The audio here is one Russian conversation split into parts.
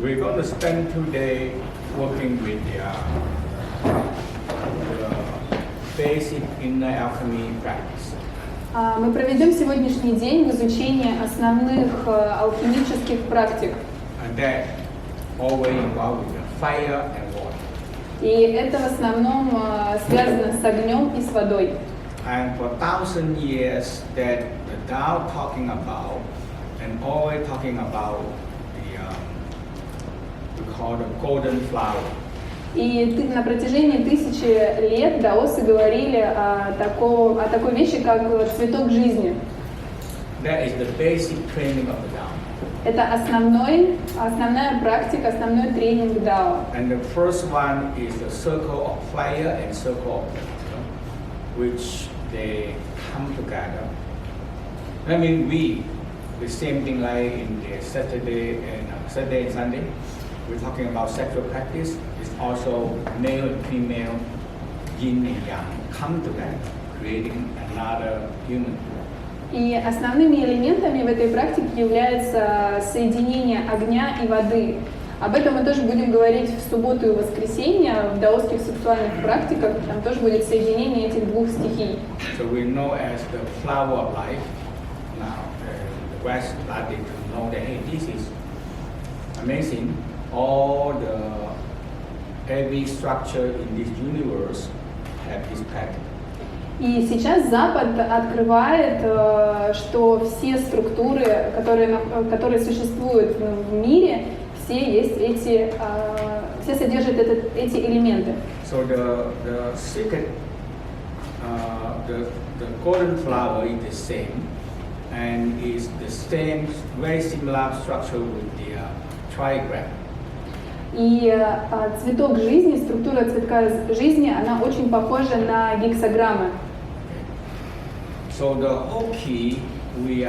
we're going to spend today working with the basic inner alchemy practice. Мы проведем сегодняшний день в изучении основных алхимических практик. And that always involved with the fire and water. И это в основном связано с огнем и с водой. And for 1,000 years that the Tao talking about, and always talking about we call the golden flower. И на протяжении 1000 лет даосы говорили о такой вещи, как цветок жизни. That is the basic training of the Tao. Это основная практика, основной тренинг дао. And the first one is the circle of fire and circle of water, which they come together. I mean, the same thing like in the Saturday and Sunday, we're talking about sexual practice. It's also male and female, yin and yang, come together, creating another human. И основными элементами в этой практике является соединение огня и воды. Об этом мы тоже будем говорить в субботу и воскресенье в даосских сексуальных практиках. Там тоже будет соединение этих двух стихий. So we know as the flower of life. Now the West started to know that hey, this is amazing. All every structure in this universe have this pattern. И сейчас Запад открывает, что все структуры, которые существуют в мире, все содержат эти элементы. So the secret, the golden flower is the same, and is the same, very similar structure with the trigram. И цветок жизни, структура цветка жизни, она очень похожа на гексаграммы. So the whole key, we're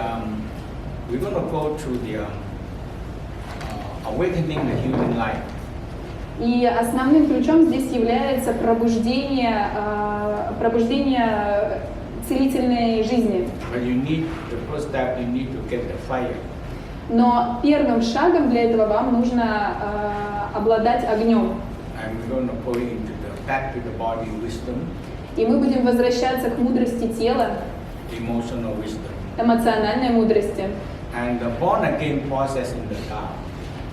going to go through the awakening the human life. И основным ключом здесь является пробуждение целительной жизни. But the first step, you need to get the fire. Но первым шагом для этого вам нужно обладать огнем. And we're going to go back to the body wisdom. И мы будем возвращаться к мудрости тела, Emotional wisdom. эмоциональной мудрости. And the born again process in the Tao.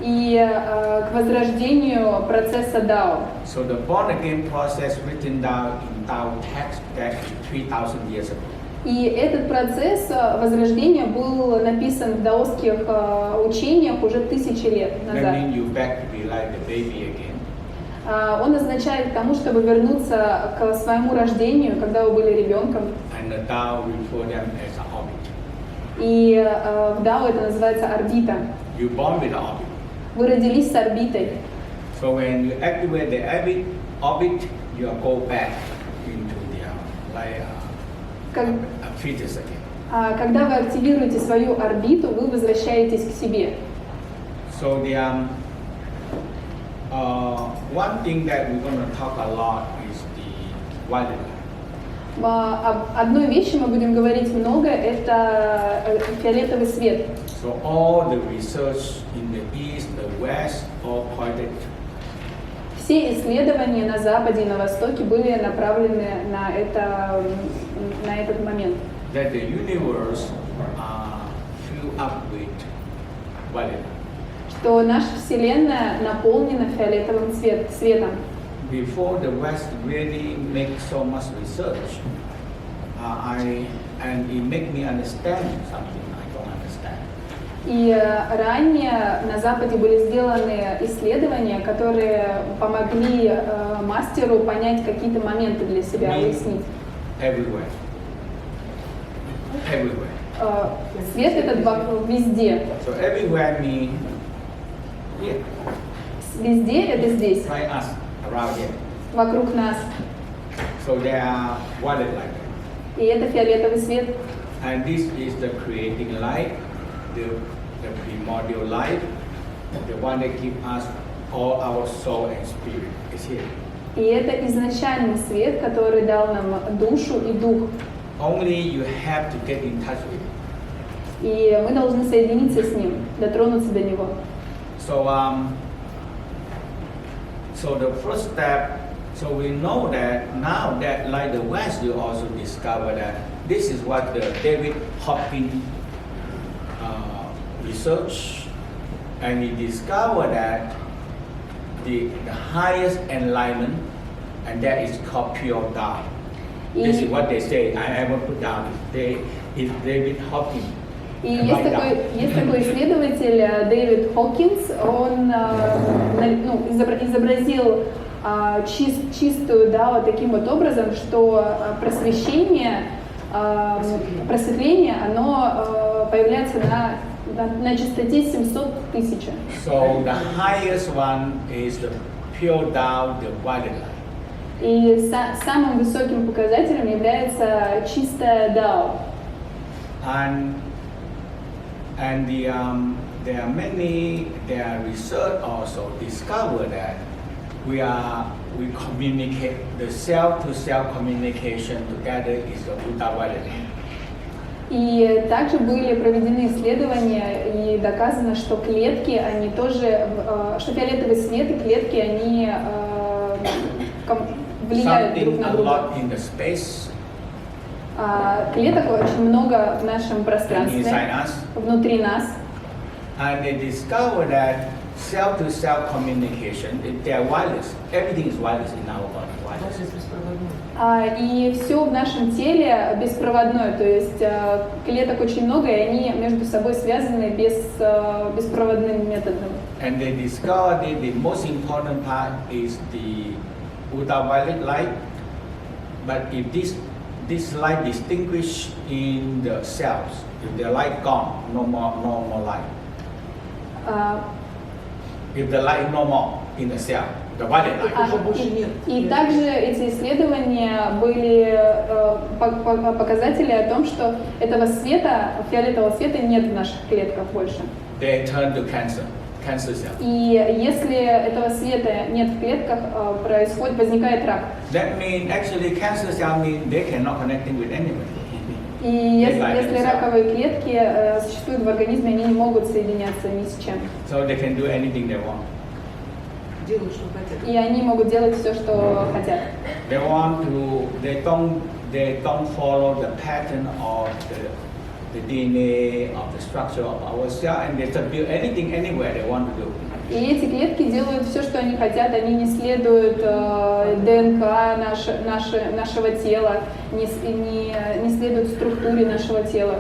И к возрождению процесса дао. So the born again process written down in Tao text back 3,000 years ago. И этот процесс возрождения был написан в даосских учениях уже 1000 лет назад. That means you back to be like the baby again. Он означает к тому, чтобы вернуться к своему рождению, когда вы были ребенком. And the Tao refer them as an orbit. И в дао это называется орбита. You born with an orbit. Вы родились с орбитой. So when you activate the orbit, you go back into the a fetus again. Когда вы активируете свою орбиту, вы возвращаетесь к себе. So the one thing that we're going to talk a lot is the violet light. Об одной вещи мы будем говорить много, это фиолетовый свет. So all the research in the East, the West, all pointed. Все исследования на Западе и на Востоке были направлены на этот момент. That the universe filled up with violet. Что наша Вселенная наполнена фиолетовым светом. Before the West really make so much research, and it make me understand something I don't understand. И ранее на Западе были сделаны исследования, которые помогли мастеру понять какие-то моменты для себя, уяснить. Everywhere. Свет этот везде. So everywhere means here. Везде это здесь. Like us, around here. Вокруг нас. So there are violet light. И это фиолетовый свет. And this is the creating light, the primordial light, the one that gives us all our soul and spirit is here. И это изначальный свет, который дал нам душу и дух. Only you have to get in touch with it. И мы должны соединиться с ним, дотронуться до него. So the first step, so we know that now that like the West, you also discover that this is what the David Hopkins research, and he discovered that the highest enlightenment, and that is called pure Tao. This is what they say. I will put down. It's David Hopkins. И есть такой исследователь Дэвид Хокинс, он изобразил чистую дао таким вот образом, что просветление, оно появляется на частоте 700 тысяч. So the highest one is the pure Tao, the violet light. И самым высоким показателем является чистая дао. And there are research also discover that we communicate, the cell-to-cell communication together is the ultraviolet. И также были проведены исследования и доказано, что клетки, они тоже, что фиолетовый свет и клетки, они влияют друг на друга. Клеток очень много в нашем пространстве, внутри нас. And they discover that cell-to-cell communication, they are wireless. Everything is wireless in our body. Wireless. И все в нашем теле беспроводное, то есть клеток очень много, и они между собой связаны беспроводным методом. And they discovered that the most important part is the ultraviolet light. But if this light distinguished in the cells, if the light gone, no more light. If the light no more in the cell, the violet light. И также эти исследования были показатели о том, что этого света, фиолетового света нет в наших клетках больше. They turn to cancer cell. И если этого света нет в клетках, возникает рак. That means actually cancer cell mean they cannot connecting with anyone. И если раковые клетки существуют в организме, они не могут соединяться ни с чем. So they can do anything they want. Делают, что хотят. И они могут делать все, что хотят. They don't follow the pattern of the DNA, of the structure of our cell, and they can build anything anywhere they want to do. И эти клетки делают все, что они хотят, они не следуют ДНК нашего тела, не следуют структуре нашего тела.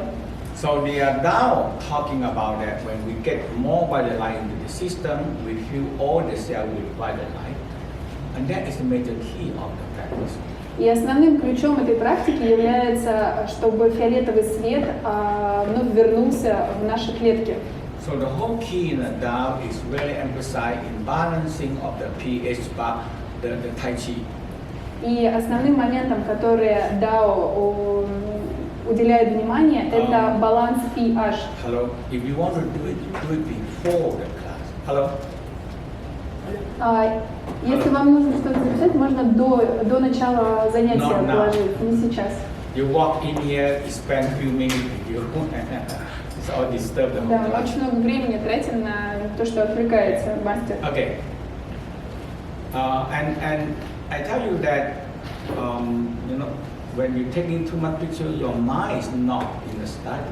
So they are now talking about that when we get more violet light into the system, we fill all the cells with violet light, and that is the major key of the practice. И основным ключом этой практики является, чтобы фиолетовый свет вновь вернулся в наши клетки. So the whole key in the Tao is really emphasized in balancing of the pH, the Tai Chi. И основным моментом, который Дао уделяет внимание, это баланс pH. Hello. If you want to do it before the class. Hello. Если вам нужно что-то записать, можно до начала занятия положить, не сейчас. You walk in here, spend a few minutes with you. It's all disturbed the whole Да, мы очень много времени тратим на то, что отвлекается мастер. Okay. And I tell you that, when you're taking too much picture, your mind is not in the study.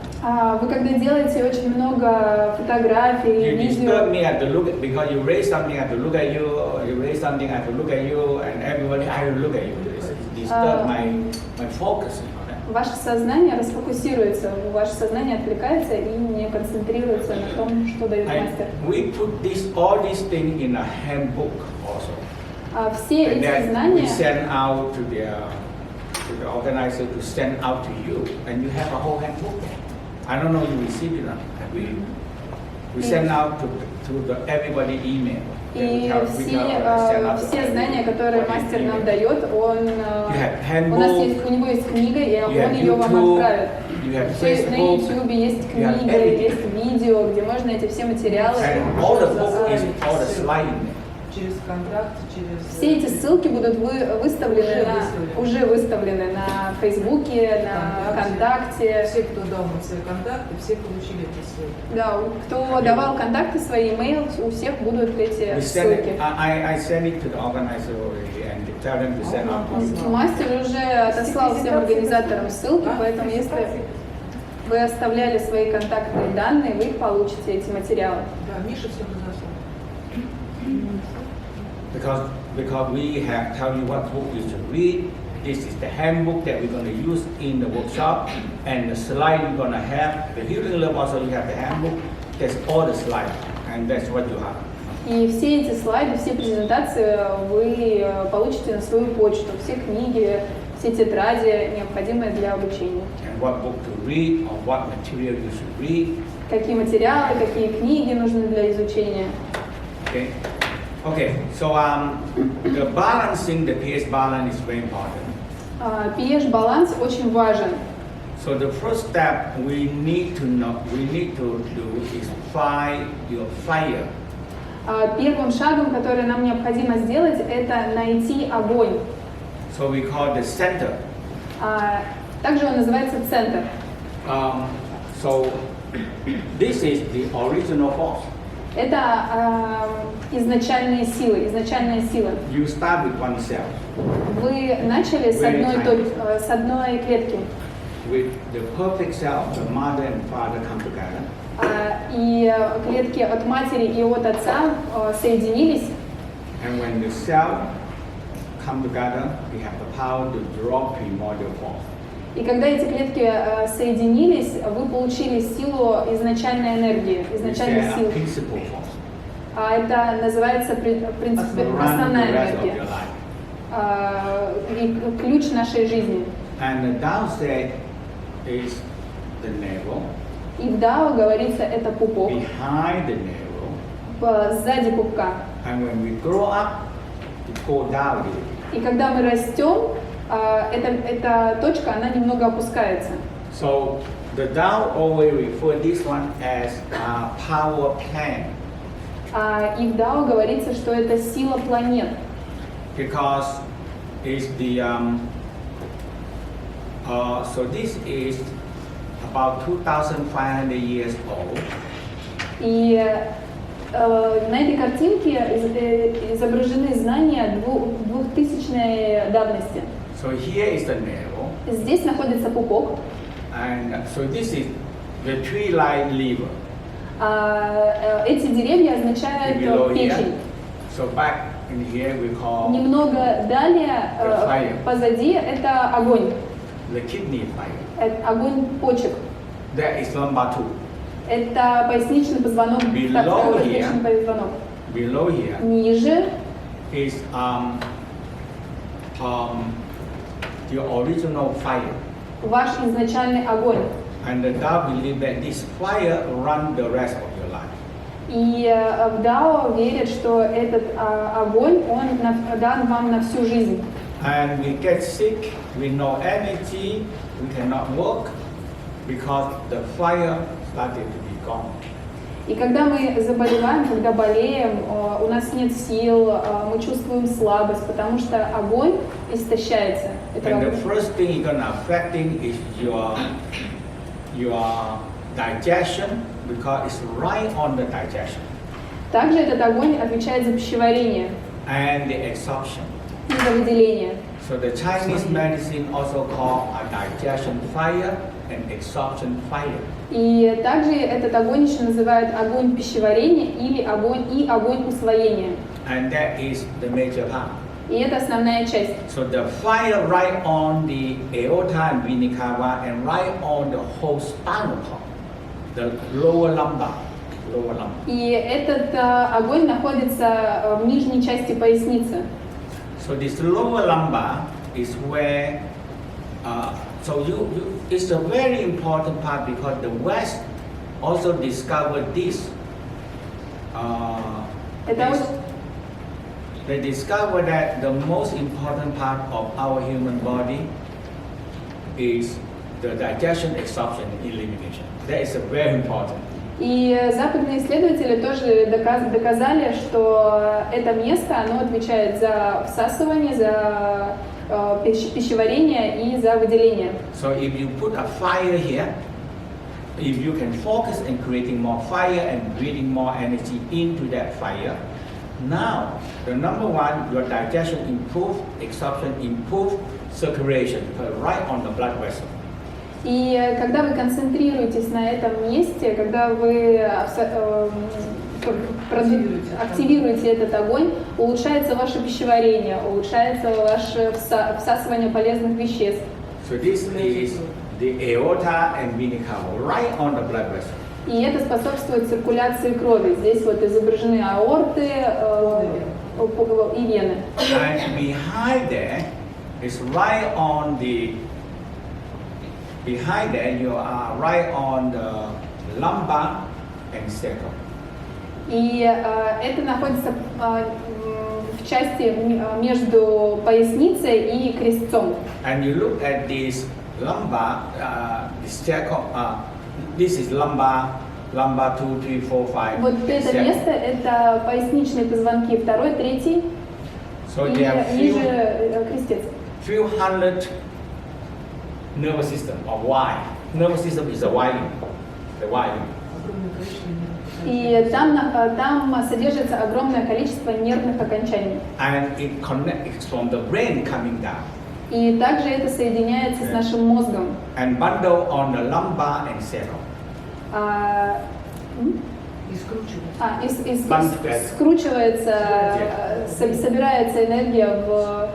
Вы когда делаете очень много фотографий, You видео, disturb me, I have to look at, because you raise something, I have to look at you, or you raise something, I have to look at you, and everybody, I have to look at you. It disturbs my focus. ваше сознание расфокусируется, ваше сознание отвлекается и не концентрируется на том, что дает мастер. We put all these things in a handbook also. Все And эти then we знания send out to the organizer to send out to you, and you have a whole handbook. I don't know you receive it or not. We send out to everybody email. И все знания, которые мастер нам дает, у него есть книга, и он ее вам отправит. На YouTube есть книга, есть видео, где можно найти все материалы. через контракт, через... Все эти ссылки будут выставлены уже выставлены на Фейсбуке, на ВКонтакте. Все, кто дал нам свои контакты, все получили эти ссылки. Да, кто давал контакты, свои имейлы, у всех будут эти ссылки. I send it to the organizer already and tell them to send out to you. Мастер уже отослал всем организаторам ссылки, поэтому если вы оставляли свои контактные данные, вы получите эти материалы. Да, Миша все разослал. Because we have tell you what book you should read. This is the handbook that we're going to use in the workshop, and the slide we're going to have. The healing lab also you have the handbook. That's all the slides, and that's what you have. И все эти слайды, все презентации вы получите на свою почту, все книги, все тетради, необходимые для обучения. And what book to read or what material you should read. Какие материалы, какие книги нужны для изучения. Okay, so the balancing, the pH balance is very important. pH-баланс очень важен. So the first step we need to do is find your fire. Первым шагом, который нам необходимо сделать, это найти огонь. So we call the center. Также он называется центр. So this is the original force. Это изначальные силы, изначальная сила. You start with one cell. Вы начали с одной клетки. With the perfect cell, the mother and father come together. И клетки от матери и от отца соединились. And when the cell come together, we have the power to draw primordial force. И когда эти клетки соединились, вы получили силу изначальной энергии, изначальной силы. Это называется основная энергия. И ключ нашей жизни. And the downside is the navel. И в дао говорится, это пупок. Behind the navel. Сзади пупка. And when we grow up, we go down. И когда мы растем, эта точка, она немного опускается. So the Tao always refer this one as a power plant. И в дао говорится, что это сила планет. Because it's the so this is about 2,500 years old. И на этой картинке изображены знания 2000-ной давности. So here is the navel. Здесь находится пупок. And so this is the tree like liver. Эти деревья означают печень. So back in here we call Немного далее, позади, это огонь. the kidney fire. Это огонь почек. That is lumbar two. Это поясничный позвонок. Второй поясничный позвонок. Below here Ниже is the original fire. ваш изначальный огонь. And the Tao believe that this fire run the rest of your life. И в Дао верят, что этот огонь, он дан вам на всю жизнь. And we get sick with no energy, we cannot work because the fire started to be gone. И когда мы заболеваем, когда болеем, у нас нет сил, мы чувствуем слабость, потому что огонь истощается. And the first thing you're gonna affecting is your digestion because it's right on the digestion. Также этот огонь отвечает за пищеварение And the absorption. и за выделение. So the Chinese medicine also call a digestion fire and absorption fire. И также этот огонь еще называют огонь пищеварения или огонь усвоения. And that is the major part. И это основная часть. So the fire right on the aorta and vena cava and right on the whole spinal cord, the lower lumbar. И этот огонь находится в нижней части поясницы. So this lower lumbar is where, it's a very important part because the West also discovered this. They discovered that the most important part of our human body is the digestion, absorption, and elimination. That is very important. И западные исследователи тоже доказали, что это место, оно отвечает за всасывание, за пищеварение и за выделение. So if you put a fire here, if you can focus on creating more fire and breathing more energy into that fire, now the number one, your digestion improve, absorption improve, circulation right on the blood vessel. И когда вы концентрируетесь на этом месте, когда вы активируете этот огонь, улучшается ваше пищеварение, улучшается ваше всасывание полезных веществ. So this is the aorta and vena cava right on the blood vessel. И это способствует циркуляции крови. Здесь вот изображены аорты и вены. And behind there is right on the behind there you are right on the lumbar and sacrum. И это находится в части между поясницей и крестцом. And you look at this lumbar, the sacrum. This is lumbar 2, 3, 4, 5. Вот это место, это поясничные позвонки, второй, третий, So и they have ниже крестец. few hundred nervous system or why. Nervous system is the wiring. The wiring. Огромное количество нервов. И там содержится огромное количество нервных окончаний. And it connects from the brain coming down. И также это соединяется с нашим мозгом. And bundle on the lumbar and sacrum. И скручивается. Скручивается, собирается энергия в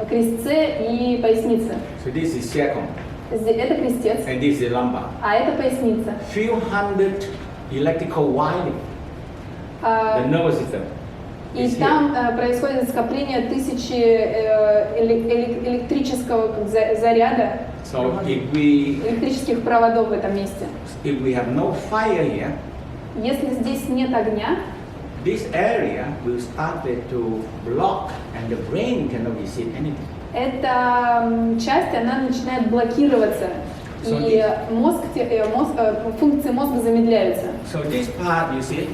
крестце и пояснице. So this is sacrum. Это крестец, And this is lumbar. а это поясница. Few hundred electrical wiring. The nervous system. И is там here. происходит скопление тысячи электрического заряда, So if we электрических проводов в этом месте. have no fire here, Если здесь нет огня, this area will start to block and the brain cannot receive anything. эта часть, она начинает блокироваться, и функции мозга замедляются. So this part, you see,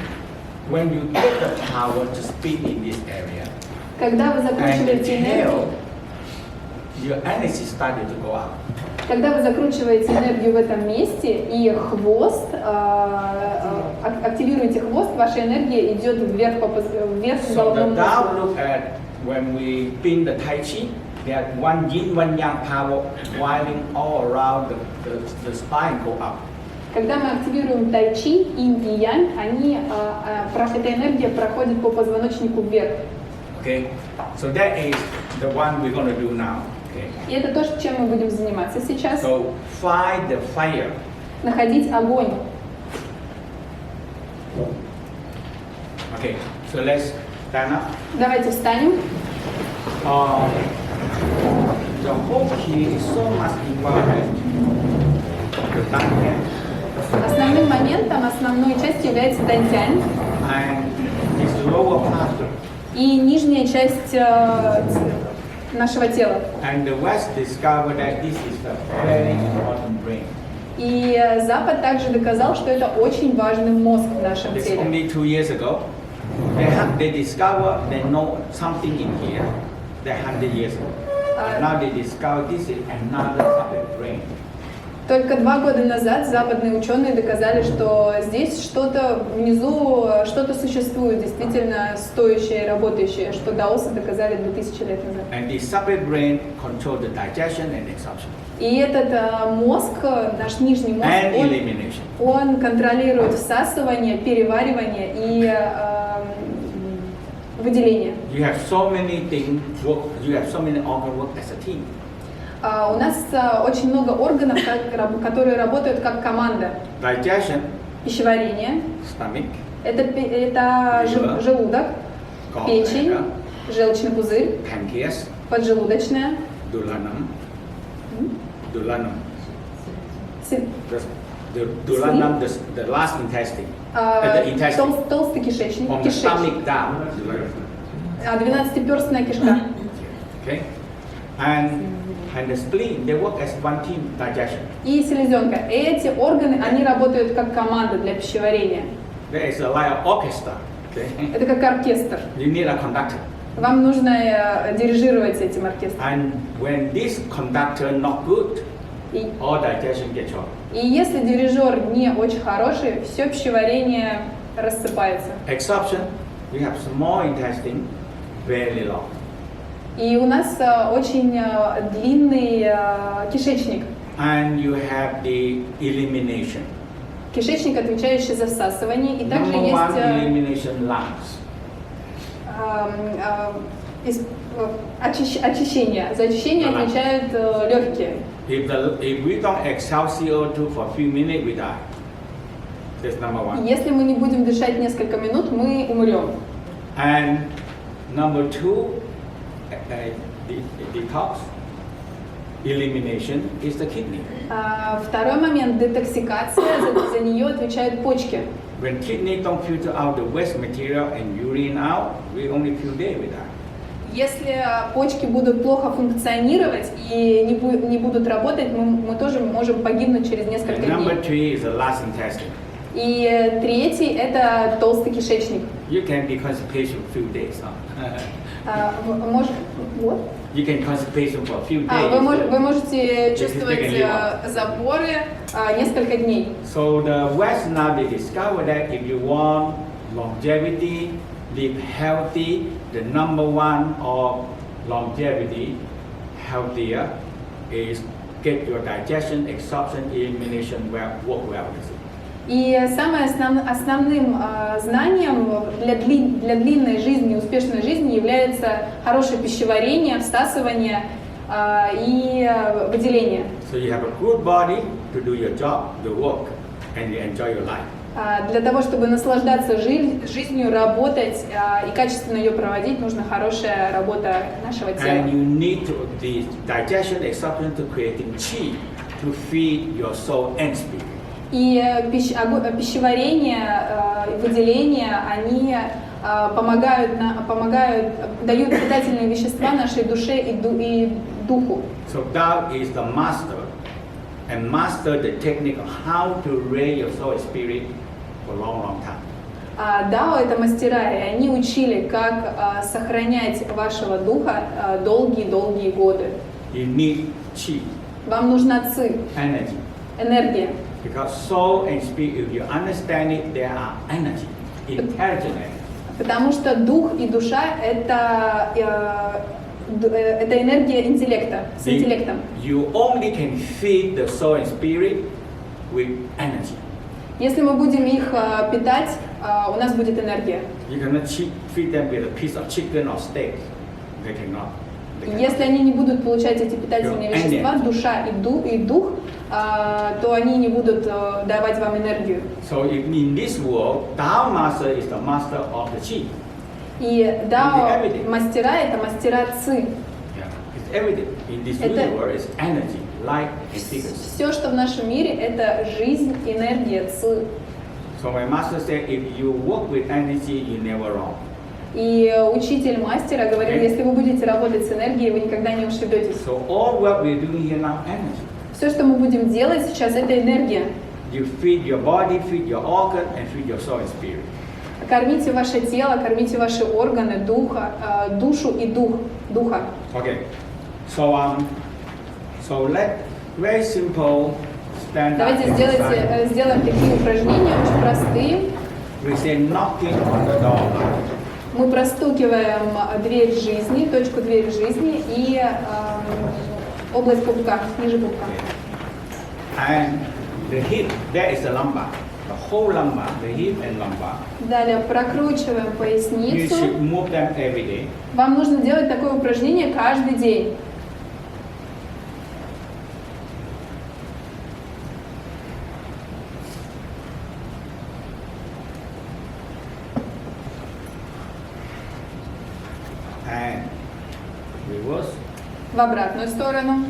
when you get the power to speak in this area, Когда вы and the закручиваете энергию, tail, your energy started to go up. когда вы закручиваете энергию в этом месте и хвост, активируете хвост, ваша энергия идет вверх вверх к So головному the down мозгу. look at when we pin the Tai Chi, there one yin, one yang power wiring all around the spine go up. Когда мы активируем тайчи, инь и янь, эта энергия проходит по позвоночнику вверх. Okay, so that is the one we're going to do now. Okay, И это то, чем мы будем заниматься сейчас. so find the fire. Находить огонь. Okay, so let's stand up. Давайте встанем. The whole key is so much important. The dantyan Основным моментом, основной частью является дантянь and its lower part. и нижняя часть нашего тела. And the West discovered that this is a very important brain. И Запад также доказал, что это очень важный мозг в нашем It's теле. only 2 years ago. They discovered they know something in here that 100 years ago. And now they discover this is another separate brain. Только 2 года назад западные ученые доказали, что здесь что-то внизу, что-то существует, действительно стоящее, работающее, что даосы доказали 2000 лет назад. And this separate brain controls the digestion and absorption И этот мозг, наш нижний мозг, and elimination. он контролирует всасывание, переваривание и выделение. You have so many things work. You have so many organs work as a team. У нас очень много органов, которые работают как команда. Digestion, Пищеварение, stomach, это желудок, печень, желчный пузырь, pancreas, поджелудочная, duodenum, цы- the duodenum, the last intestine, the intestine. толстый кишечник, From the кишечник, stomach down. 12-перстная кишка. Okay. And the spleen, they work as one team digestion. И селезенка. Эти органы, они работают как команда для пищеварения. There is a like an orchestra. Okay? Это как оркестр. You need a conductor. Вам нужно дирижировать этим оркестром. And when this conductor not good, И, all digestion gets wrong. и если дирижер не очень хороший, все пищеварение рассыпается. Absorption, we have small intestine, very long. И у нас очень длинный кишечник. And you have the elimination. Кишечник, отвечающий за всасывание. И также Number one, есть elimination lungs. очищение. За очищение отвечают легкие. If we don't exhale CO2 for a few minutes, we die. That's number one. Если мы не будем дышать несколько минут, мы умрем. And number two, detox, elimination is the kidney. Второй момент, детоксикация, за нее отвечают почки. When kidney don't filter out the waste material and urine out, we only few days we die. Если почки будут плохо функционировать и не будут работать, мы тоже можем погибнуть через несколько And number дней. three is the last intestine. И третий – это толстый кишечник. You can be constipation for a few days. Вот. You can constipation for a few days. Вы можете If you чувствовать take a liver. запоры несколько дней. So the West now they discover that if you want longevity, live healthy, the number one of longevity, healthier, is get your digestion, absorption, elimination work well. И самым основным знанием для длинной жизни, успешной жизни является хорошее пищеварение, всасывание и выделение. So you have a good body to do your job, the work, and you enjoy your life. Для того, чтобы наслаждаться жизнью, работать и качественно ее проводить, нужна хорошая работа нашего тела. And you need the digestion, absorption to creating chi to feed your soul and spirit. И пищеварение, выделение, они дают питательные вещества нашей душе и духу. So Tao is the master and master the technique of how to raise your soul and spirit for a long time. Дао — это мастера, и они учили, как сохранять вашего духа долгие годы. You need chi, Вам нужна ци, energy. энергия. Because soul and spirit, if you understand it, there are energy, intelligent energy. Потому что дух и душа — это энергия интеллекта, с интеллектом. You only can feed the soul and spirit with energy. Если мы будем их питать, у нас будет энергия. You cannot feed them with a piece of chicken or steak. They cannot. Если они не будут получать эти питательные вещества, душа и дух, то они не будут давать вам энергию. So in this world, Tao master is the master of the chi. И дао мастера — это мастера ци. Yeah, it's everything. In this universe is energy, light and secret. Все, что в нашем мире, это жизнь, энергия, ци. So my master said, if you work with energy, you never wrong. И учитель мастера говорил, если вы будете работать с энергией, вы никогда не ошибетесь. So all what we're doing here now, energy. Все, что мы будем делать сейчас, это энергия. You feed your body, feed your organ, and feed your soul and spirit. Кормите ваше тело, кормите ваши органы, душу и духа. Okay. So let very simple stand up Давайте exercise. сделаем такие упражнения, очень простые. We say knocking on the door. Мы простукиваем дверь жизни, точку двери жизни и область пупка, ниже пупка. And the hip, that is the lumbar. The whole lumbar, the hip and lumbar. Далее прокручиваем You поясницу. should move them every day. Вам нужно делать такое упражнение каждый день. And reverse. В обратную сторону.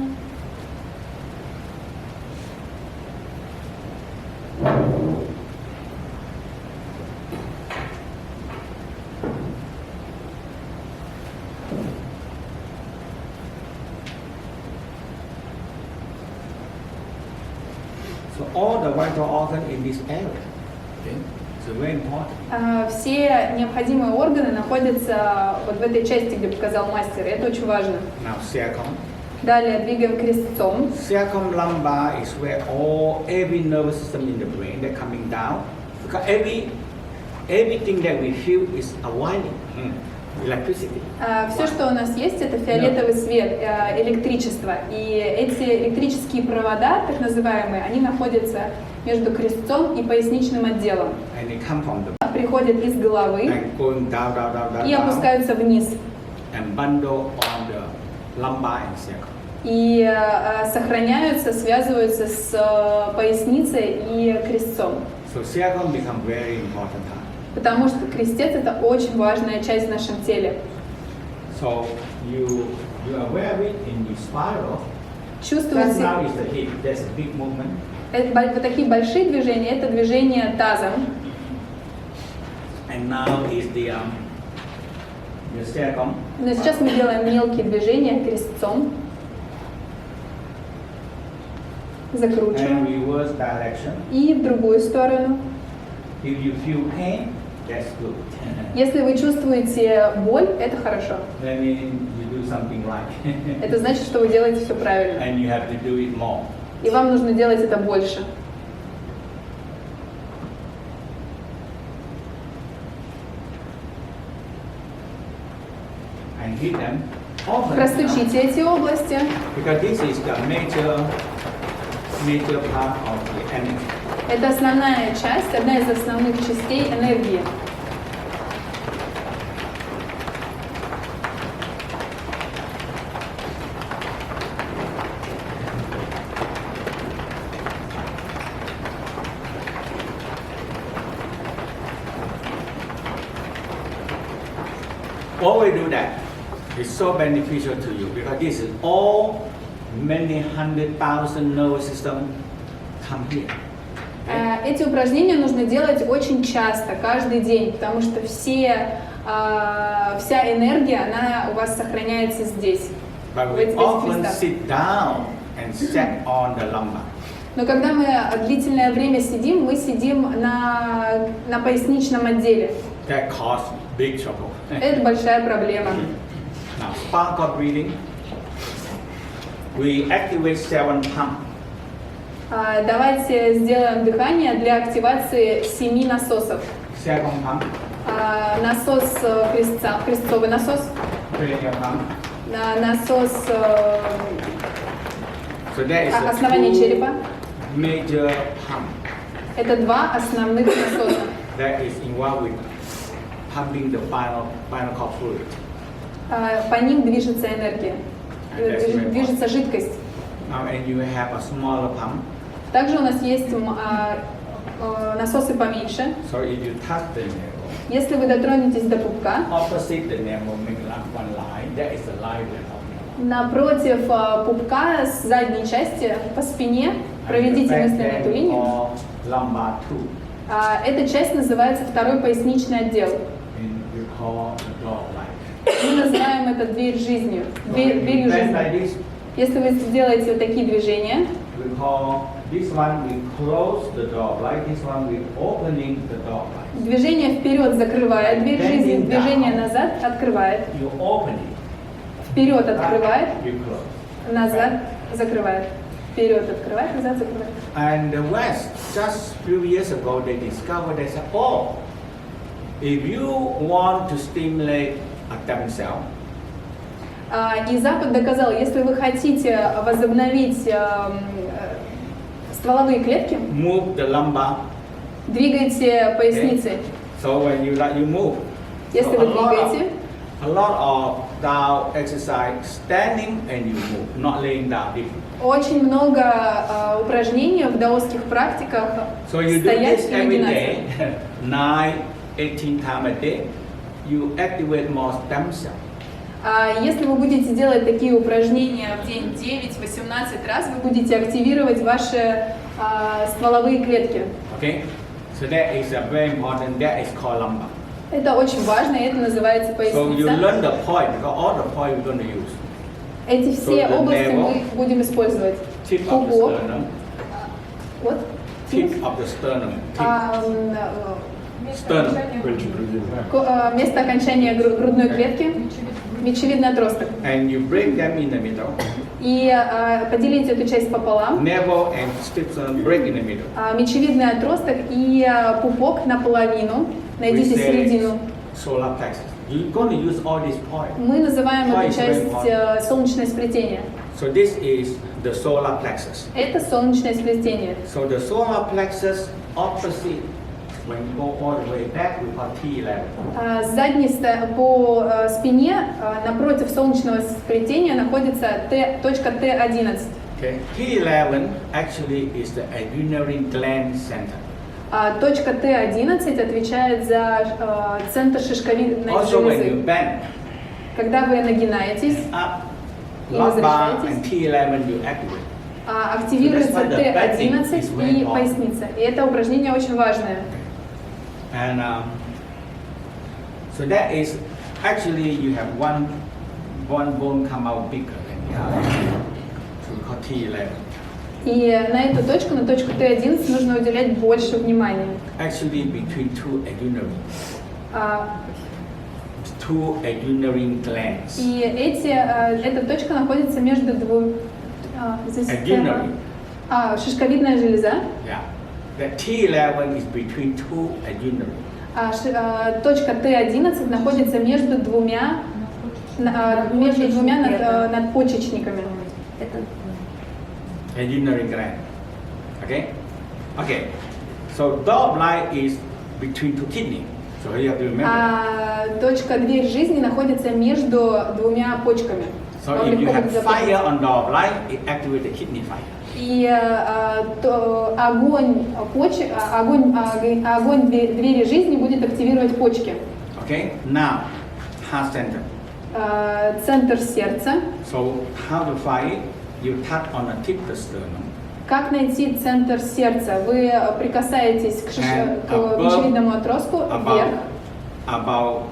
all the vital organ in this area. Okay? So very important. Все необходимые органы находятся вот в этой части, где показал мастер, и это очень важно. Now circum. Далее двигаем крестцом. Circumlumbar is where every nervous system in the brain that coming down, because everything that we feel is a wiring, electricity. Все, что у нас есть, это фиолетовый свет, электричество. И эти электрические провода, так называемые, они находятся между крестцом и поясничным отделом. And they come from the Приходят из головы and going down, и опускаются вниз. and bundle on the lumbar and circum. И сохраняются, связываются с поясницей и крестцом. So circum become very important. Потому что крестец – это очень важная часть в нашем теле. So you are aware of it in the spiral. That Чувствуете, now is the hip. That's a big movement. вот такие большие движения – это движение тазом. And now is the circum. Но сейчас мы делаем мелкие движения крестцом. And Закручиваем. reverse direction. И в другую сторону. If you feel pain, that's good. Если вы чувствуете боль, это хорошо. That means you do something right. Это значит, что вы делаете все правильно. And you have to do it more. И вам нужно делать это больше. And hit them often. Простучите эти области, Because this is the major part of the energy. это основная часть, одна из основных частей энергии. Always do that. It's so beneficial to you because this is all many 100,000 nervous system come here. Эти упражнения нужно делать очень часто, каждый день, потому что вся энергия, она у вас сохраняется здесь. But в we этих often местах. sit down and set on the lumbar. Но когда мы длительное время сидим, мы сидим на поясничном отделе. That causes big trouble. Это большая проблема. Now, sparkle breathing. We activate 7 pumps. Давайте сделаем дыхание для активации 7 насосов. Second pump, Насос крестца, крестцовый насос, cranial pump. насос So that is the основания two черепа. major pump Это два основных насоса. that is involved with pumping the spinal cord fluid. По ним движется энергия, движется жидкость. And you have a smaller pump. Также у нас есть насосы поменьше. So if you touch the navel, Если вы дотронетесь до пупка, opposite the navel make one line. That is the line we're talking about. напротив пупка с задней части по спине проведите мысленно эту линию. Or lumbar 2. Эта часть называется второй поясничный отдел. And we call the door light. Мы называем это дверь жизнью, дверью Bend жизни. like this. Если вы сделаете вот такие движения, We call this one we close the door light. This one we opening the door light. движение вперед закрывает дверь жизни, движение назад открывает, You open it. вперед открывает, You close. назад закрывает, вперед открывает, назад закрывает. And the West, just few years ago, they discovered, they said, oh, if you want to stimulate a stem cell, И Запад доказал, если вы хотите возобновить стволовые клетки, move the lumbar. двигайте поясницей. So when you move, Если so вы двигаете, a lot of down exercise, standing and you move, not laying down. очень много упражнений в даосских практиках So you do стоять this и every нагинаться. day, 9-18 times a day, you activate more stem cells. Если вы будете делать такие упражнения в день 9-18 раз, вы будете активировать ваши стволовые клетки. Okay? So that is a very important, that is called lumbar. Это очень важно, и это называется So you поясница. learn the point, because all the point we're going to use. Эти все So the области navel, мы будем использовать. Tip of the Пупок. sternum, Вот. tip of the sternum. Tip. Место Место окончания грудной клетки, мечевидный отросток. And you break them in the middle. И поделите эту часть пополам. Navel and sternum break in the middle. Мечевидный отросток и пупок наполовину. Найдите середину. Solar plexus. You're going to use all these points. Мы называем Point эту is very часть солнечное сплетение. So this is the solar plexus. Это солнечное сплетение. So the solar plexus opposite, when you go all the way back, we call T11. С задней по спине напротив солнечного сплетения находится точка T11. Okay. T11 actually is the urinary gland center. Точка T11 отвечает за центр шишковидной Also when you железы. bend Когда вы нагинаетесь up, и lumbar and возвращаетесь, T11 you activate. активируется So that's why the bending T11 is very и important. поясница. И это упражнение очень важное. And so that is actually you have one bone come out bigger than the other. So we call T11. И на эту точку, на точку T11, нужно уделять больше внимания. Actually between two urinary glands. И эта точка находится между двумя... Urinary. Шишковидная железа. Yeah. The T11 is between two urinary. Точка T11 находится между двумя надпочечниками. Urinary gland. Okay? Okay. So gallbladder is between two kidneys. So you have to remember. Точка дверь жизни находится между двумя почками. So if you have fire on gallbladder, it activates the kidney fire. И огонь двери жизни будет активировать почки. Okay? Now, heart center. Центр сердца. So how to find it? You tap on the tip of the sternum. Как найти центр сердца? Вы прикасаетесь к мечевидному отростку вверх. About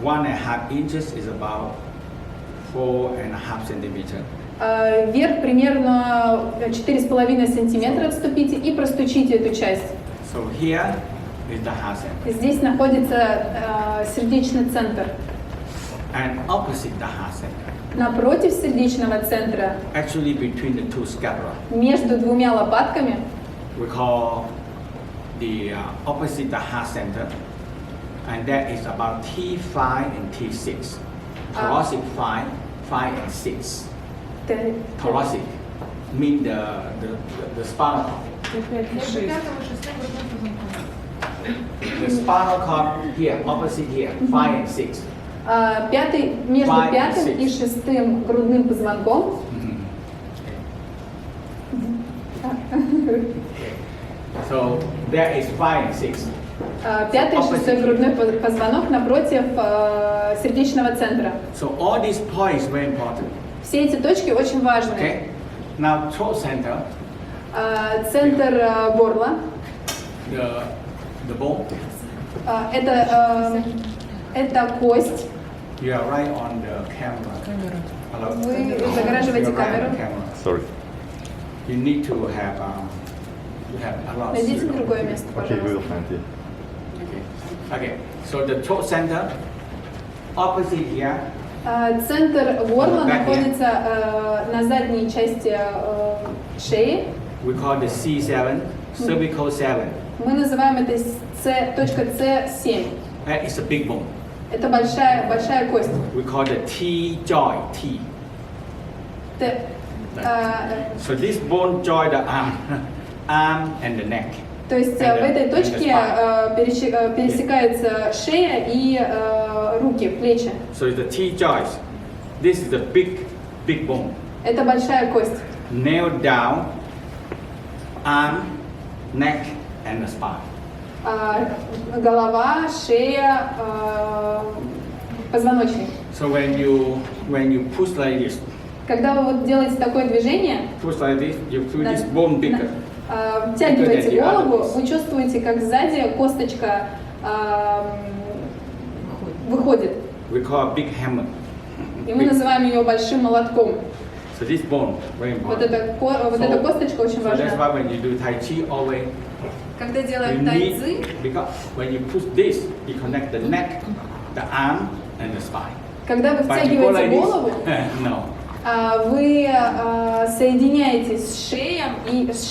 1.5 inches is about 4.5 centimeters. Вверх примерно 4,5 сантиметра отступите и простучите эту часть. So here is the heart center. Здесь находится сердечный центр. And opposite the heart center. Напротив сердечного центра, Actually between the two scapula. между двумя лопатками, We call the opposite the heart center. And that is about T5 and T6. Thoracic 5 and 6. Thoracic mean the spinal cord. The spinal cord here, opposite here, 5 and 6. Между Five and пятым six. и шестым грудным позвонком. So there is 5 and 6. Пятый и шестой грудной позвонок напротив сердечного центра. So all these points very important. Все эти точки очень важны. Okay. Now throat center, Центр горла. the bone. Это кость. You are right on the camera. Hello? Вы загораживаете You're right on камеру. the camera. Sorry. You need to have a lot of Найдите silicone. другое место, Okay, we will пожалуйста. find it. Okay. So the throat center, opposite here, Центр горла Back here. находится на задней части шеи. we call the C7, cervical 7. Мы называем это точка С7. That is a big bone. Это большая кость. We call the T joint, T. So this bone join the arm and the neck. То есть в And этой the точке spine. пересекаются шея и руки, плечи. So it's the T joints. This is the big bone. Это большая кость. Nail down, arm, neck, and the spine. Голова, шея, позвоночник. So when you push like this, Когда вы вот делаете такое движение, push like this, you feel this bone bigger. втягиваете голову, вы чувствуете, как сзади косточка выходит. We call it big hammer. И мы называем ее большим молотком. So this bone very Вот important. эта косточка очень So that's важна. why when you do Tai Chi always Когда you делаем need, тайцзи, because when you push this, you connect the neck, the arm, and the spine. когда вы But you go втягиваете like this, голову, no. вы соединяетесь с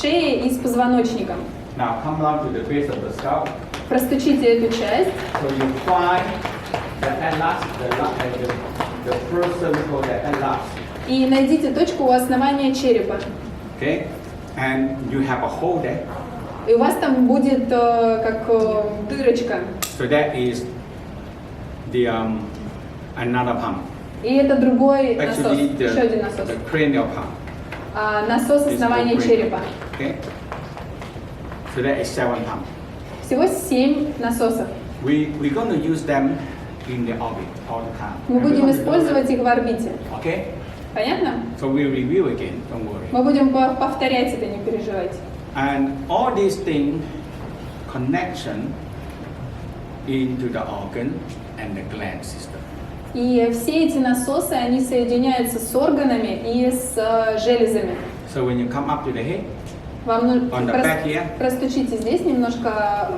шеей и с позвоночником. Now come down to the base of the skull. Простучите эту часть. So you find the atlas, the first cervical, the atlas. И найдите точку у основания черепа. Okay? And you have a hole there. И у вас там будет как дырочка. So that is the another pump. И это другой насос, Actually, еще один насос. the cranial pump. Насос is основания called черепа. cranial. Okay? So that is 7 pumps. Всего 7 насосов. We're going to use them in the orbit all the time. Мы And we're будем going to do использовать их в орбите. that. Okay? Понятно? So we'll review again, don't worry. Мы будем повторять это, не переживайте. And all these things, connection into the organ and the gland system. И все эти насосы, они соединяются с органами и с железами. So when you come up to the head, Вам нужно on the back here, простучите здесь немножко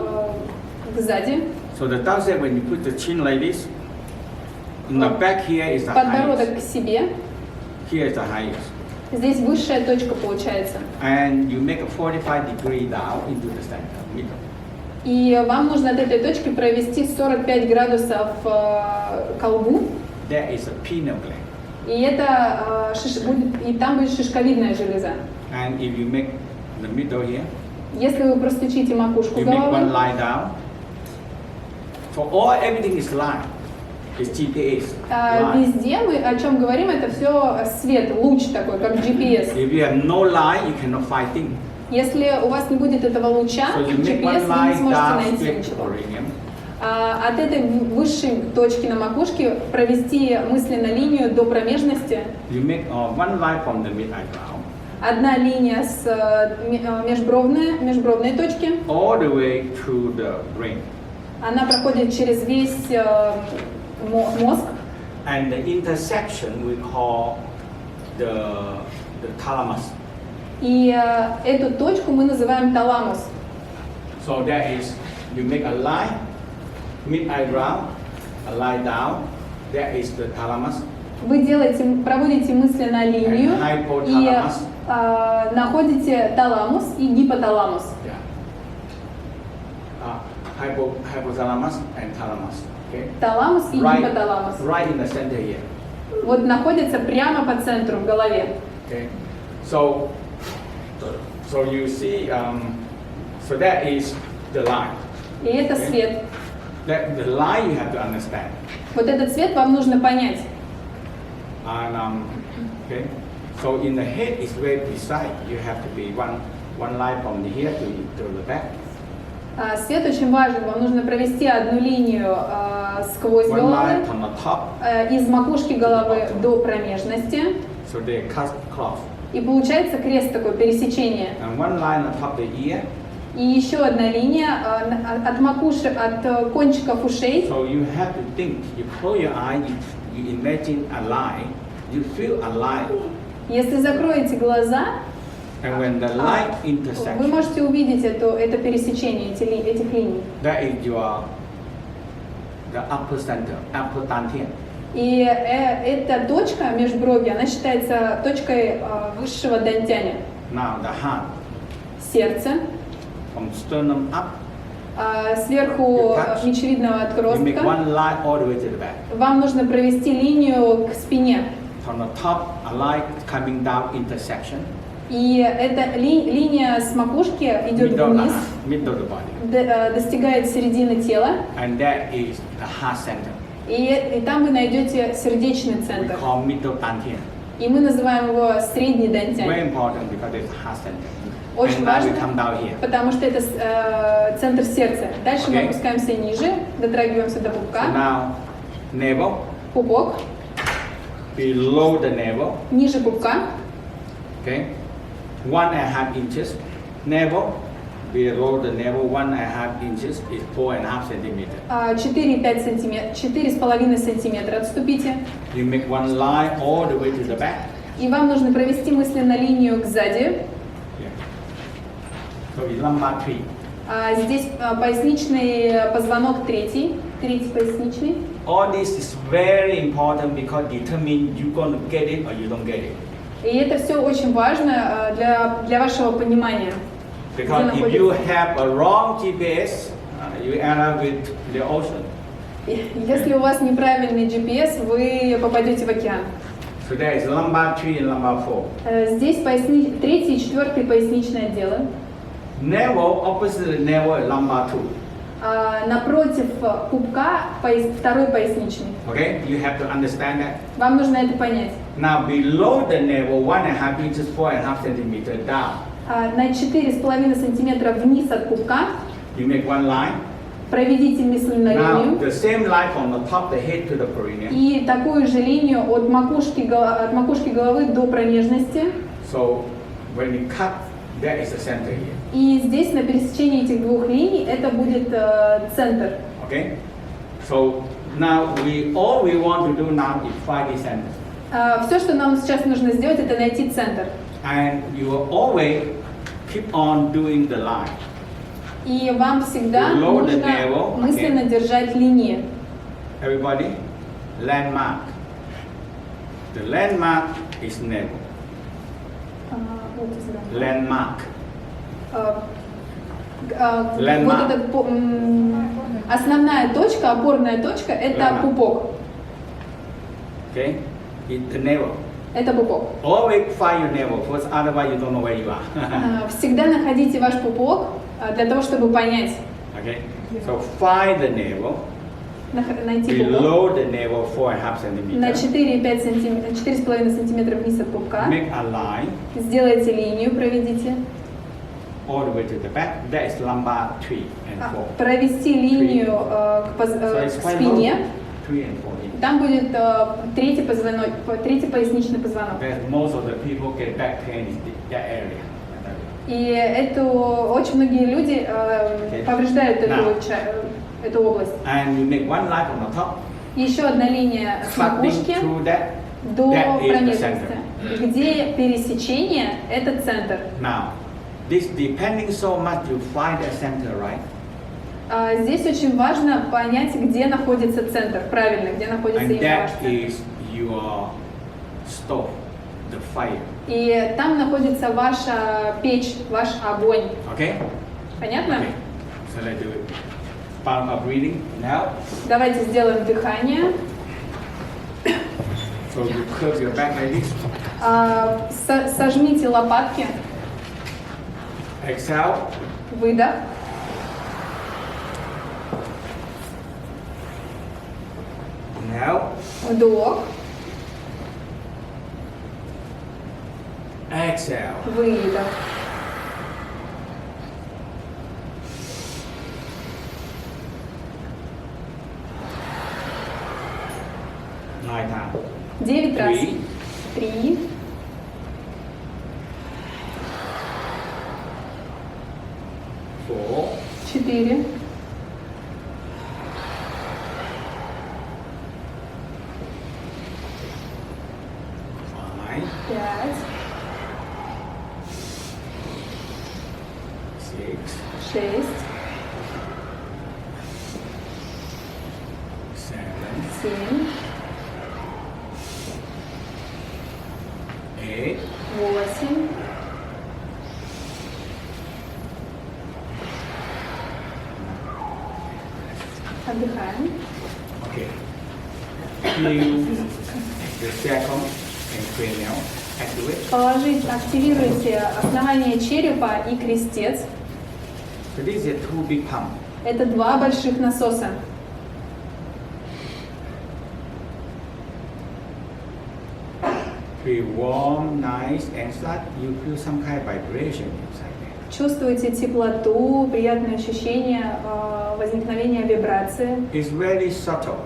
сзади. so the thought that when you put the chin like this, in the back here is the Подбородок highest. к себе. Here is the highest. Здесь высшая точка получается. And you make a 45-degree down into the center, middle. И вам нужно от этой точки провести 45 градусов к лбу. That is a pineal gland. И это и там будет шишковидная железа. And if you make the middle here, Если вы простучите макушку you make one головы, line down. So everything is line. It's GPS. Line. везде мы о чем говорим, это все свет, луч такой, как GPS. If you have no line, you cannot find things. Если у вас не будет этого луча, So you make GPS, one вы не line сможете down найти straight to ничего. perineum. От этой высшей точки на макушке провести мысленно линию до промежности. You make one line from the mid-eyebrow Одна линия с межбровной точки. all the way to the brain. Она проходит через весь мозг. And the intersection we call the thalamus. И эту точку мы называем таламус. So that is, you make a line, mid-eyebrow, a line down. That is the thalamus. Вы проводите мысленно линию And и hypothalamus. находите таламус и гипоталамус. Yeah. Hypothalamus and thalamus. Okay. Таламус и гипоталамус. Right in the center here. Вот находятся прямо по центру в голове. Okay. So you see, so that is the line. И это Okay. свет. That the line you have to understand. Вот этот цвет вам нужно понять. And okay. So in the head is very precise. You have to be one line from here to the back. Свет очень важен. Вам нужно провести одну линию сквозь One голову, line from the top. из макушки головы до промежности. So they cut cloth. И получается крест такое, пересечение. And one line on top the ear. И еще одна линия от макушек, от кончиков ушей. So you have to think. You close your eye. You imagine a line. You feel a line. Если закроете глаза, And when the line вы intersects, можете увидеть это пересечение этих линий. that is the upper center, upper dantian. И эта точка межбровья, она считается точкой высшего дантяня. Now the heart, Сердце. from sternum up, Сверху мечевидного you make отростка one line all the way to the back. вам нужно провести линию к спине. From the top, a line coming down intersection. И эта линия с макушки идет вниз, Middle of the body. достигает середины тела, And that is the heart center. и там вы найдете сердечный We центр. call middle dantian. И мы называем его средний Very дантянь. important because it's heart center. Очень And now we важно, come down here. потому что это центр сердца. Дальше мы Okay. опускаемся ниже, дотрагиваемся до So пупка. now, navel, Пупок, below the navel, ниже пупка, okay, 1.5 inches. Navel, below the navel, 1.5 inches is 4.5 centimeters. 4,5 сантиметра, 4,5 сантиметра отступите. You make one line all the way to the back. И вам нужно провести мысленно линию сзади. Yeah. So it's lumbar tree. Здесь поясничный позвонок третий поясничный. All this is very important because determine you're going to get it or you don't get it. И это все очень важно для вашего понимания. Because if you have a wrong GPS, you end up with the ocean. Если у вас неправильный GPS, вы попадете в океан. So there is lumbar 3 and lumbar 4. Здесь третий и четвертый поясничные отделы. Navel, opposite the navel is lumbar 2. Напротив пупка второй поясничный. Okay, you have to understand that. Вам нужно это понять. Now below the navel, 1.5 inches, 4.5 centimeter down. На 4,5 сантиметра вниз от пупка You make one line. проведите мысленную Now линию. the same line from the top of the head to the perineum. И такую же линию от макушки головы до промежности. So when you cut, there is a center here. И здесь на пересечении этих двух линий это будет центр. Okay. So now all we want to do now is find the center. Все, что нам сейчас нужно сделать, это найти центр. And you will always keep on doing the line. И вам всегда Below the нужно navel, мысленно держать линии. Everybody, landmark. The landmark is navel. Landmark. Вот эта основная точка, опорная точка, это Landmark. пупок. Okay, it's the navel. Это пупок. Always find your navel first, otherwise you don't know where you are. Всегда находите ваш пупок для того, чтобы понять. Okay, so find the navel. Найти пупок. Below the navel, 4.5 На centimeters. 4,5 сантиметра вниз от пупка. Make a line Сделайте линию, проведите. all the way to the back. That is lumbar 3 and 4. Провести линию к So it's quite спине. low. 3 and 4 inches. Там будет третий поясничный позвонок. That most of the people get back pain in that area. И очень многие люди повреждают эту область. And you make one line from the top, Еще одна линия с cutting макушки through that. до That is the промежности, center. где пересечение – это центр. Now, this depending so much you find the center, right? Здесь очень важно понять, где находится центр, правильно, где находится And именно ваш that центр. is your stove, the fire. И там находится ваша печь, ваш огонь. Okay? Понятно? Okay. So let's do it. Palm up breathing now. Давайте сделаем дыхание. So you curve your back like this. Сожмите лопатки. Exhale. Выдох. Now. Вдох. Exhale. Выдох. Nine times. 9 раз. 3, 3, 4, 4, 5, 5, 6, 6, 7, 7, 8, 8, 'Отдыхаем. Okay. Feel the sacrum and cranial. Activate. Активируйте основание черепа и крестец. So these are two big pumps. Это два больших насоса. Feel warm, nice, and start. You feel some kind of vibration inside there. Чувствуете теплоту, приятные ощущения, возникновения вибрации. It's very subtle,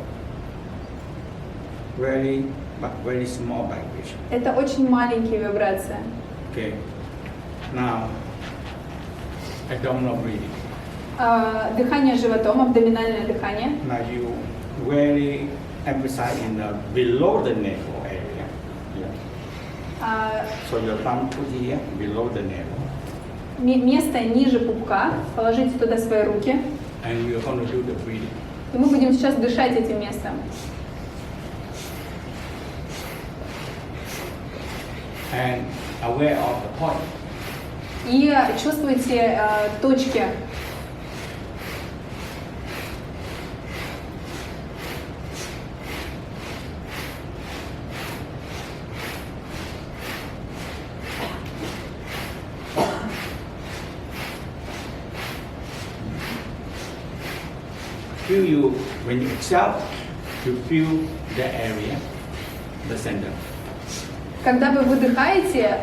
but very small vibration. Это очень маленькие вибрации. Okay. Now, abdominal breathing. Дыхание животом, абдоминальное дыхание. Now you very emphasize in the below the navel area. So your thumb put here below the navel. Место ниже пупка, положите туда свои руки. And we're going to do the breathing. И мы будем сейчас дышать этим местом. And aware of the point. И чувствуйте точки. Feel you, when you exhale, you feel the area, the center. Когда вы выдыхаете,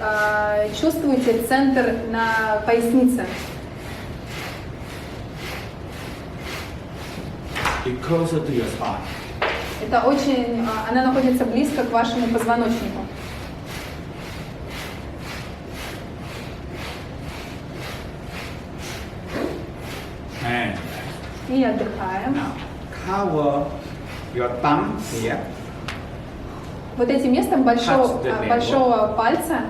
чувствуйте центр на пояснице. It's closer to your spine. Это очень, она находится близко к вашему позвоночнику. And И отдыхаем. now cover your thumb here. Вот этим местом большого пальца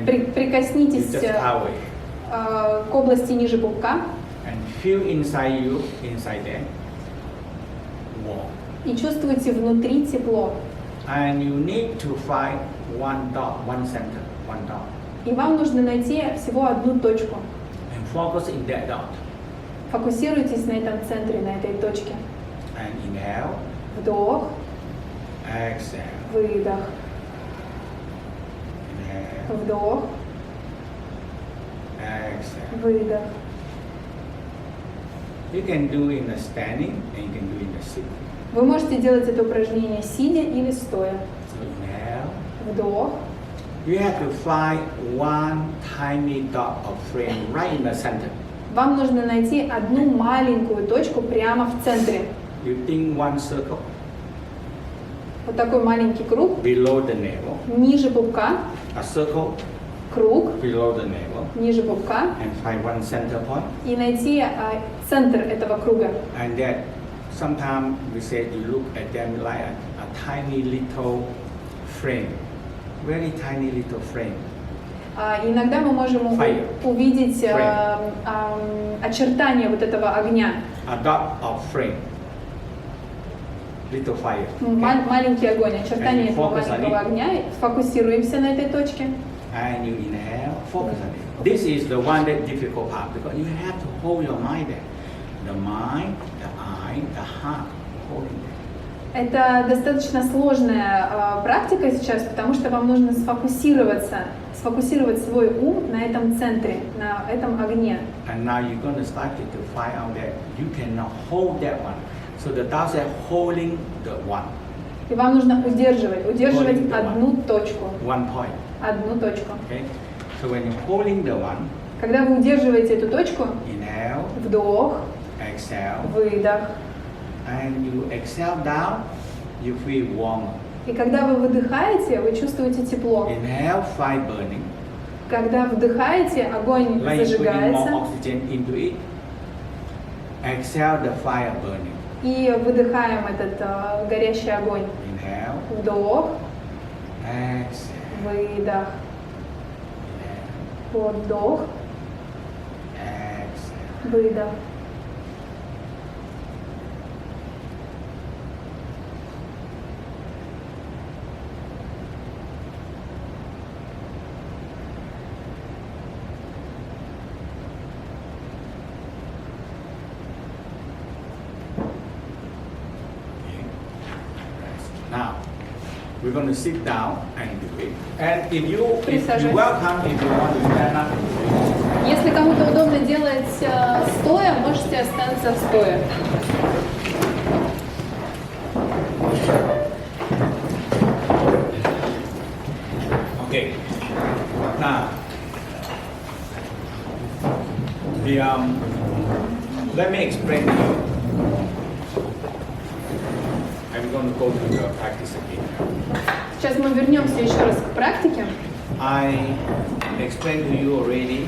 прикоснитесь You just cover it. к области ниже пупка And feel inside you, inside there, warm. и чувствуйте внутри тепло. And you need to find one dot, one center, one dot. И вам нужно найти всего одну точку. And focus in that dot. Фокусируйтесь на этом центре, на этой точке. And inhale, Вдох, exhale, выдох, inhale, вдох, exhale. выдох. You can do in the standing and you can do in the sitting. Вы можете делать это упражнение сидя или стоя. So inhale. Вдох. You have to find one tiny dot of flame right in the center. Вам нужно найти одну маленькую точку прямо в центре. You think one circle Вот такой маленький круг below the navel, ниже пупка, a circle круг below the navel, ниже пупка, and find one center point. и найти центр этого круга. And that sometimes we say you look at them like a tiny little frame, very tiny little frame. Иногда мы можем Fire. увидеть Flame. очертания вот этого огня. A dot of flame, little fire. Маленький огонь, очертания And этого focus on маленького it. огня. Фокусируемся на этой точке. And you inhale, focus on it. This is the one that difficult part because you have to hold your mind there. The mind, the eye, the heart, holding there. Это достаточно сложная практика сейчас, потому что вам нужно сфокусировать свой ум на этом центре, на этом огне. And now you're going to start to find out that you cannot hold that one. So the Tao said holding the one. И вам нужно удерживать Holding the одну точку. One point. Одну точку. Okay? So when you're holding the one, Когда вы удерживаете эту точку, inhale, вдох, exhale, выдох. and you exhale down, you feel warmer. И когда вы выдыхаете, вы чувствуете тепло. Inhale, fire burning. Когда вдыхаете, огонь Like you're putting more зажигается. oxygen into it. Exhale the fire burning. И выдыхаем этот горящий огонь. Inhale, Вдох, exhale, выдох, inhale, вдох, exhale. выдох. Now, we're going to sit down and do it. And if you're Присаживайтесь. welcome, if you want to stand up, Если кому-то удобно делать стоя, можете остаться стоя. okay. Now, let me explain to you. I'm going to go to the practice again. Сейчас мы вернемся еще раз к практике. I explained to you already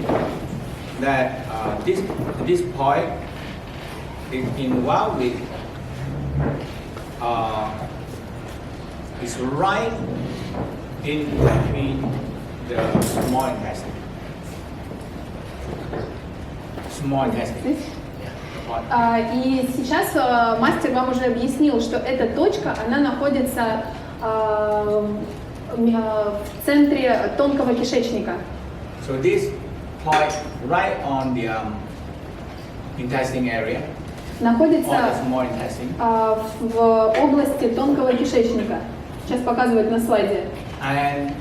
that this point in one week is right in between the small intestine. Small intestine. Здесь? Yeah. И сейчас мастер вам уже объяснил, что эта точка, она находится в центре тонкого кишечника. So this point right on the intestine area, Находится or the small intestine, в области тонкого кишечника. Сейчас показывают на слайде. and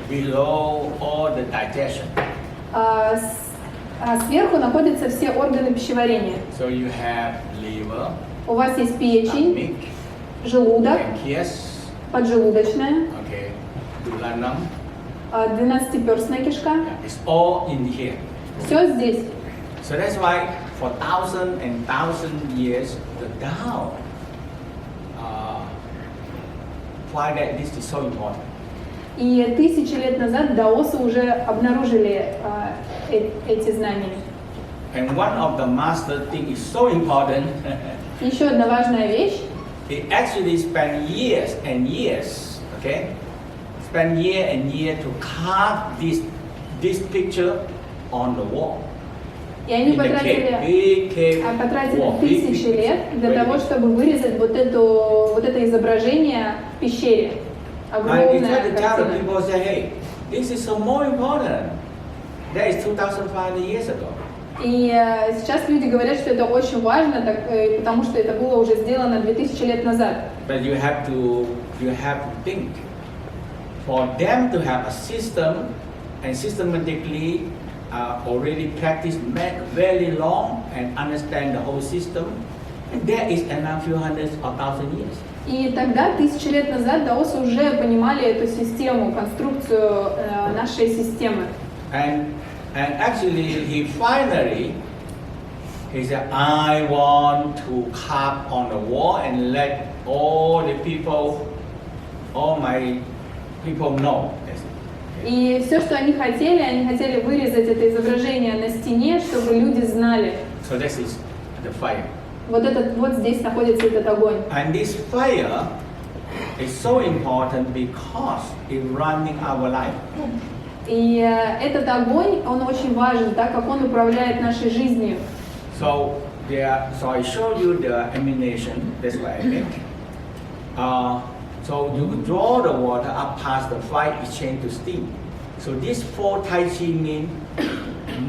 below all the digestion. А сверху находятся все органы пищеварения. So you have liver, У вас есть печень, stomach, желудок, pancreas, поджелудочная, okay, duodenum. 12-перстная кишка. Yeah, it's all in here. Все здесь. So that's why for thousands and thousands years, the Tao why that this is so important. И 1000 лет назад даосы уже обнаружили эти знания. And one of the master thing is so important. Еще одна важная вещь. He actually spent years and years, okay? Spent year and year to carve this picture on the wall. И они In the cave, big cave потратили wall, big, 1000 big, лет для very того, big. чтобы вырезать вот это изображение в пещере. And he Огромная tried to tell the картина. people, say, hey, this is so more important. That is 2,500 years ago. И сейчас люди говорят, что это очень важно, потому что это было уже сделано 2000 лет назад. But you have to think. For them to have a system and systematically already practice very long and understand the whole system, and that is enough few hundreds or thousand years. И тогда, 1000 лет назад, даосы уже понимали эту систему, конструкцию нашей системы. And actually, he said, I want to carve on the wall and let all the people, all my people know. И все, что они хотели вырезать это изображение на стене, чтобы люди знали. So this is the fire. Вот здесь находится этот огонь. And this fire is so important because it's running our life. И этот огонь, он очень важен, так как он управляет нашей жизнью. So I show you the emanation. That's what I make. So you draw the water up past the fire, it change to steam. So this 4 Tai Chi mean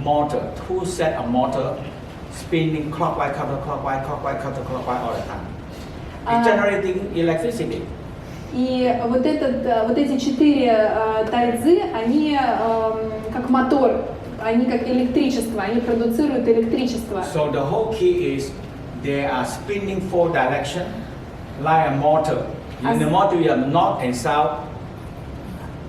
motor, 2 set of motor spinning clockwise, counterclockwise, clockwise, counterclockwise all the time. It's generating electricity. И вот эти 4 тайцзы, они как мотор, они как электричество, они продуцируют электричество. So the whole key is they are spinning 4 direction like a motor. In the motor you have north and south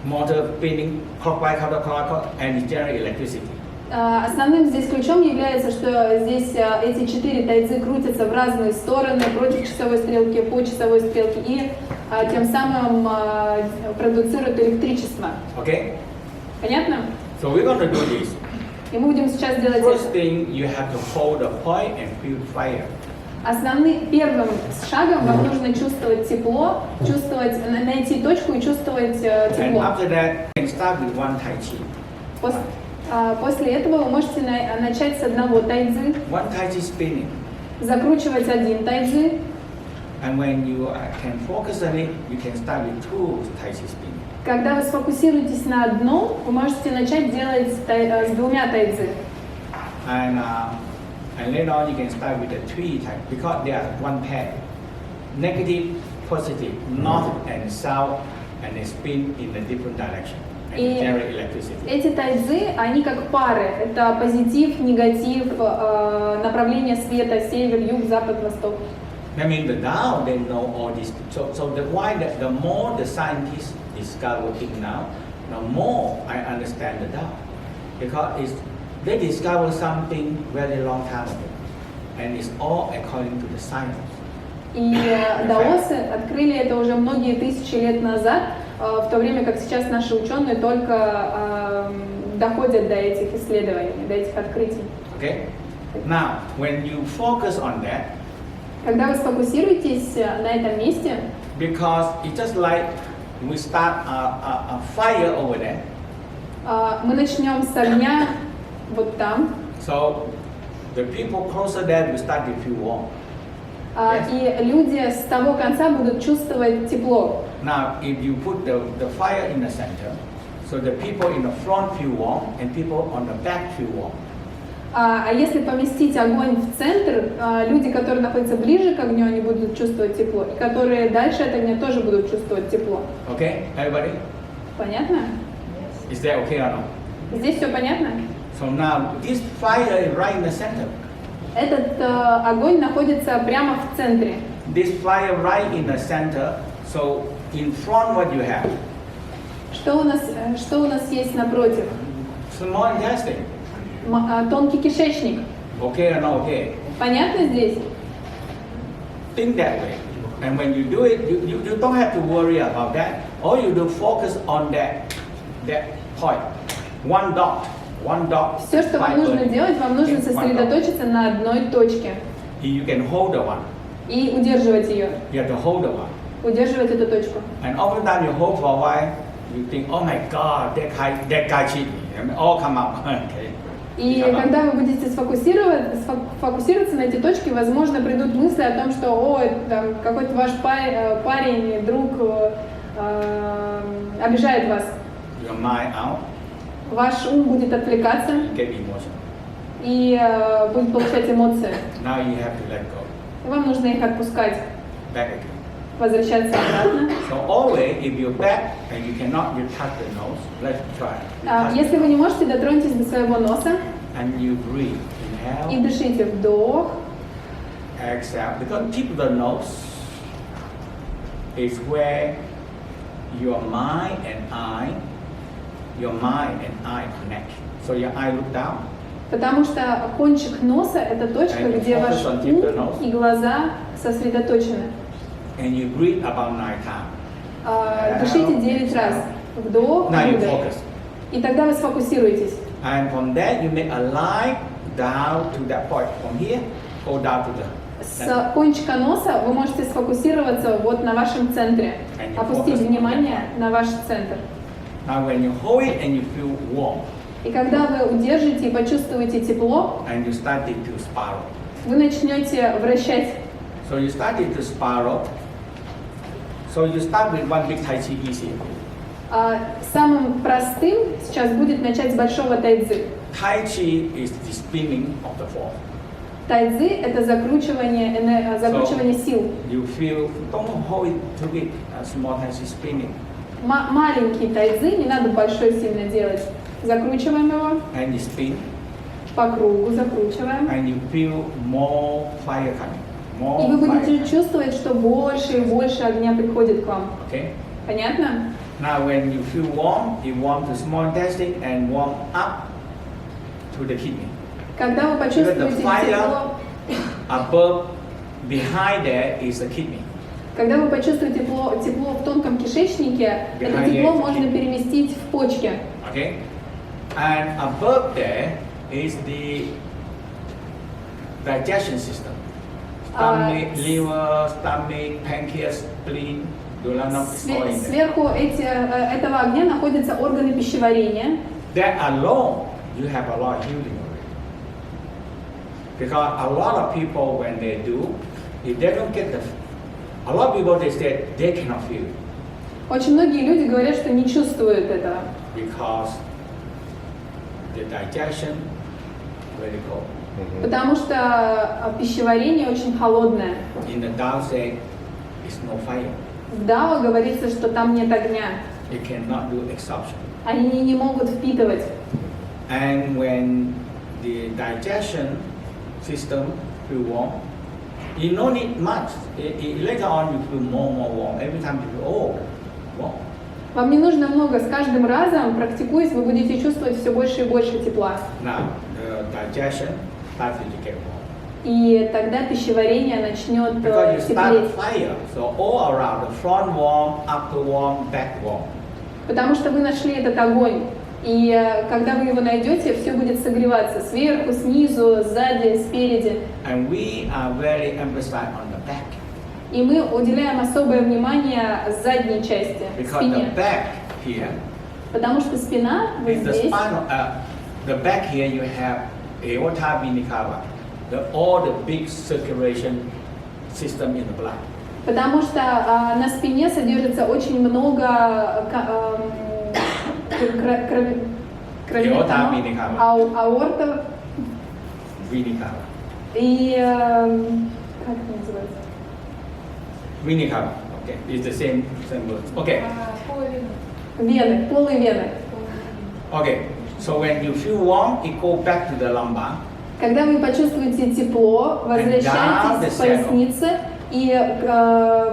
motor spinning clockwise, counterclockwise, and it generates electricity. Основным здесь ключом является, что здесь эти 4 тайцзы крутятся в разные стороны, против часовой стрелки, по часовой стрелке, и тем самым продуцируют электричество. Okay? Понятно? So we're going to do this. И мы будем сейчас делать First это. thing, you have to hold the point and feel fire. Первым шагом вам нужно чувствовать тепло, найти точку и чувствовать And тепло. after that, you can start with 1 Tai Chi. После этого вы можете начать с одного тайцзы, 1 Tai Chi spinning. закручивать один тайцзы, And when you can focus on it, you can start with 2 Tai Chi spinning. Когда вы сфокусируетесь на одном, вы можете начать делать с 2 тайцзы. And later on you can start with the 3 type because they are one pair. Negative, positive, north and south, and they spin in a different direction and И generate electricity. эти тайцзы, они как пары. Это позитив, негатив, направление света, север, юг, запад, восток. That means the Tao, they know all this. So the more the scientists discover it now, the more I understand the Tao. Because they discovered something very long time ago. And it's all according to the science. И даосы открыли это уже многие тысячи лет назад, в то время как сейчас наши ученые только доходят до этих исследований, до этих открытий. Okay? Now, when you focus on that, когда вы сфокусируетесь на этом месте, because it's just like we start a fire over there, Мы начнем с огня вот там. So the people closer there will start to feel warm. И люди с того конца будут чувствовать тепло. Now, if you put the fire in the center, so the people in the front feel warm and people on the back feel warm. А если поместить огонь в центр, люди, которые находятся ближе к огню, они будут чувствовать тепло, и которые дальше от огня тоже будут чувствовать тепло. Okay, everybody? Понятно? Is that okay or not? Здесь все понятно? So now, this fire is right in the center. Этот огонь находится прямо в центре. This fire right in the center, so in front what you have? Что у нас есть напротив? Small intestine. Тонкий кишечник. Okay or not okay? Понятно здесь? Think that way. And when you do it, you don't have to worry about that. All you do, focus on that point. One dot. Все, что вам нужно делать, вам нужно сосредоточиться на одной точке. You can hold the one. И удерживать ее. You have to hold the one. Удерживать эту точку. And oftentimes you hold for a while, you think, oh my God, that guy cheated me. And all come out. Okay. И когда вы будете фокусироваться на эти точки, возможно, придут мысли о том, что там, какой-то ваш парень, друг обижает вас. Your mind out. Ваш ум будет отвлекаться Get emotional. и будет получать эмоции. Now you have to let go. И вам нужно их отпускать, Back again. возвращаться обратно. So always, if you're back and you cannot, you touch the nose. Let's try. Если вы не можете, дотроньтесь до своего носа And you breathe. и Inhale. дышите вдох. Exhale. Because tip of the nose is where your mind and eye connect. So your eye look down. Потому что кончик носа – это точка, где ваш ум и глаза сосредоточены. And you breathe about 9 times. Дышите 9 раз. Вдох, Now you выдох. focus. И тогда вы сфокусируетесь. And from that you make a line down to that point. From here, go down to the С кончика носа вы можете сфокусироваться вот на вашем центре. Опустить внимание на ваш центр. Now when you hold it and you feel warm, И когда вы удержите и почувствуете тепло, and you started to spiral. вы начнете вращать. So you started to spiral. So you start with one big Tai Chi easy. Самым простым сейчас будет начать с большого тайцзи. Tai Chi is the spinning of the form. Тайцзи – это закручивание сил. You feel, don't hold it too big, a small Tai Chi spinning. Маленький тайцзи, не надо большой сильно делать. Закручиваем его, And you spin, по кругу закручиваем. and you feel more fire coming. И вы будете чувствовать, что больше и больше огня приходит к вам. Okay? Понятно? Now when you feel warm, it warm to small intestine and warm up to the kidney. Когда вы почувствуете тепло, Above, behind there is the kidney. когда вы почувствуете тепло в тонком кишечнике, это тепло можно переместить в почки. Okay? And above there is the digestion system. Stomach, liver, stomach, pancreas, spleen, duodenum, is all in there. Сверху этого огня находятся органы пищеварения. That alone, you have a lot of healing already. Because a lot of people, when they do, if they don't get a lot of people, they say they cannot feel it. Очень многие люди говорят, что не чувствуют этого. Because the digestion very cold. Потому что пищеварение очень холодное. In the Tao say, it's no fire. В Дао говорится, что там нет огня. It cannot do absorption. Они не могут впитывать. And when the digestion system feel warm, you don't need much. Later on, you feel more and more warm. Every time you feel, warm. Вам не нужно много. С каждым разом, практикуясь, вы будете чувствовать все больше и больше тепла. Now, the digestion starts to get warm. И тогда пищеварение начнет Because you start теплеть. fire, so all around, the front warm, upper warm, back warm. Потому что вы нашли этот огонь. И когда вы его найдете, все будет согреваться сверху, снизу, сзади, спереди. And we are very emphasized on the back. И мы уделяем особое внимание задней части, Because спине. the back here Потому что спина вот In the здесь, spinal, the back here you have aorta vena cava, all the big circulation system in the blood. потому что на спине содержится очень много Aorta vena cava. аорта Vena cava. и как это называется? Vena cava. Okay, it's the same word. Okay. Вены, полые вены. Okay. So when you feel warm, it go back to the lumbar. Когда вы почувствуете тепло, возвращайтесь к пояснице и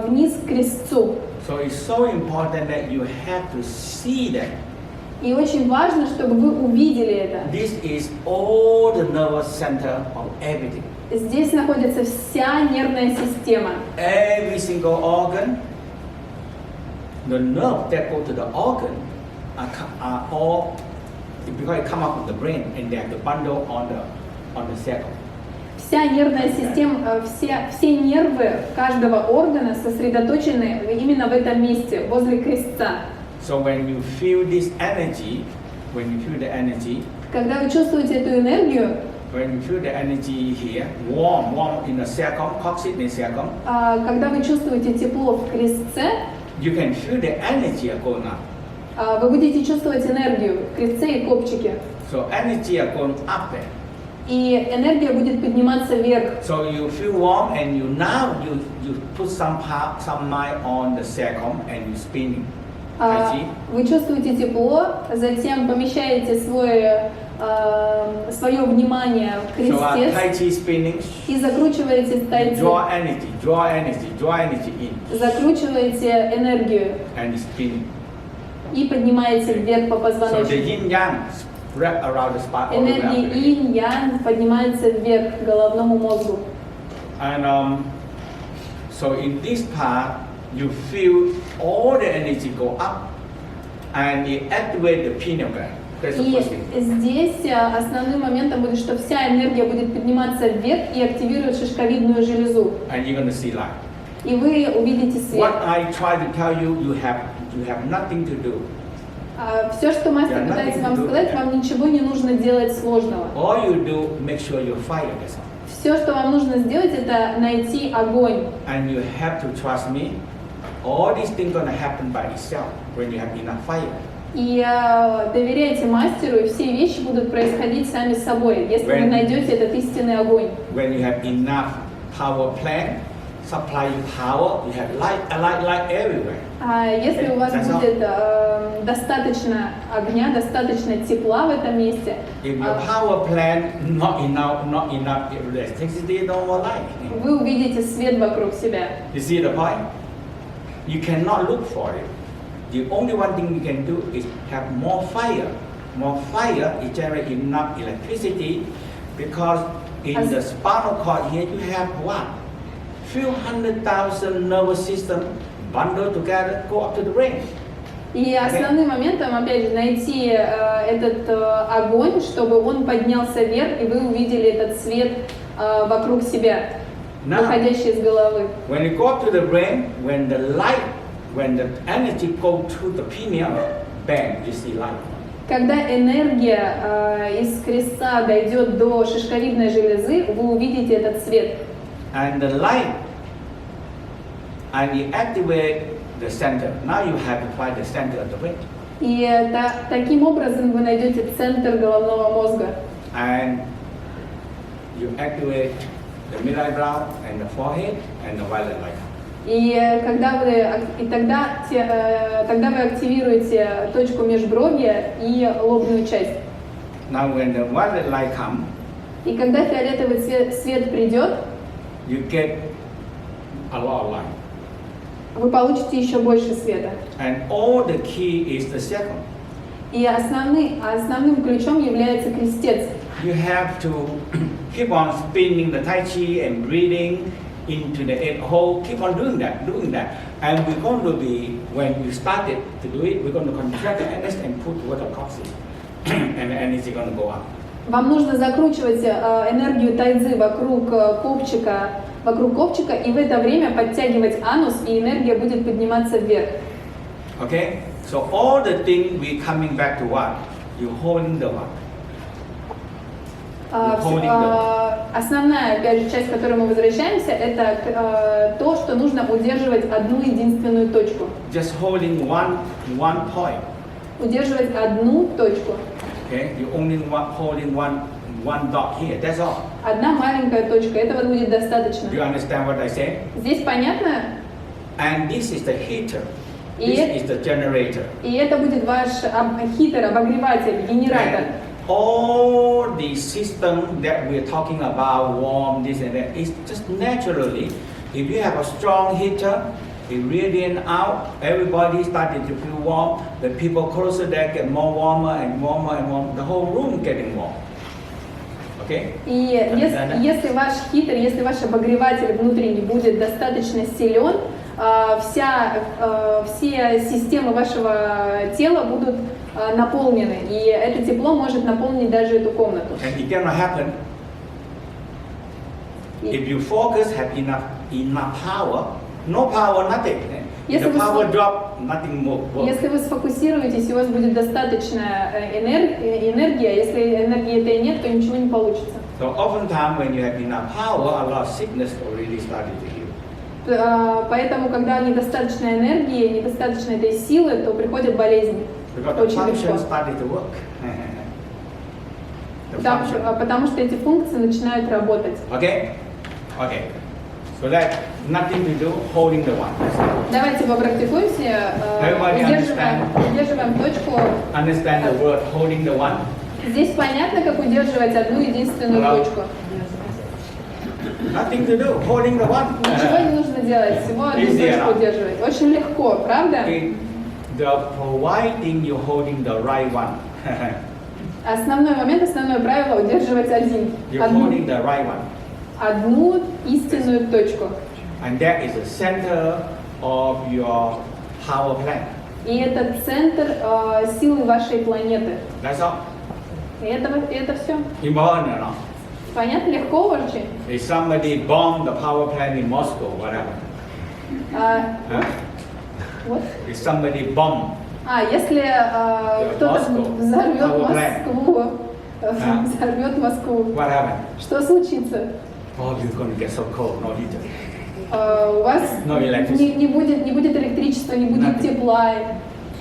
вниз к крестцу. So it's so important that you have to see that. И очень важно, чтобы вы увидели это. This is all the nervous center of everything. Здесь находится вся нервная система. Every single organ, the nerve that go to the organ are all, because it come out of the brain and they have the bundle on the circle. Вся нервная система, все нервы каждого органа сосредоточены именно в этом месте, возле крестца. So when you feel this energy, когда вы чувствуете эту энергию, when you feel the energy here, warm in the circle, coccyx in the circle, когда вы чувствуете тепло в крестце, you can feel the energy going up. Вы будете чувствовать энергию в крестце и копчике. So energy are going up there. И энергия будет подниматься вверх. So you feel warm and you put some mind on the circle and you spinning. Вы чувствуете тепло, затем помещаете свое внимание в крестец и закручиваете тайцзи. Draw energy in. Закручиваете энергию and spinning. И поднимаете вверх по So the позвоночнику. yin-yang spread around the spine. Энергия инь-янь поднимается вверх к головному мозгу. And so in this part, you feel all the energy go up, and it activate the pineal gland. That's the first thing. И здесь основным моментом будет, что вся энергия будет подниматься вверх и активирует шишковидную железу. And you're gonna see light. И вы увидите свет. What I try to tell you, you have nothing to do. Все, что мастер пытается вам сказать, вам ничего не нужно делать сложного. All you do, make sure you fire yourself. Все, что вам нужно сделать, это найти огонь. And you have to trust me. All these things gonna happen by itself when you have enough fire. И доверяйте мастеру, и все вещи будут происходить сами собой, если вы найдете этот истинный огонь. When you have enough power plant, supply you power, you have light everywhere. Если у вас будет достаточно огня, достаточно тепла в этом месте, If your power plant not enough electricity, no more light. вы увидите свет вокруг себя. You see the point? You cannot look for it. The only one thing you can do is have more fire. More fire, it generates enough electricity, because in the spinal cord here you have what? Few 100,000 nervous system bundled together go up to the brain. И основным моментом, опять же, найти этот огонь, чтобы он поднялся вверх, и вы увидели этот свет вокруг себя, выходящий из головы. When you go up to the brain, when the energy go to the pineal, bang, you see light. Когда энергия из крестца дойдет до шишковидной железы, вы увидите этот свет. And the light, and you activate the center. Now you have to find the center of the brain. И таким образом вы найдете центр головного мозга. And you activate the middle eyebrow and the forehead and the violet light. И тогда вы активируете точку межбровья и лобную часть. Now when the violet light come, и когда фиолетовый свет придет, you get a lot of light. Вы получите еще больше света. And all the key is the circle. И основным ключом является крестец. You have to keep on spinning the tai chi and breathing into the eight hole. Keep on doing that. And we're going to be, when you started to do it, we're going to contract the energy and put water coccyx. And the energy is going to go up. Вам нужно закручивать энергию тайцзи вокруг копчика, и в это время подтягивать анус, и энергия будет подниматься вверх. Okay? So all the things we coming back to what? You holding the what? Основная, опять же, часть, к которой мы возвращаемся, это то, что нужно удерживать одну единственную точку. Just holding one point. Удерживать одну точку. Okay, you only holding one dot here. That's all. Одна маленькая точка. Этого будет достаточно. Do you understand what I say? Здесь понятно? And this is the heater. И This is the generator. И это будет ваш хитер, обогреватель, генератор. And all the system that we're talking about, warm, this and that, is just naturally. If you have a strong heater, it radiant out, everybody started to feel warm. The people closer there get more warmer and warmer and warmer. The whole room getting warm. Okay? И если ваш хитер, если ваш обогреватель внутренний будет достаточно силен, все системы вашего тела будут наполнены, и это тепло может наполнить даже эту комнату. And it cannot happen if you focus have enough power. No power, nothing. If the power drop, nothing more. Если вы сфокусируетесь, и у вас будет достаточно энергия, если энергии этой нет, то ничего не получится. So oftentimes when you have enough power, a lot of sickness already started to heal. Поэтому, когда недостаточно энергии, недостаточно этой силы, то приходят болезни. Очень легко. Потому что эти функции начинают работать. Okay? Okay. So that nothing to do holding the one. Давайте попрактикуемся. Удерживаем точку. Understand the word holding the one? Здесь понятно, как удерживать одну единственную точку. Nothing to do, holding the one. Ничего не нужно делать, всего одну точку удерживать. Очень легко, правда? The providing you holding the right one. Основной момент, основное правило удерживать holding the right one. Одну истинную точку. And that is the center of your power plant. И это центр силы вашей планеты. That's all. И это все. Important or not? Понятно, легко очень. If somebody bombed the power plant in Moscow, what happened? What? If somebody bombed. Если кто-то взорвет Москву, what happened? Что случится? Oh, you're going to get so cold, no heater. У вас не будет электричества, не будет тепла.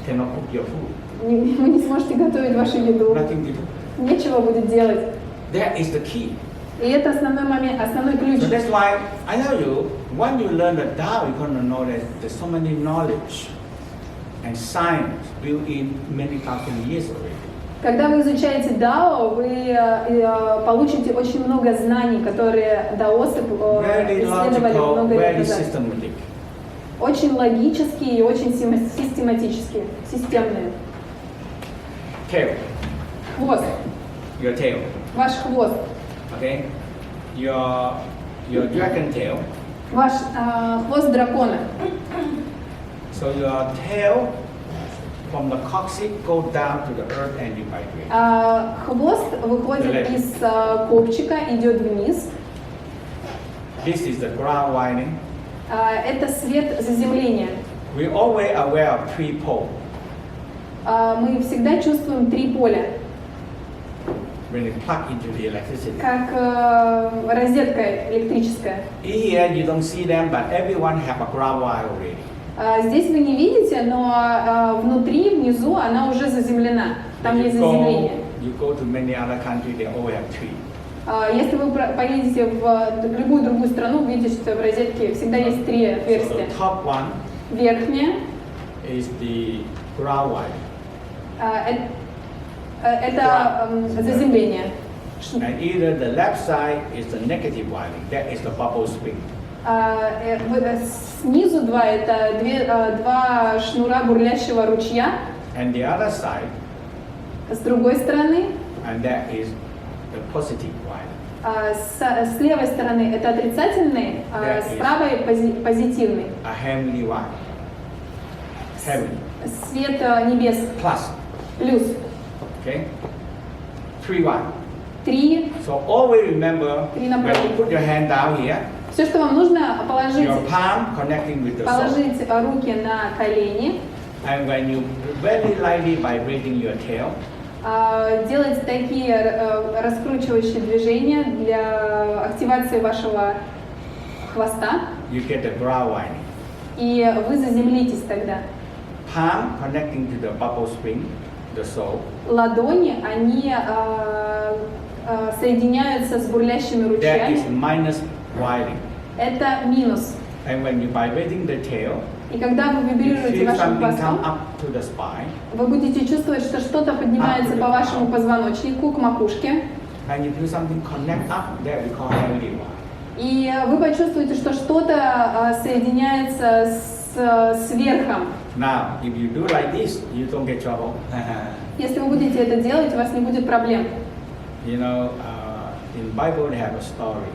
Cannot cook your food. Вы не сможете готовить вашу еду. Nothing to do. Нечего будет делать. That is the key. И это основной момент, основной ключ. So that's why I tell you, when you learn the Tao, you're going to know that there's so many knowledge and science built in many thousand years already. Когда вы изучаете Дао, вы получите очень много знаний, которые даосы исследовали много лет назад. Очень логические и очень систематические, системные. Tail. Хвост. Your tail. Ваш хвост. Okay. Your dragon tail. Ваш хвост дракона. So your tail from the coccyx go down to the earth and you vibrate. Хвост выходит из копчика, идет вниз. This is the ground winding. Это свет заземления. We always aware of three poles. Мы всегда чувствуем три поля. When you plug into the electricity. Как розетка электрическая. Here you don't see them, but everyone have a ground wire already. Здесь вы не видите, но внутри, внизу, она уже заземлена. Там есть заземление. You go to many other countries, they all have three. Если вы поедете в любую другую страну, увидите, что в розетке всегда есть три отверстия. So the top one Верхняя is the ground wire. Это заземление. And either the left side is the negative wiring, that is the bubble spring. Снизу это два шнура бурлящего ручья. And the other side, с другой стороны, and that is the positive wiring. С левой стороны это отрицательный, с правой позитивный. A heavenly wire. Heaven. Свет небес. Plus. Плюс. Okay. 3-1. Три. So always remember when you put your hand down here. Все, что вам нужно, положить Your palm connecting with the руки на колени. And when you very lightly vibrating your tail, делать такие раскручивающие движения для активации вашего хвоста, you get the brow winding. и вы заземлитесь тогда. Palm connecting to the bubble spring, the soul. Ладони, они соединяются с бурлящими That is ручьями. minus winding. Это минус. And when you're vibrating the tail, И когда вы you вибрируете feel вашим something come хвостом, up to the spine, вы будете чувствовать, что что-то поднимается по вашему позвоночнику к макушке. and you feel something connect up, that we call heavenly wine. И вы почувствуете, что что-то соединяется с верхом. Now, if you do like this, you don't get trouble. Если вы будете это делать, у вас не будет проблем. You know, in Bible they have a story.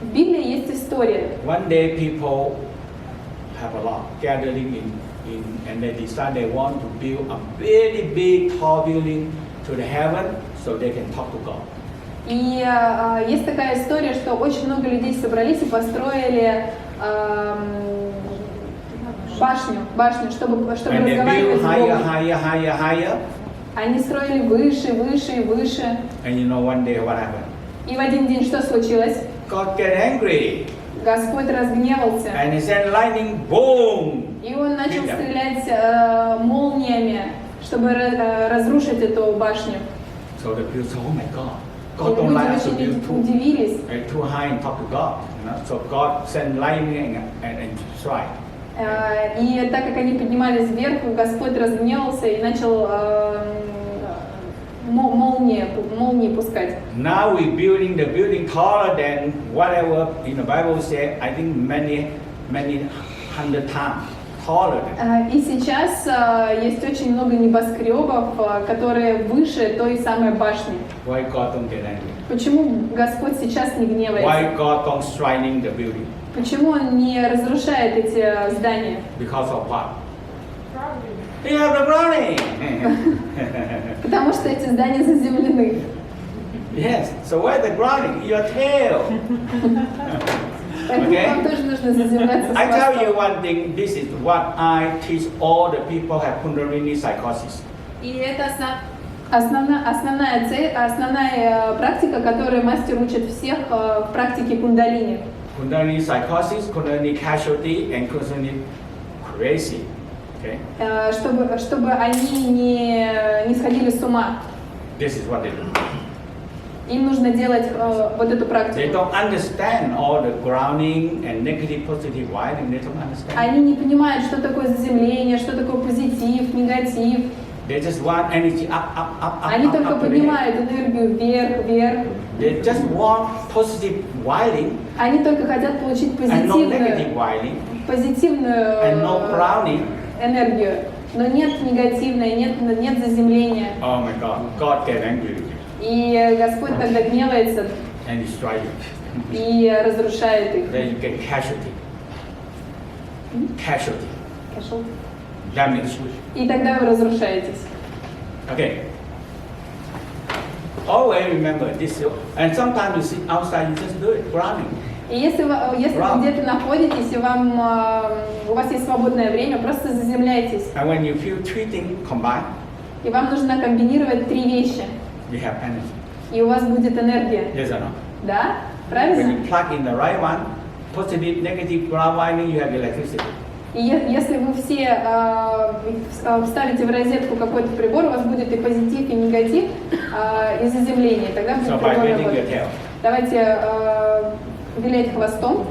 В Библии есть история. One day people have a lot gathering and they decide they want to build a very big tall building to the heaven so they can talk to God. И есть такая история, что очень много людей собрались и построили башню, чтобы When they разговаривать build с higher, Богом. higher, Они строили выше, выше и выше. and you know one day what happened? И в один день что случилось? God get angry Господь разгневался. and he sent lightning, boom! И он начал стрелять молниями, чтобы разрушить эту башню. So the people say, oh my God, И God don't like us to люди build очень too, удивились. too high and talk to God. You know? So God sent lightning and strike. И так как они поднимались вверх, Господь разгневался и начал молнии пускать. Now we're building the building taller than whatever in the Bible said, I think many hundred times taller than. И сейчас есть очень много небоскребов, которые выше той самой башни. Why God don't get angry? Почему Господь сейчас не гневается? Why God don't striking the building? Почему Он не разрушает эти здания? Because of what? You have the grounding. Потому что эти здания заземлены. Yes. So where the grounding? Your tail. Поэтому Okay. вам тоже нужно заземляться с I tell you хвостом. one thing. This is what I teach all the people have Kundalini psychosis. И это основная цель, основная практика, которую мастер учит всех в практике кундалини. Kundalini psychosis, Kundalini casualty, and Kundalini crazy. Okay. Чтобы они не сходили с ума. This is what they do. Им нужно делать вот эту They практику. don't understand all the grounding and negative, positive wiring. They don't understand. Они не понимают, что такое заземление, что такое позитив, негатив. They just want energy up. Они только up to the head. поднимают энергию вверх. They just want positive wiring Они только хотят получить and no negative позитивную wiring and no grounding. энергию. Но нет негативной, нет заземления. Oh my God! God get angry with you И Господь тогда гневается and destroy you. и разрушает их. Then you get casualty. Casualty. Damage. И тогда вы разрушаетесь. Okay. Always remember this. And sometimes you sit outside, you just do it, grounding. И если вы где-то находитесь, и у вас есть свободное время, просто заземляйтесь. And when you feel three things combined, И вам нужно комбинировать 3 вещи. you have energy. И у вас будет энергия. Yes or no? Да? When Правильно? you plug in the right one, positive, negative, ground winding, you have electricity. И если вы все вставите в розетку какой-то прибор, у вас будет и позитив, и негатив, и заземление. Тогда будет So by прибор bending your работать. tail. Давайте вилять хвостом.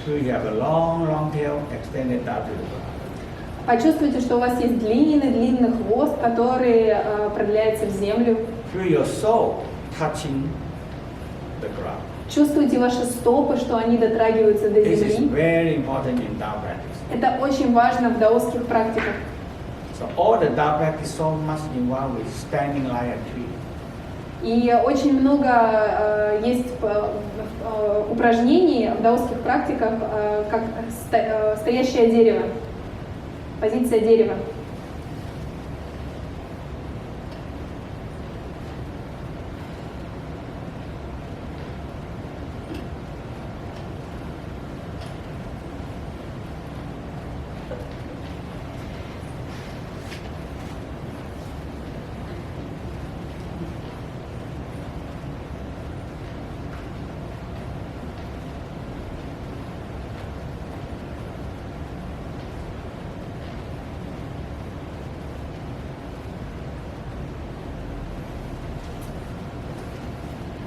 So you have a long tail extended down to the ground. Почувствуйте, что у вас есть длинный хвост, который продляется в землю. Feel your soul touching the ground. Чувствуйте ваши стопы, что они дотрагиваются до This is земли. very important in Tao practice. Это очень важно в даосских практиках. So all the Tao practice so much involved with standing like a tree. И очень много есть упражнений в даосских практиках, как стоящее дерево, позиция дерева.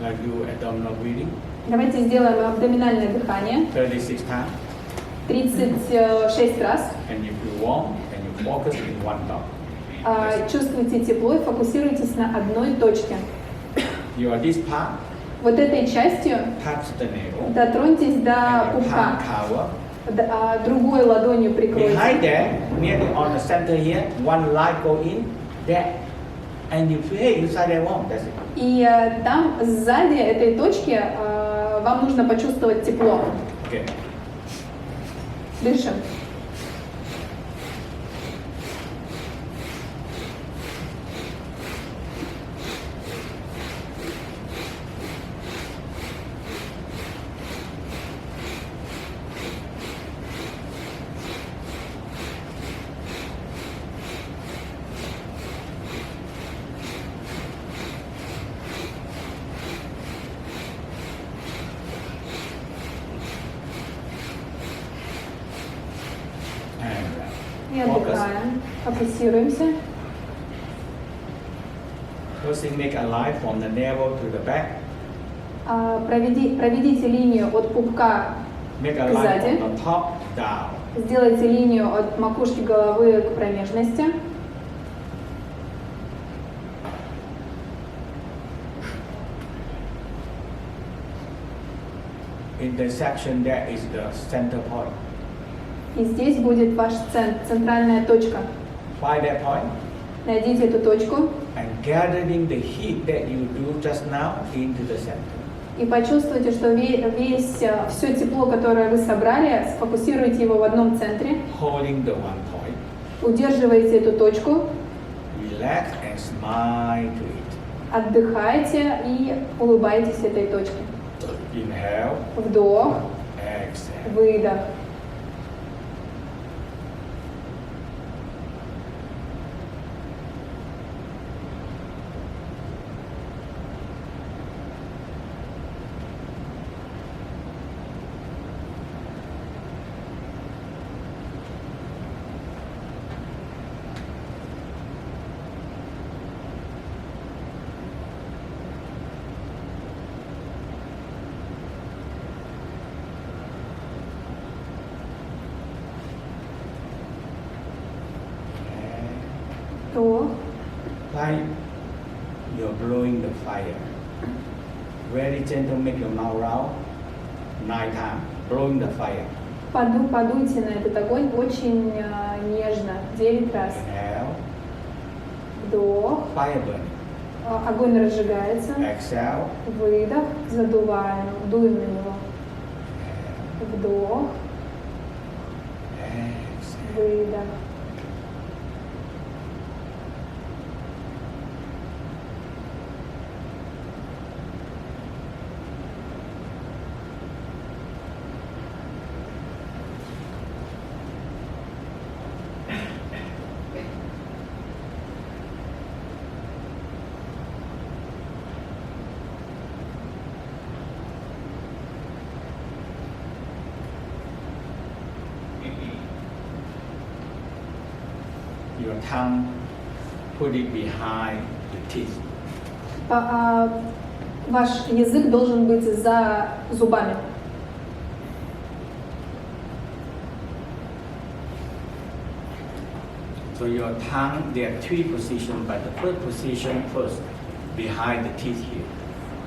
like do abdominal breathing. Давайте сделаем абдоминальное дыхание. 36 times. 36 раз. And if you want, and you focus in one dot. Чувствуйте тепло и фокусируйтесь на одной точке. You are this part. Вот этой частью Touch the navel. дотроньтесь до And your пупка. palm cover. Другой ладонью прикройте. Behind there, nearly on the center here, one light go in, there, and you feel inside that one. That's it. И там сзади этой точки вам нужно почувствовать тепло. Okay. Дышим. И отдыхаем, фокусируемся. First thing, make a line from the navel to the back. Проведите линию от пупка Make a к line сзади. from the top down. Сделайте линию от макушки головы к промежности. In the section, there is the center point. И здесь будет ваш центральная точка. Find that point Найдите эту точку and gathering the heat that you do just now into the center. и почувствуйте, что все тепло, которое вы собрали, сфокусируйте его в одном центре. Holding the one point. Удерживайте эту точку, Relax and smile to it. отдыхайте и улыбайтесь этой точке. Inhale, Вдох, exhale. выдох. Вдох. Like you're blowing the fire. Very gentle, make your mouth round. 9 times. Blowing the fire. Подуйте на этот огонь очень нежно, 9 раз. Inhale, Вдох, fire burning. огонь разжигается. Exhale, Выдох, задуваем, дуем на него. Вдох, exhale. выдох. Your tongue, put it behind the teeth. Ваш язык должен быть за зубами. So your tongue, there are 3 positions, but the first position first, behind the teeth here.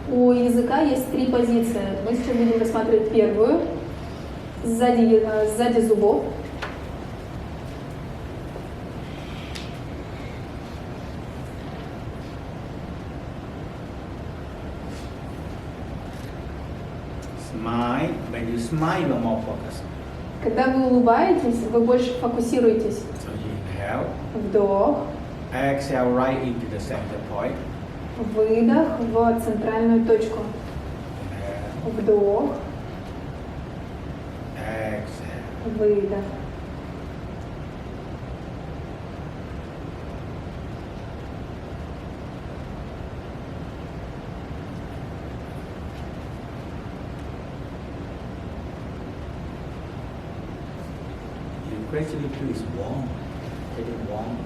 У языка есть 3 позиции. Мы сейчас будем рассматривать первую, сзади зубов. Smile. When you smile, you're more focused. Когда вы улыбаетесь, вы больше фокусируетесь. So you inhale, Вдох, exhale right into the center point. выдох в центральную точку. Inhale, Вдох, exhale. выдох. You gradually feel it's warm, getting warm.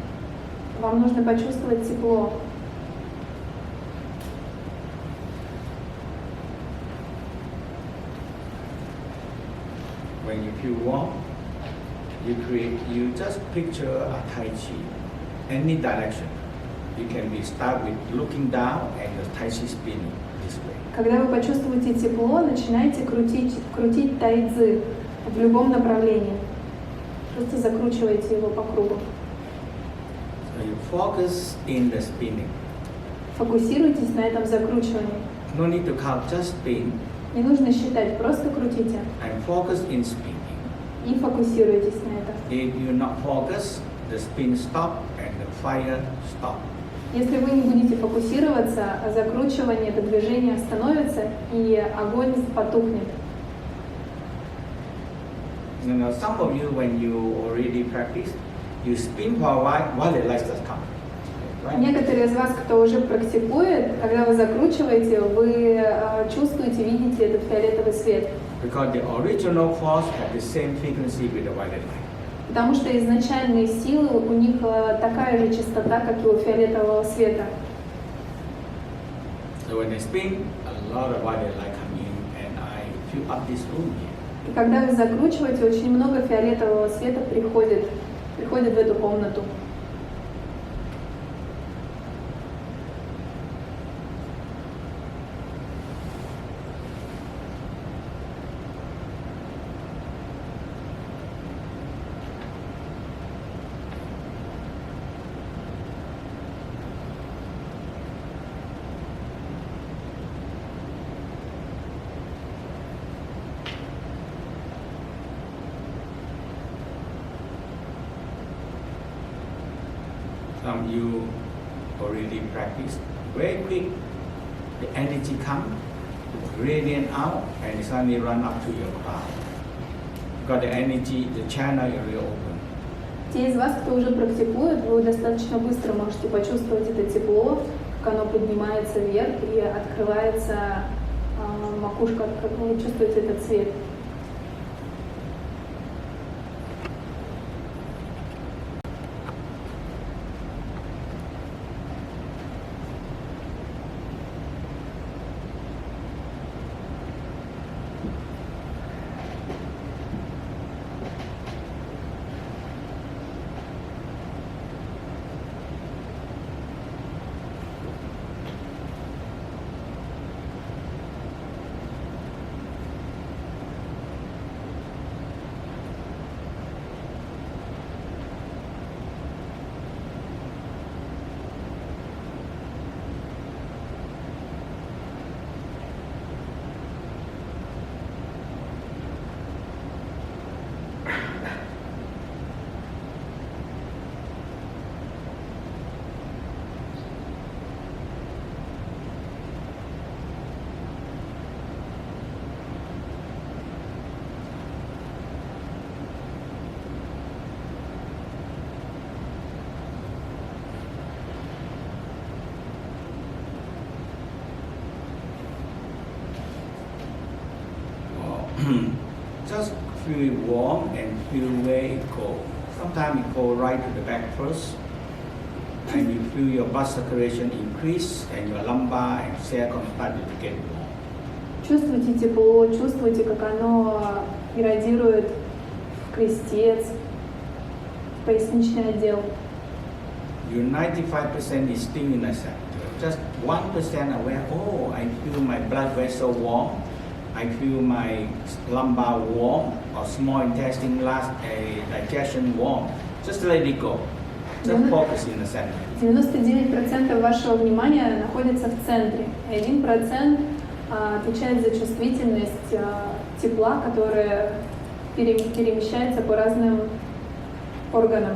Вам нужно почувствовать тепло. when you feel warm, you just picture a Tai Chi, any direction. You can be start with looking down and the Tai Chi spinning this way. Когда вы почувствуете тепло, начинайте крутить тайцзи в любом направлении. Просто закручивайте его по кругу. So you focus in the spinning. Фокусируйтесь на этом закручивании. No need to count, just spin Не нужно считать, просто крутите. and focus in spinning. И фокусируйтесь на этом. If you not focus, the spin stop and the fire stop. Если вы не будете фокусироваться, закручивание, это движение остановится, и огонь потухнет. You know, some of you, when you already practice, you spin for a while the light starts coming. Right? Некоторые из вас, кто уже практикует, когда вы закручиваете, вы чувствуете, видите этот фиолетовый свет. Because the original force have the same frequency with the violet light. Потому что изначальные силы, у них такая же частота, как и у фиолетового света. So when I spin, a lot of violet light come in and I fill up this room here. И когда вы закручиваете, очень много фиолетового света приходит в эту комнату. Some you already practice very quick. The energy come, radiant out, and suddenly run up to your crown. Because the energy, the channel is really open. Те из вас, кто уже практикует, вы достаточно быстро можете почувствовать это тепло, как оно поднимается вверх и открывается макушка, как вы чувствуете этот цвет. Just feel warm and feel where it goes. Sometimes it goes right to the back first, and you feel your blood circulation increase and your lumbar and sacrum start to get warm. Чувствуйте тепло, чувствуйте, как оно иррадирует в крестец, в поясничный отдел. Your 95% is still in the center. Just 1% aware, oh, I feel my blood vessel warm. I feel my lumbar warm or small intestine last digestion warm. Just let it go. Just focus in the center. 99% вашего внимания находится в центре, и 1% отвечает за чувствительность тепла, которое перемещается по разным органам.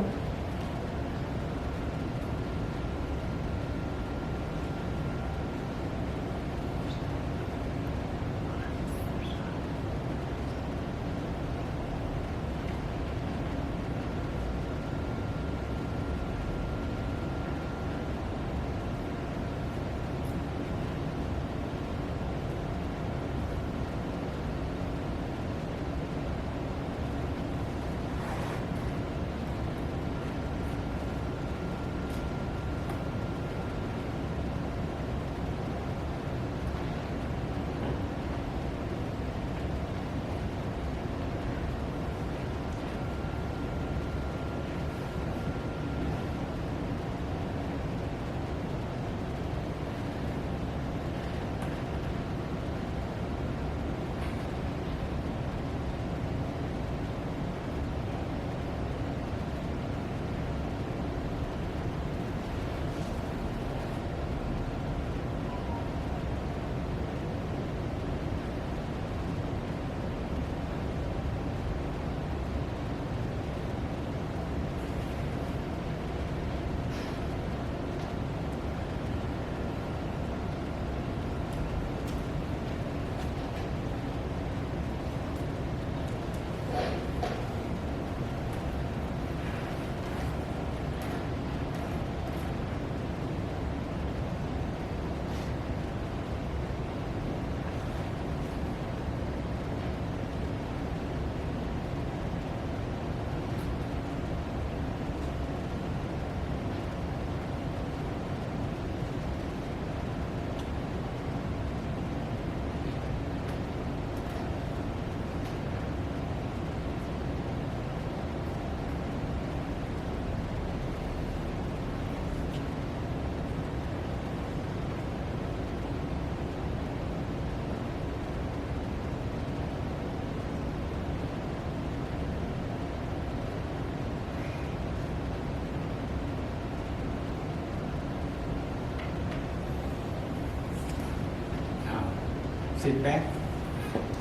sit back.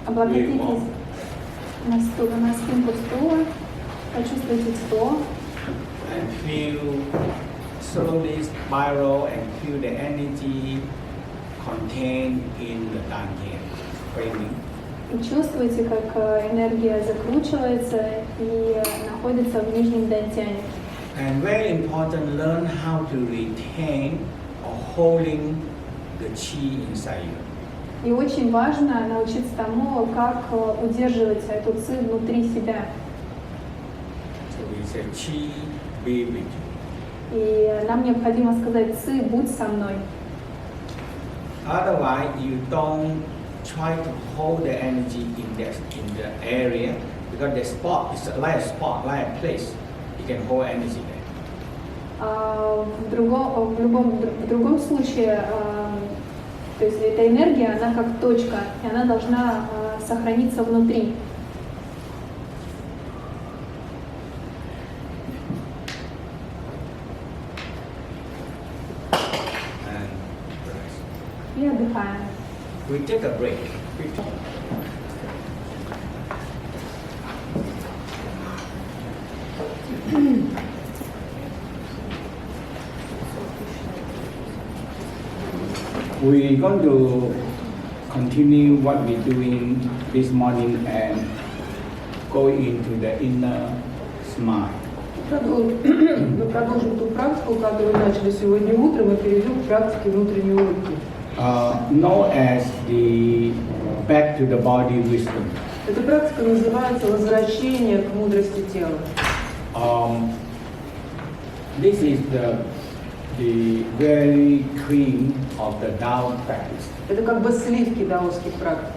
Облокотитесь на стул, на спинку стула, почувствуйте тепло. And feel slowly spiral and feel the energy contained in the Dantian framing. И чувствуйте, как энергия закручивается и находится в нижнем дантяне. And very important, learn how to retain or holding the chi inside you. И очень важно научиться тому, как удерживать эту ци внутри себя. So we say chi be with you. И нам необходимо сказать: ци, будь со мной. Otherwise, you don't try to hold the energy in the area because the spot is like a place. You can hold energy there. В другом случае, то есть эта энергия, она как точка, и она должна сохраниться внутри. И отдыхаем. We take a break. We're going to continue what we're doing this morning and go into the inner smile. Мы продолжим ту практику, которую начали сегодня утром, и перейдем к практике внутренней улыбки. Known as the back to the body wisdom. Эта практика называется возвращение к мудрости тела. This is the very cream of the Tao practice. Это как бы сливки даосских практик.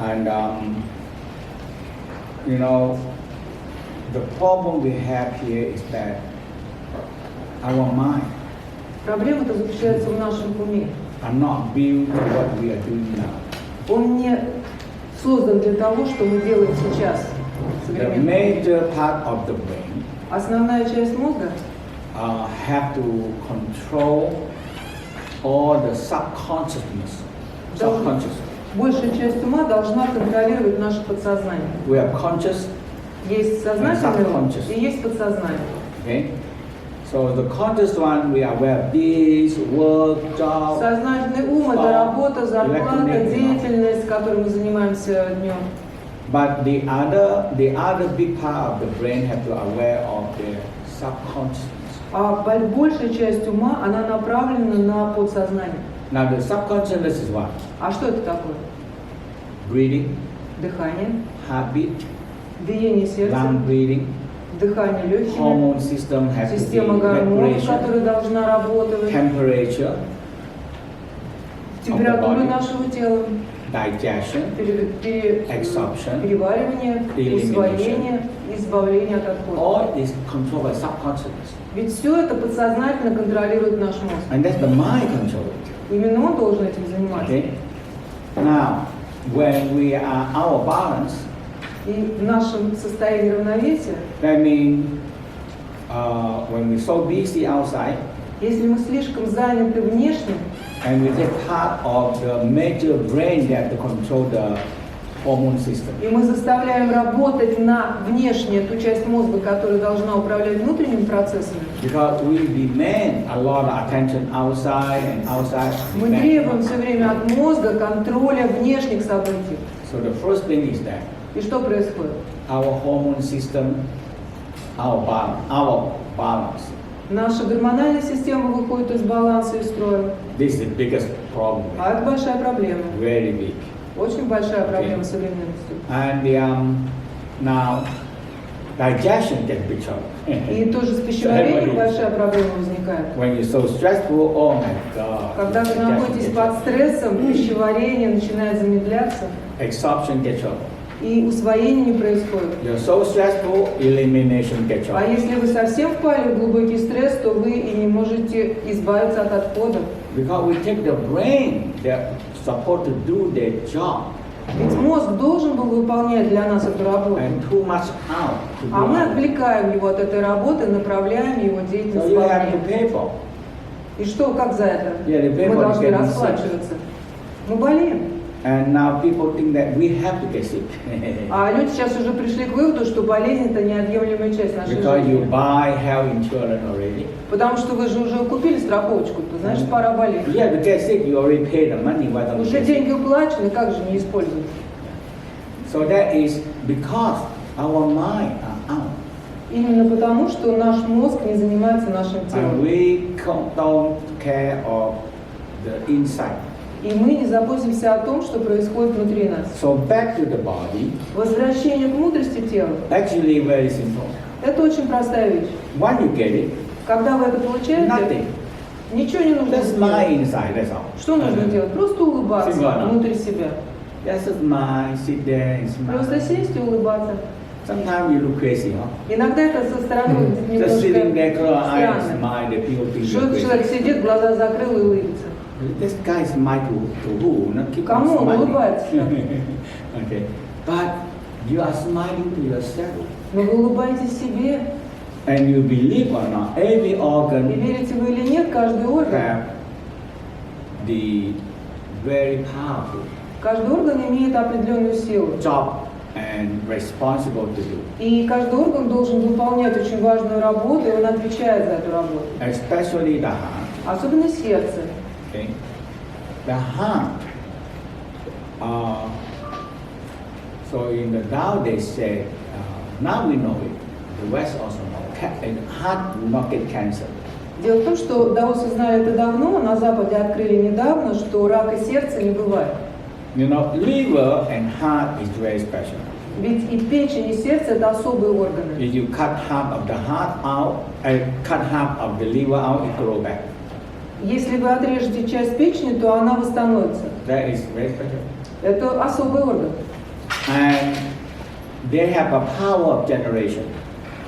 And you know, the problem we have here is that our mind Проблема-то заключается в нашем уме. are not built to what we are doing now. Он не создан для того, что мы делаем сейчас. The major part of the brain Основная часть мозга have to control all the subconsciousness. Большая часть ума должна контролировать наше подсознание. We are conscious. Есть сознательный ум и есть подсознание. Okay? So the conscious one, we are aware of this, work, job. Сознательный ум – это работа, зарплата, деятельность, которой мы занимаемся днем. But the other big part of the brain have to aware of the subconsciousness. А большая часть ума, она направлена на подсознание. Now the subconsciousness is what? А что это такое? Breathing, Дыхание, heartbeat, биение сердца, lung breathing, дыхание легкими, hormone system has to be система гормонов, regulation, которая должна работать, temperature, температура нашего тела, digestion, absorption, переваривание, усвоение, избавление от отходов. all is controlled by subconsciousness. Ведь все это подсознательно контролирует наш мозг. And that's the mind control it. Именно он должен этим заниматься. Okay? Now, when we are out of balance, И в нашем состоянии равновесия, that means when we're so busy outside, если мы слишком заняты внешним, and we take part of the major brain that to control the hormone system. и мы заставляем работать на внешнюю ту часть мозга, которая должна управлять внутренними процессами, Because we demand a lot of attention outside and outside. мы требуем все время от мозга контроля внешних событий. So the first thing is that И что происходит? our hormone system, our balance. Наша гормональная система выходит из баланса и строя. This is the biggest problem. А это большая проблема. Very big. Очень большая проблема современности. And now digestion gets big trouble. И тоже с пищеварением большая проблема возникает. When you're so stressful, oh my God. Когда вы находитесь под стрессом, пищеварение начинает замедляться, Absorption gets trouble. и усвоение не происходит. You're so stressful, elimination gets А trouble. если вы совсем впали в глубокий стресс, то вы и не можете избавиться от отходов. Because we take the brain that supposed to do their job Ведь мозг должен был выполнять для нас эту работу. and too much out to А мы do it. отвлекаем его от этой работы, направляем его So деятельность you have to вовне. pay for. И что, как за это? Yeah, the Мы paper должны getting расплачиваться. Мы болеем. And now people think that we have to get sick. А люди сейчас уже пришли к выводу, что болезнь это неотъемлемая часть нашей Because you жизни. buy health insurance already. Потому что вы же уже купили страховочку, то значит пора болеть. You have to get sick, you already pay the money, why don't you Уже get sick? деньги уплачены, как же не использовать? So that is because our mind are out. Именно потому, что наш мозг не занимается нашим And телом. we don't care of the inside. И мы не заботимся о том, что происходит внутри нас. So back to the body, Возвращение к мудрости тела actually very simple. – это очень простая вещь. Once you get it, Когда вы это получаете, nothing. ничего не нужно Just делать. mind inside, that's all. Что нужно делать? Просто улыбаться Символно. внутри себя. Just mind, sit there and Просто smile. сесть и улыбаться. Sometimes you look crazy, huh? Иногда это со стороны выглядит Just sitting there, немножко close eyes and странно. smile, the people think Что you're этот человек crazy. сидит, глаза закрыл и улыбится. This guy smile to who? Not keep on Кому он smiling. улыбается? Okay, but you are smiling to yourself, Но вы улыбаетесь себе, and you believe or not, every и organ верите вы или нет, каждый орган, have the very powerful каждый орган имеет определенную силу. job and responsible to do, И каждый орган должен выполнять очень важную работу, и он отвечает за эту работу. especially the heart. Особенно сердце. Okay, the heart. So in the Tao they say, now we know it. The West also know. Heart will not get cancer. Дело в том, что даосы знали это давно, на Западе открыли недавно, что рака сердца не бывает. You know, liver and heart is very special. Ведь и печень, и сердце – это особые органы. If you cut half of the heart out, cut half of the liver out, it grow back. Если вы отрежете часть печени, то она восстановится. That is very special. Это особый орган. And they have a power of generation.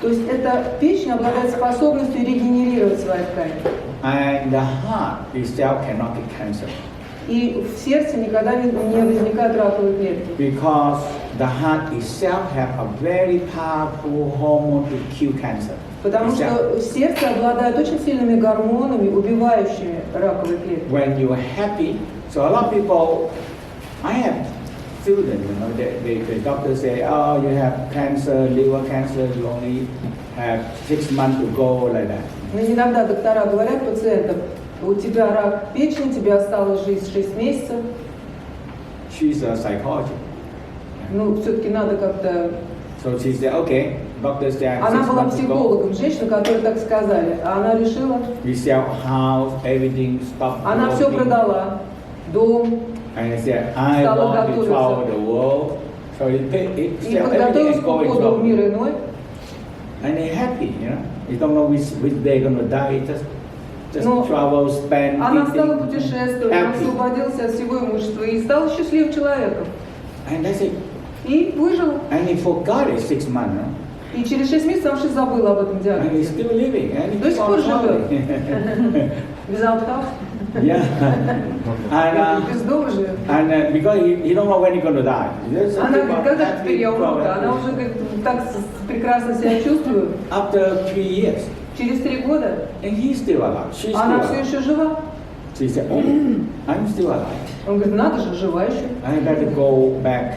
То есть эта печень обладает способностью регенерировать свои ткани. And the heart itself cannot get cancer. И в сердце никогда не возникают раковые клетки. Because the heart itself have a very powerful hormone to kill cancer. Потому что сердце обладает очень сильными гормонами, убивающими раковые клетки. When you are happy, so a lot of people, I have students, you know, the doctor say, oh, you have cancer, liver cancer, you only have 6 months to go, like that. Но иногда доктора говорят пациентам, у тебя рак печени, тебе осталось жить 6 месяцев. She's a psychologist. Ну, все-таки надо как-то... So she said, okay, doctor said, Она 6 была months to go. психологом, женщина, которой так сказали. А она решила, We sell house, everything, stop. она все working. продала. Дом. And I said, I Стала want to готовиться. travel the world. So it И sell everything подготовилась and к go and уходу в мир travel. иной. And they're happy, you know. You don't know which day going to die, just Но travel, spend, она стала eating, путешествовать, она happy. освободилась от всего имущества и стала счастливым человеком. And that's it. И выжила. And he forgot it 6 months, no? И через 6 месяцев вообще забыла об этом And he's диагнозе. still living. And he До сих keep пор on живет. traveling. Без авто, Yeah. без дома живет. And because he don't know when he's going to die. There's Она something говорит, about когда happy теперь я умру? travel. Она уже говорит, так прекрасно себя чувствую. After 3 years, Через 3 года and he's still alive. She's still она все alive. еще жива. She said, oh, I'm still alive. Он говорит, надо же, жива еще. I got to go back.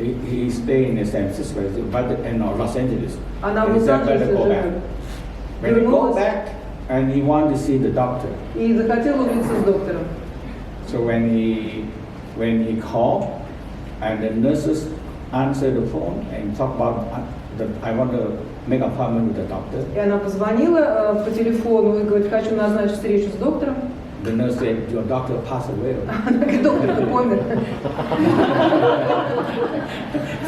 He stayed in San Francisco, but no, Los Angeles. Она в And he said, better Лос-Анджелесе go back. живет. When he go Вернулась. back, and he wanted to see the doctor. И захотела увидеться с доктором. So when he called, and the nurses answered the phone and talk about I want to make appointment with the doctor. И она позвонила по телефону и говорит, хочу назначить встречу с доктором. The nurse said, your doctor passed away. Она говорит, доктор-то помер.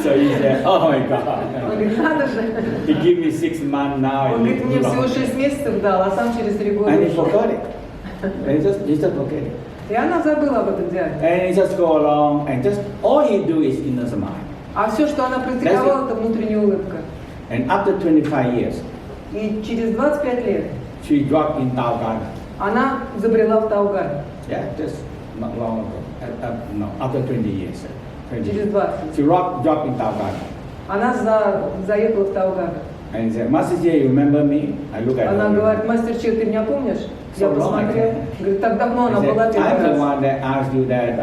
So he said, oh my God. Он говорит, надо же. He gave me 6 months now. Он and говорит, мне it's всего long. 6 месяцев дал, а сам через 3 года And he ушел. forgot it. And he just forget it. И она забыла об этом диагнозе. And he just go along and just all he do is inner mind. А все, что она практиковала, это внутренняя улыбка. And after 25 years, И через 25 лет she dropped in Tao Garden. она забрела в Таугань. Yeah, just not long ago. No, after 20 years. 20 Через years. 20. She dropped in Tao Garden. Она заехала в Таугань. And he said, Master Jie, you remember me? I look at Она her. говорит, мастер Че, ты меня помнишь? Я So long посмотрела. ago. Говорит, так давно I она said, была первый I'm the раз. one that asked you that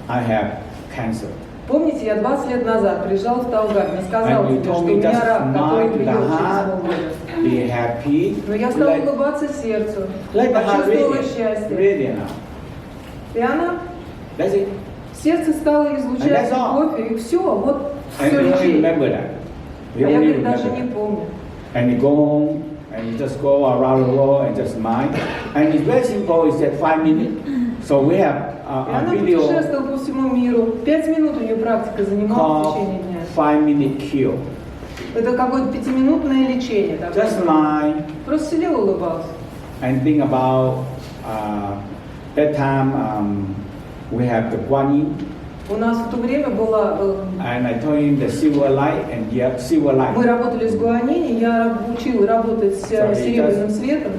I have cancer. Помните, я 20 лет назад приезжал в Талгар, мне сказал And you тебе, что told у me меня just рак, который smile to придет the через heart, полгода. be happy. Но я стала улыбаться сердцу, Let the heart почувствовала radiate, счастье. radiate now. И она, That's it. сердце стало излучать And that's all. любовь, и все, вот And все you only лечение. remember that. А You я, only говорит, даже remember не that. помню. And you go home and you just go around the world and just smile. And it's very simple. It's just 5 minutes. So we have И a она video путешествовала по всему миру. 5 минут у нее практика занимала в течение called дня. 5-minute cure. Это какое-то 5-минутное лечение. такое. Just smile Просто сидела, улыбалась. and think about that time we have the Guan У нас в то время была... and I told him the silver light and yeah, silver light. Мы работали с Гуанини, я учила работать с Sorry, серебряным светом.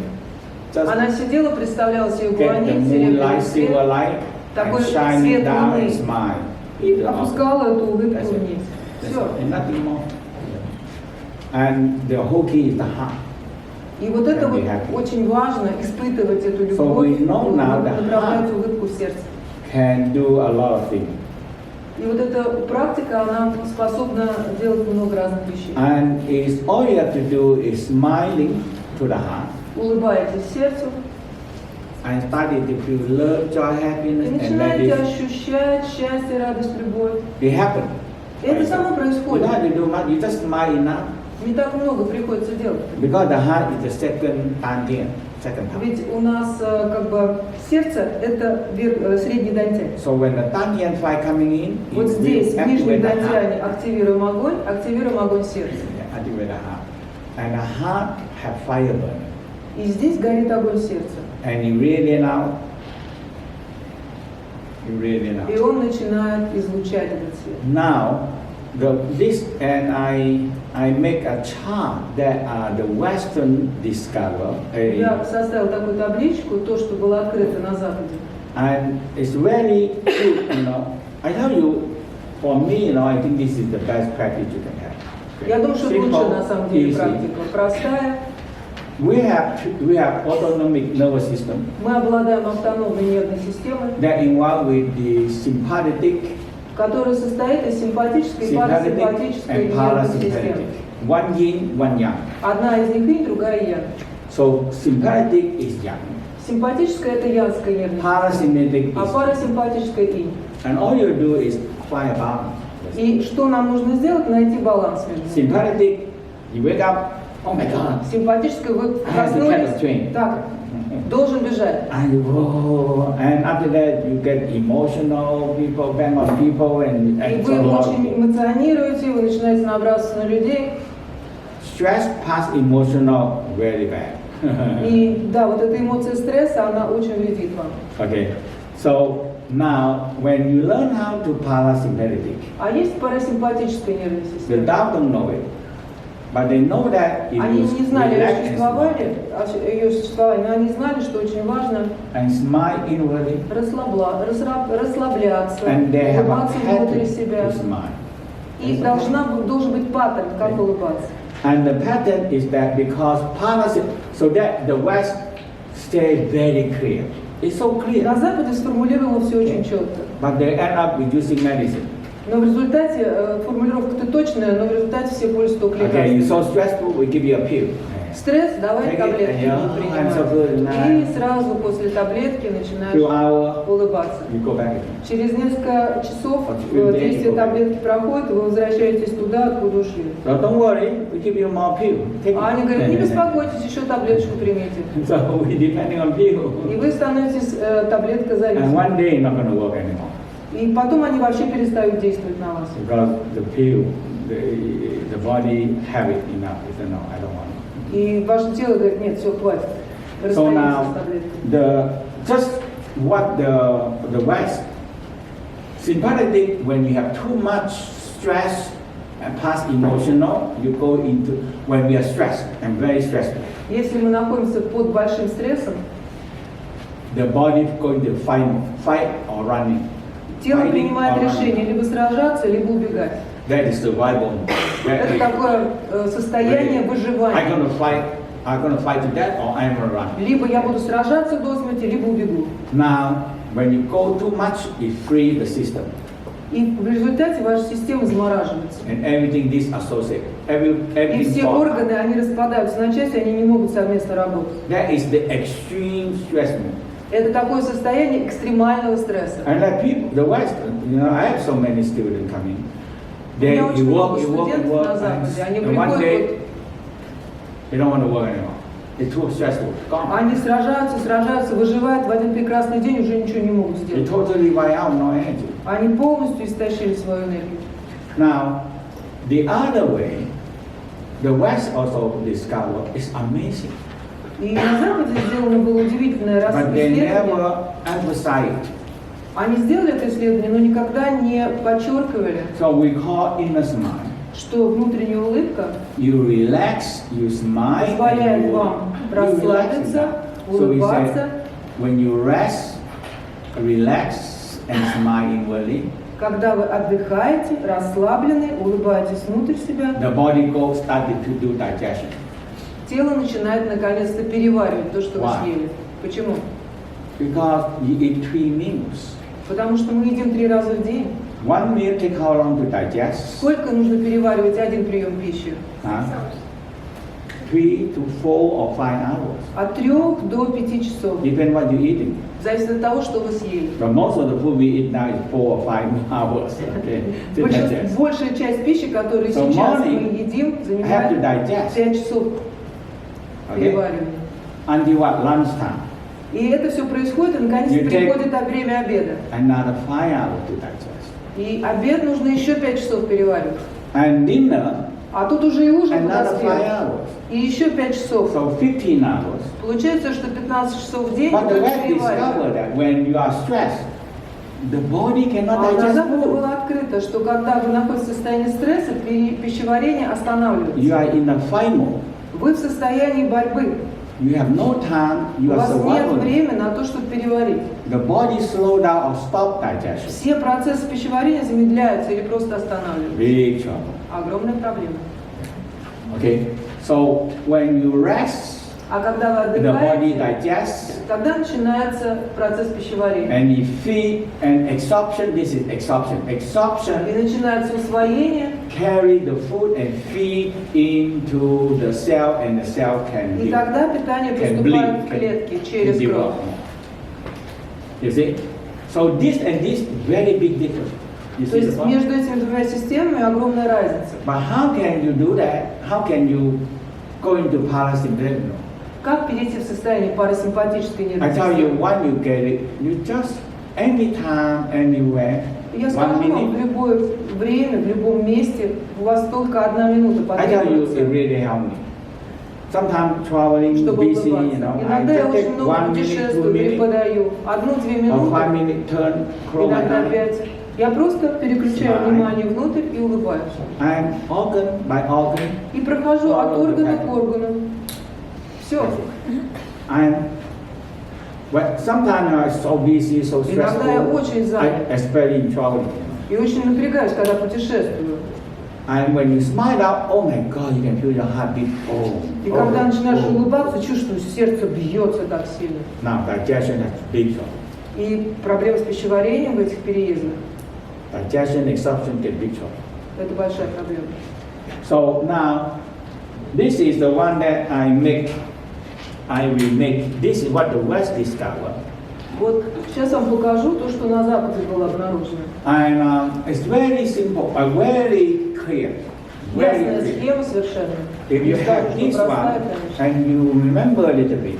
Just Она сидела, представляла себе get the Гуанин, moonlight, серебряный silver свет, light такой and shine свет it down луны. and smile. и опускала эту улыбку That's it. вниз. That's Все. it. And nothing more. And the whole key is the heart. И вот это And вот be happy. очень важно, испытывать эту So любовь, we know now that направлять heart улыбку в сердце. Can do a lot of things. И вот эта практика, она способна делать много разных вещей. And is all you have to do is smiling to the heart Улыбаетесь сердцу and starting to feel love, joy, и happiness, and let начинаете it ощущать счастье, радость, любовь. happen. И это само You происходит. don't have to do much, you just smile enough. Не так много приходится делать. Because the heart is the second dantian, second heart. Ведь у нас как бы сердце это средний дантянь. So when the dantian fire coming in, Вот it здесь, will в нижнем activate the heart. дантяне, активируем огонь сердца. Yeah, activate the heart. And the heart have fire burning. И здесь горит огонь сердца. And you radiate out. You radiate out. И он начинает излучать этот свет. Now, this and I make a chart that the Western discover, Я составил такую табличку, то, что было открыто на Западе. and it's very good. I tell you, for me, I think this is the best practice you can have. Okay? Я думаю, что это лучшая на самом деле easy. практика. Простая. We have autonomic nervous system Мы обладаем автономной нервной системой, that involved with the sympathetic, которая состоит из симпатической и парасимпатической and нервной системы. parasympathetic. One yin, one yang. Одна из них инь, другая ян. So sympathetic is yang, Симпатическая это янская нервная система, parasympathetic а is. парасимпатическая инь. And all you do is find a balance. И что нам нужно сделать? Найти баланс между ними. Sympathetic, you wake up, oh my God, Симпатическая, вы I have to catch a train. проснулись, так, должен бежать. And you go, and after that you get emotional, people bang on people, and И so вы on. очень эмоционируете, вы начинаете набрасываться на людей. Stress past emotional very bad. И да, вот эта эмоция стресса, она очень вредит вам. Okay, so now when you learn how to parasympathetic, А есть парасимпатическая нервная the система. dogs don't know it, but they know that if Они you не знали о relax and существовании, но они знали, что очень важно and smile inwardly, расслабляться, and they have a улыбаться внутри pattern себя. to smile. И должен быть паттерн, как улыбаться. And the pattern is that because so that the West stays very clear. It's so clear. На Западе сформулировано все очень четко. But they end up with using medicine. Но в результате, формулировка-то точная, но в результате все пользуются только Okay, you're лекарствами. so stressful, we give you a pill. Стресс, давай Take it, таблетки and будут I'm so good, принимать. И nice. сразу после таблетки Few начинаешь hours, улыбаться. you go back again. Через несколько часов Вот few days действие you go back. таблетки проходит, вы возвращаетесь туда, откуда ушли. So don't worry, we give you more pill. Take А они it. говорят, не беспокойтесь, еще таблеточку примите. So we're depending on pill. И вы становитесь таблетка And зависимым. one day it's not going to work anymore. И потом они вообще перестают действовать на вас. Because the pill, the body have it enough. It said, no, I don't want it. И ваше тело говорит, нет, все, хватит. Вы So расстаетесь now, с таблеткой. just what the West, sympathetic, when you have too much stress and past emotional, you go into, when we are stressed and very stressful, Если мы находимся под большим стрессом, the body going to fight or running. тело Fighting принимает or решение running. либо сражаться, либо убегать. That is survival. Это такое состояние I'm выживания. going to fight to death or I'm going to run. Либо я буду сражаться до смерти, либо убегу. Now, when you go too much, it frees the system. И в результате ваша система замораживается. And everything disassociated. И Everything все falls. органы, они распадаются на части, они не могут совместно работать. That is the extreme stress mode. Это такое состояние экстремального стресса. And like people, the West, I have so many students coming. They У меня очень много work, студентов на Западе, они and one приходят, day they don't want to work anymore. It's too stressful. Gone. они сражаются, выживают, в один прекрасный день уже ничего не могут They сделать. totally wipe out, no energy. Они полностью истощили свою энергию. Now, the other way, the West also discovered is amazing, И на Западе сделано было удивительное but they исследование. never emphasize it. Они сделали это исследование, но никогда не подчеркивали, So we call inner smile. что внутренняя улыбка You relax, you smile, позволяет and вам you relax расслабиться, it. So we улыбаться. say, when you rest, relax, and smile inwardly, Когда вы отдыхаете, расслаблены, улыбаетесь внутрь себя, the body goes started to do digestion. тело начинает наконец-то переваривать то, что вы Why? съели. Почему? Because you eat 3 meals. Потому что мы едим 3 раза в день. One meal take how long to digest? Сколько нужно переваривать один прием пищи? 3 to 4 or 5 hours. От 3 до 5 часов. Depend what you're eating. Зависит от того, что вы съели. But most of the food we eat now is 4 or 5 hours. Okay, to digest. Большая часть пищи, которую So сейчас мы morning, едим, I have to занимает digest. 5 часов Okay? переваривания. Until what? Lunchtime. И это все происходит, и наконец You take- приходит время обеда. Another 5 hours to digest. И обед нужно еще 5 часов переваривать. And dinner, А тут уже и ужин another 5 подоспел. hours. И еще 5 часов. So 15 hours. Получается, что 15 часов в день But the только West discovered переваривать. that when you are stressed, the body cannot А на digest Западе food. было открыто, что когда вы находитесь в состоянии стресса, пищеварение You останавливается. are in a fight mode. Вы в состоянии борьбы. You have no time. У You are вас нет surviving. времени на то, чтобы переварить. The body slow down or stop digestion. Все процессы пищеварения замедляются или просто останавливаются. Big trouble. Огромная проблема. Okay. So when you rest, А когда вы the body отдыхаете, digests тогда начинается процесс пищеварения. and you feed and absorption. This is absorption. Absorption И начинается усвоение, carry the food and feed into the cell, and the cell can и тогда питание can поступает bleed, в клетки can через кровь. develop. You see? So this and this very big difference. You То see the есть point? между этими двумя системами огромная разница. But how can you do that? How can you go into parasympathetic? Как перейти в состояние парасимпатической I нервной tell you, системы? when you get it, you just anytime, anywhere, Я 1 скажу вам, в minute. любое время, в любом месте у вас только 1 минута I tell you, it потребуется, really helped me. Sometimes traveling, чтобы busy, улыбаться. you know, I Иногда я just очень take много 1 minute, 2 путешествую, minutes, преподаю. 1-2 or минуты, 5 minutes, turn, close my иногда eyes. 5. Я просто переключаю Smile. внимание внутрь и улыбаюсь. And organ by organ, И прохожу от органа к органу. Все. and well, sometimes I'm so busy, so Иногда я stressful, очень занят. especially in traveling. И очень напрягаюсь, когда путешествую. And when you smile out, oh my God, you can feel your heartbeat. Oh, И когда начинаешь oh. улыбаться, чувствуешь, сердце бьется так сильно. Now digestion has big trouble. И проблема с пищеварением в этих переездах Digestion, absorption get big trouble. – это большая проблема. So now, this is the one that I will make. This is what the West discovered. Вот сейчас вам покажу то, что на Западе было обнаружено. And it's very simple, very clear. Very Ясная clear. схема совершенно. If you Не скажу, have что this простая, one конечно. and you remember a little bit,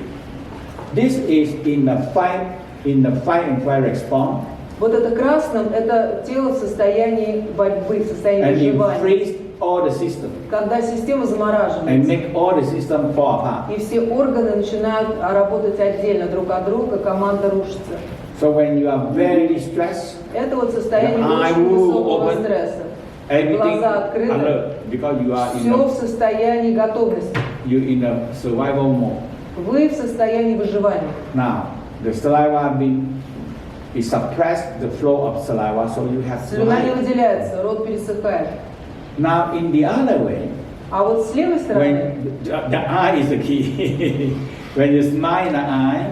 this is in the fight and flight response, Вот это красным – это тело в состоянии борьбы, в состоянии and you выживания. freeze all the system Когда система and замораживается, make all the system fall apart. и все органы начинают работать отдельно друг от друга, команда рушится. So when you are very stressed, Это вот состояние The eye очень will высокого open. стресса. everything Глаза открыты. alert because you are Все в состоянии готовности. in a survival mode. Вы в состоянии выживания. Now the saliva is suppressed the flow of saliva, so you have Слюна не to. выделяется, рот пересыхает. Now in the other way, А вот с левой стороны, when the eye is the key. When you smile in the eye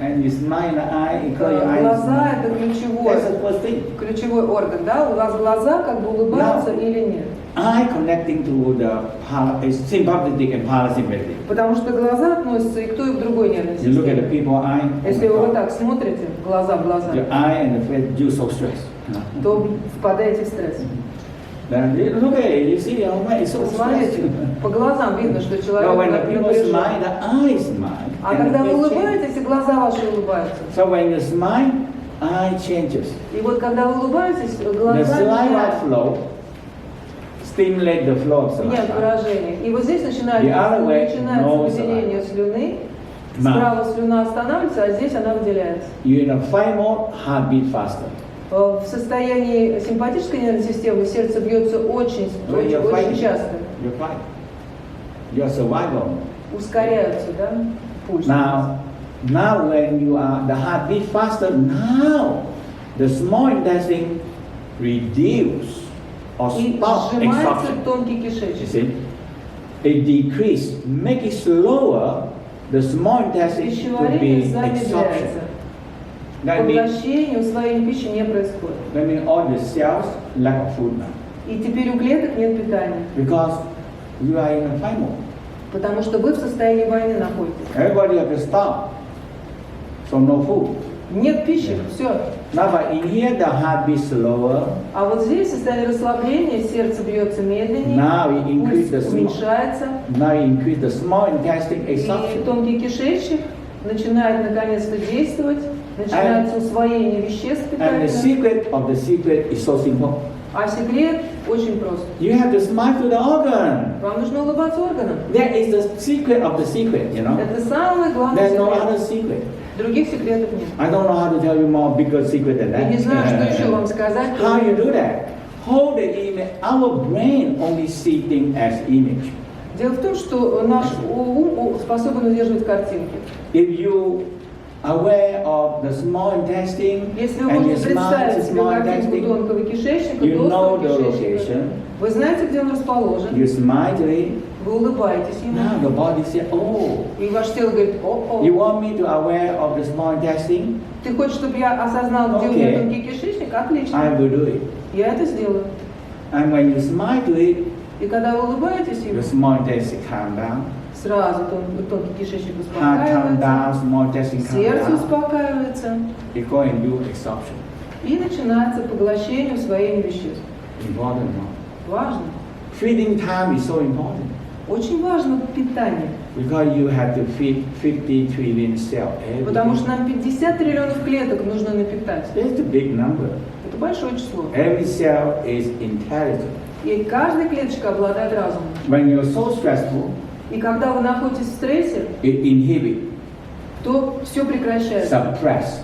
And you smile in the eye, you close your eyes. Глаза – это That's the first thing. ключевой орган, да? У вас глаза как бы улыбаются или нет? Eye connecting to the sympathetic and parasympathetic. Потому что глаза относятся и к той, и к другой нервной You look at the системе. people eye. Если вы вот так смотрите, глаза в глаза, Your eye and the face, you so stressed. то впадаете в стресс. Then you look at it, you see your mind is so stressed. Посмотрите, по глазам видно, что But человек when the people напряжен. smile, the eye smile. А and когда the вы face changes. улыбаетесь, и глаза ваши улыбаются. So when you smile, eye changes. И вот когда вы улыбаетесь, The глаза saliva меняют flow stimulate the flow of меняют saliva. выражение. И вот здесь The начинается other way, no выделение слюны. Справа слюна останавливается, а здесь она выделяется. You're in a fight mode, heartbeat faster. В состоянии симпатической нервной системы сердце бьется очень часто. You're fight. Your survival. Ускоряются, да? Пульс. Now when you are the heartbeat faster, now the small intestine reduce or И stop сжимается extraction. тонкий You кишечник. see, it decrease, make it slower. The small intestine to Пищеварение be замедляется. absorption. That means Поглощение, усвоение пищи не происходит. all the cells lack of food now И теперь у клеток нет питания, because you are in a fight mode. потому что вы в состоянии войны находитесь. Everybody have to stop. So no food. Нет пищи, все. Now, but in here the heartbeat slower. А вот здесь в состоянии расслабления сердце бьется медленнее, Now we increase the пульс small. уменьшается, Now you increase the small intestine и absorption. тонкий кишечник начинает наконец-то действовать, начинается усвоение веществ And the питательных. secret of the secret is so simple. А секрет очень прост. You have to smile to the organ. Вам нужно улыбаться органам. That is the secret of the secret, you know. Это самый главный There's no секрет. other secret. Других секретов нет. I don't know how to tell you more bigger secret than Я не that. знаю, что еще вам сказать. How you do that? Hold the image. Our brain only see things as image. Дело в том, что наш ум способен удерживать картинки. If you aware of the small intestine Если вы and you можете smile представить to себе small картинку intestine, тонкого кишечника, you know толстого the кишечника, location. вы знаете, где он расположен, You smile to it. вы улыбаетесь ему, Now the body says, oh, и ваше тело говорит: о-о, you want me to aware of the small intestine? ты хочешь, чтобы я осознал, где у меня Okay. тонкий кишечник? Отлично, I will do it. я это сделаю. And when you smile to it, И когда вы улыбаетесь ему, the small intestine calm down. сразу тонкий кишечник Heart calm успокаивается, down, small intestine calm сердце down. успокаивается, You go and do absorption. и начинается поглощение, усвоение веществ. Important, no? Важно. Feeding time is so important Очень важно питание, because you have to feed 50 trillion cells every потому day. что нам 50 триллионов клеток нужно напитать. It's a big number. Это большое число. Every cell is intelligent. И каждая клеточка обладает разумом. When you're so stressful, И когда вы находитесь в стрессе, it inhibits, то все прекращается, suppress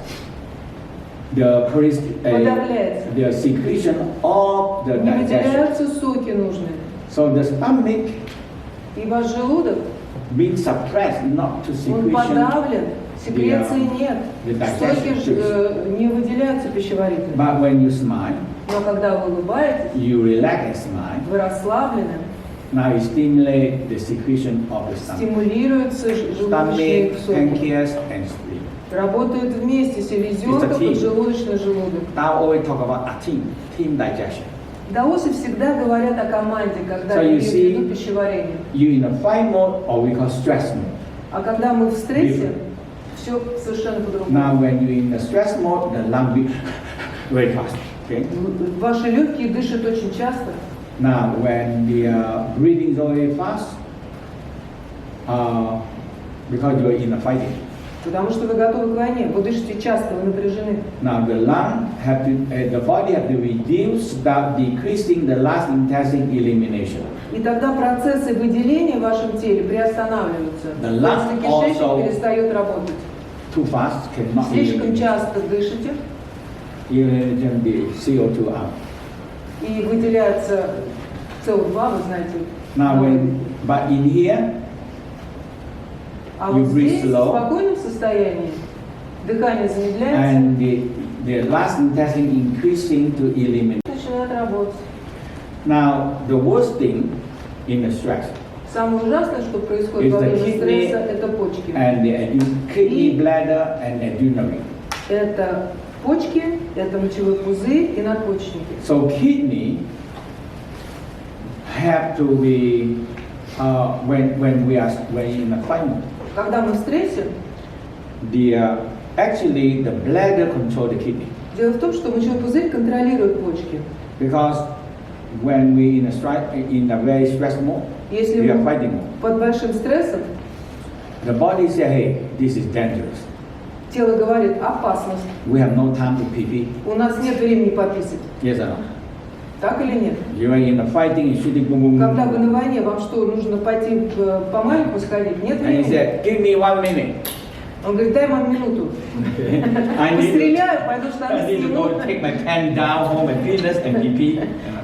подавляется. the secretion of the Не digestion. выделяются соки нужные. So the stomach И ваш желудок, being suppressed, not to он secretion. подавлен, секреции нет. the Соки digestion. не выделяются пищеварительно. But when you smile, Но когда вы улыбаетесь, you relax and smile. вы расслаблены, Now you stimulate the secretion of the stomach. стимулируются желудочные Stomach, соки. pancreas, and spleen. Работают вместе селезенка, It's a team. поджелудочный желудок. Now always talk about a team digestion. Даосы всегда говорят о команде, когда So you имеют в виду see- пищеварение. You in a fight mode or we call stress mode. А когда мы в стрессе, Different. все совершенно по-другому. Now when you're in the stress mode, the lung beat very fast. Okay. Ваши легкие дышат очень часто. Now when the breathing is very fast, because you're in a fighting. Потому что вы готовы к войне, вы дышите часто, вы напряжены. Now the lung have to, the body have to reduce, start decreasing the last intestine elimination. И тогда процессы выделения в вашем теле приостанавливаются. The lung Если кишечник also- перестает работать. Too fast cannot Слишком eliminate. часто дышите, Eliminate the CO2 out. и выделяется СО2, вы знаете. Now but in here, А you вот breathe здесь, slow. в спокойном состоянии, дыхание замедляется, and the last intestine increasing to eliminate. начинает работать. Now the worst thing in the stress, Самое ужасное, что происходит It's во the время kidney стресса, это почки. and the kidney, bladder, and adrenal. Это почки, это мочевой пузырь и надпочечники. So kidney have to be when we are in a climate. Когда мы в стрессе, Actually the bladder control the kidney. дело в том, что мочевой пузырь контролирует почки. Because when we in a very stressed mode, Если we are мы fighting mode. под большим стрессом, The body say, hey, this is dangerous. тело говорит опасность. We have no time to pee. У нас нет времени пописать. Yes or no? Так или нет? You are in a fighting, you shooting, boom, boom, boom. Когда вы на войне, вам что, нужно пойти по маленькому сходить? Нет And he времени. said, give me 1 minute. Он говорит, дай вам минуту. I Постреляю, пойду I штаны need to сниму. go take my pen down home and fitness and pee.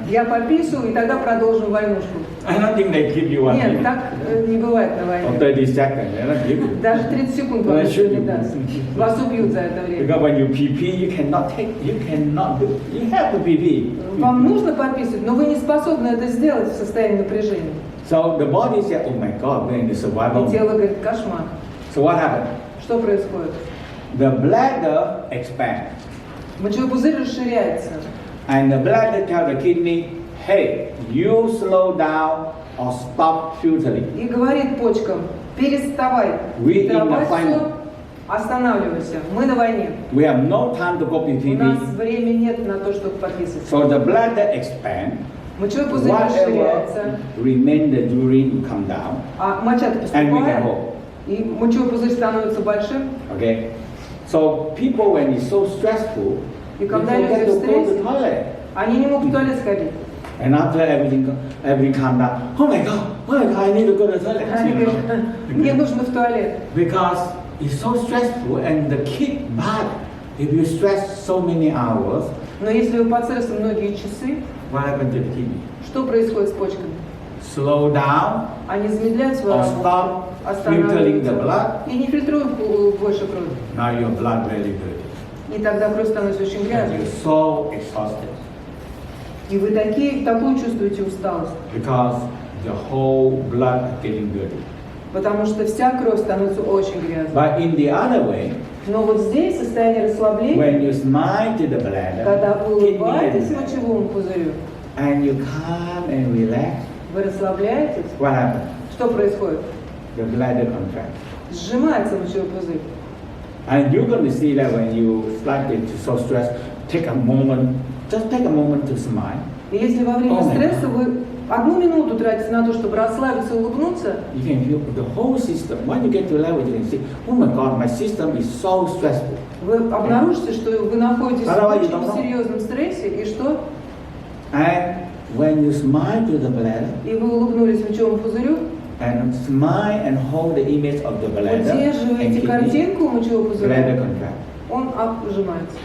Я попису, и тогда продолжим войнушку. I don't think they give you 1 Нет, minute. так не бывает на Or войне. 30 seconds, they don't give you. Даже 30 секунд вам никто не даст. Вас убьют за это время. Because when you pee, you cannot do. You have to pee. Вам нужно пописать, но вы не способны это сделать в состоянии напряжения. So the body said, oh my God, we're in the survival И тело mode. говорит, кошмар. So what happened? Что происходит? The bladder expands. Мочевой пузырь расширяется. And the bladder tells the kidney, hey, you slow down or stop filtering. И говорит почкам, переставай We in the фильтровать final. все, останавливайся. Мы на войне. We have no time to go У нас pee. времени нет на то, чтобы пописать. So the bladder expands. Мочевой пузырь Whatever расширяется, remain the urine will come down. а моча-то And we can поступает, hold. и мочевой пузырь становится большим. Okay? So people when it's so stressful, И they когда forget люди в to go to стрессе, toilet. они не могут в туалет сходить. And after everything calm down, oh my God, I need to go to the toilet. Они You know? говорят, мне нужно в туалет. Because it's so stressful and the kid bad. If you stress so many hours, Но если вы под стрессом многие часы, what happens to the kidney? что происходит с почками? Slow down Они замедляют свою or работу, stop filtering the blood. и не фильтруют больше крови. Now your blood very dirty. И тогда кровь становится очень And грязной. you're so exhausted И вы такую чувствуете усталость. because the whole blood is getting dirty. Потому что вся кровь становится очень грязной. But in the other way, Но вот здесь состояние расслабления, when you smile to the bladder, когда вы kidney улыбаетесь and bladder, мочевому пузырю, and you calm and relax, вы расслабляетесь, what happens? что происходит? The bladder contracts. Сжимается мочевой пузырь. And you're going to see that when you start to so stressed, just take a moment to smile. И если во время Oh my стресса вы 1 минуту тратите на то, чтобы расслабиться и улыбнуться, You can feel the whole system. When you get to a level, you can see, oh my God, my system is so stressful. вы обнаружите, что вы находитесь в Otherwise, you очень don't know. серьезном стрессе, и что? And when you smile to the bladder, И вы улыбнулись мочевому пузырю, and smile and hold the image of the bladder and удерживаете kidney, картинку мочевого bladder пузыря, contract. он сжимается.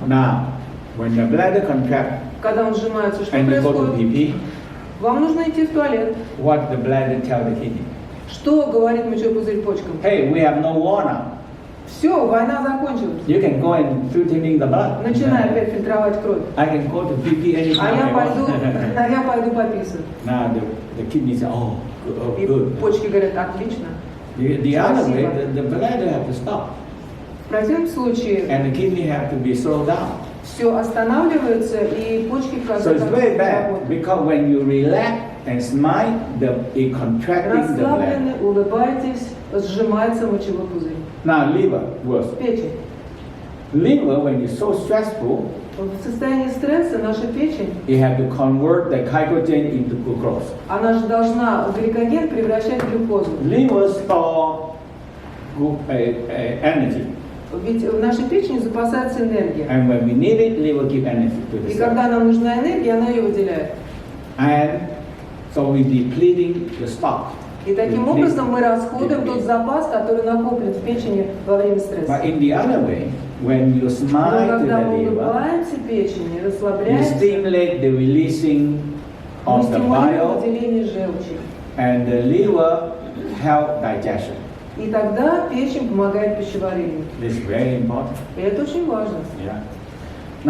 Now, when the bladder contract Когда он сжимается, что and you go to происходит? PP, Вам нужно идти в туалет. what the bladder tell the kidney? Что говорит мочевой пузырь почкам? Hey, we have no war now. Все, война закончилась. You can go and filtering the blood. Начинай опять фильтровать кровь. I can go to PP А anytime я I want. пойду пописать. Now the kidney say, oh, И good. почки говорят, отлично. The other way, Спасибо. the bladder have to stop, В противном случае and the kidney have to be slowed down. все останавливается, и почки в So конце it's концов very не bad работают. because when you relax and smile, it contracting the bladder. Расслаблены, улыбаетесь, сжимается мочевой пузырь. Now liver worse. Печень. Liver, when you're so stressful, В состоянии стресса наша печень, you have to convert the glycogen into glucose. она же должна гликоген превращать в глюкозу. Liver store energy, Ведь в нашей печени запасается энергия. and when we need it, liver give energy to the И cell. когда нам нужна энергия, она ее выделяет. And so we depleting the stock. И таким образом мы расходуем тот запас, который накоплен в печени во время стресса. But in the other way, when you Но smile to когда the мы liver, улыбаемся печени, you расслабляемся, stimulate the releasing мы of the стимулируем bile, выделение желчи. and the liver help digestion. И тогда печень помогает пищеварению. This is very important. И это очень важно. Yeah.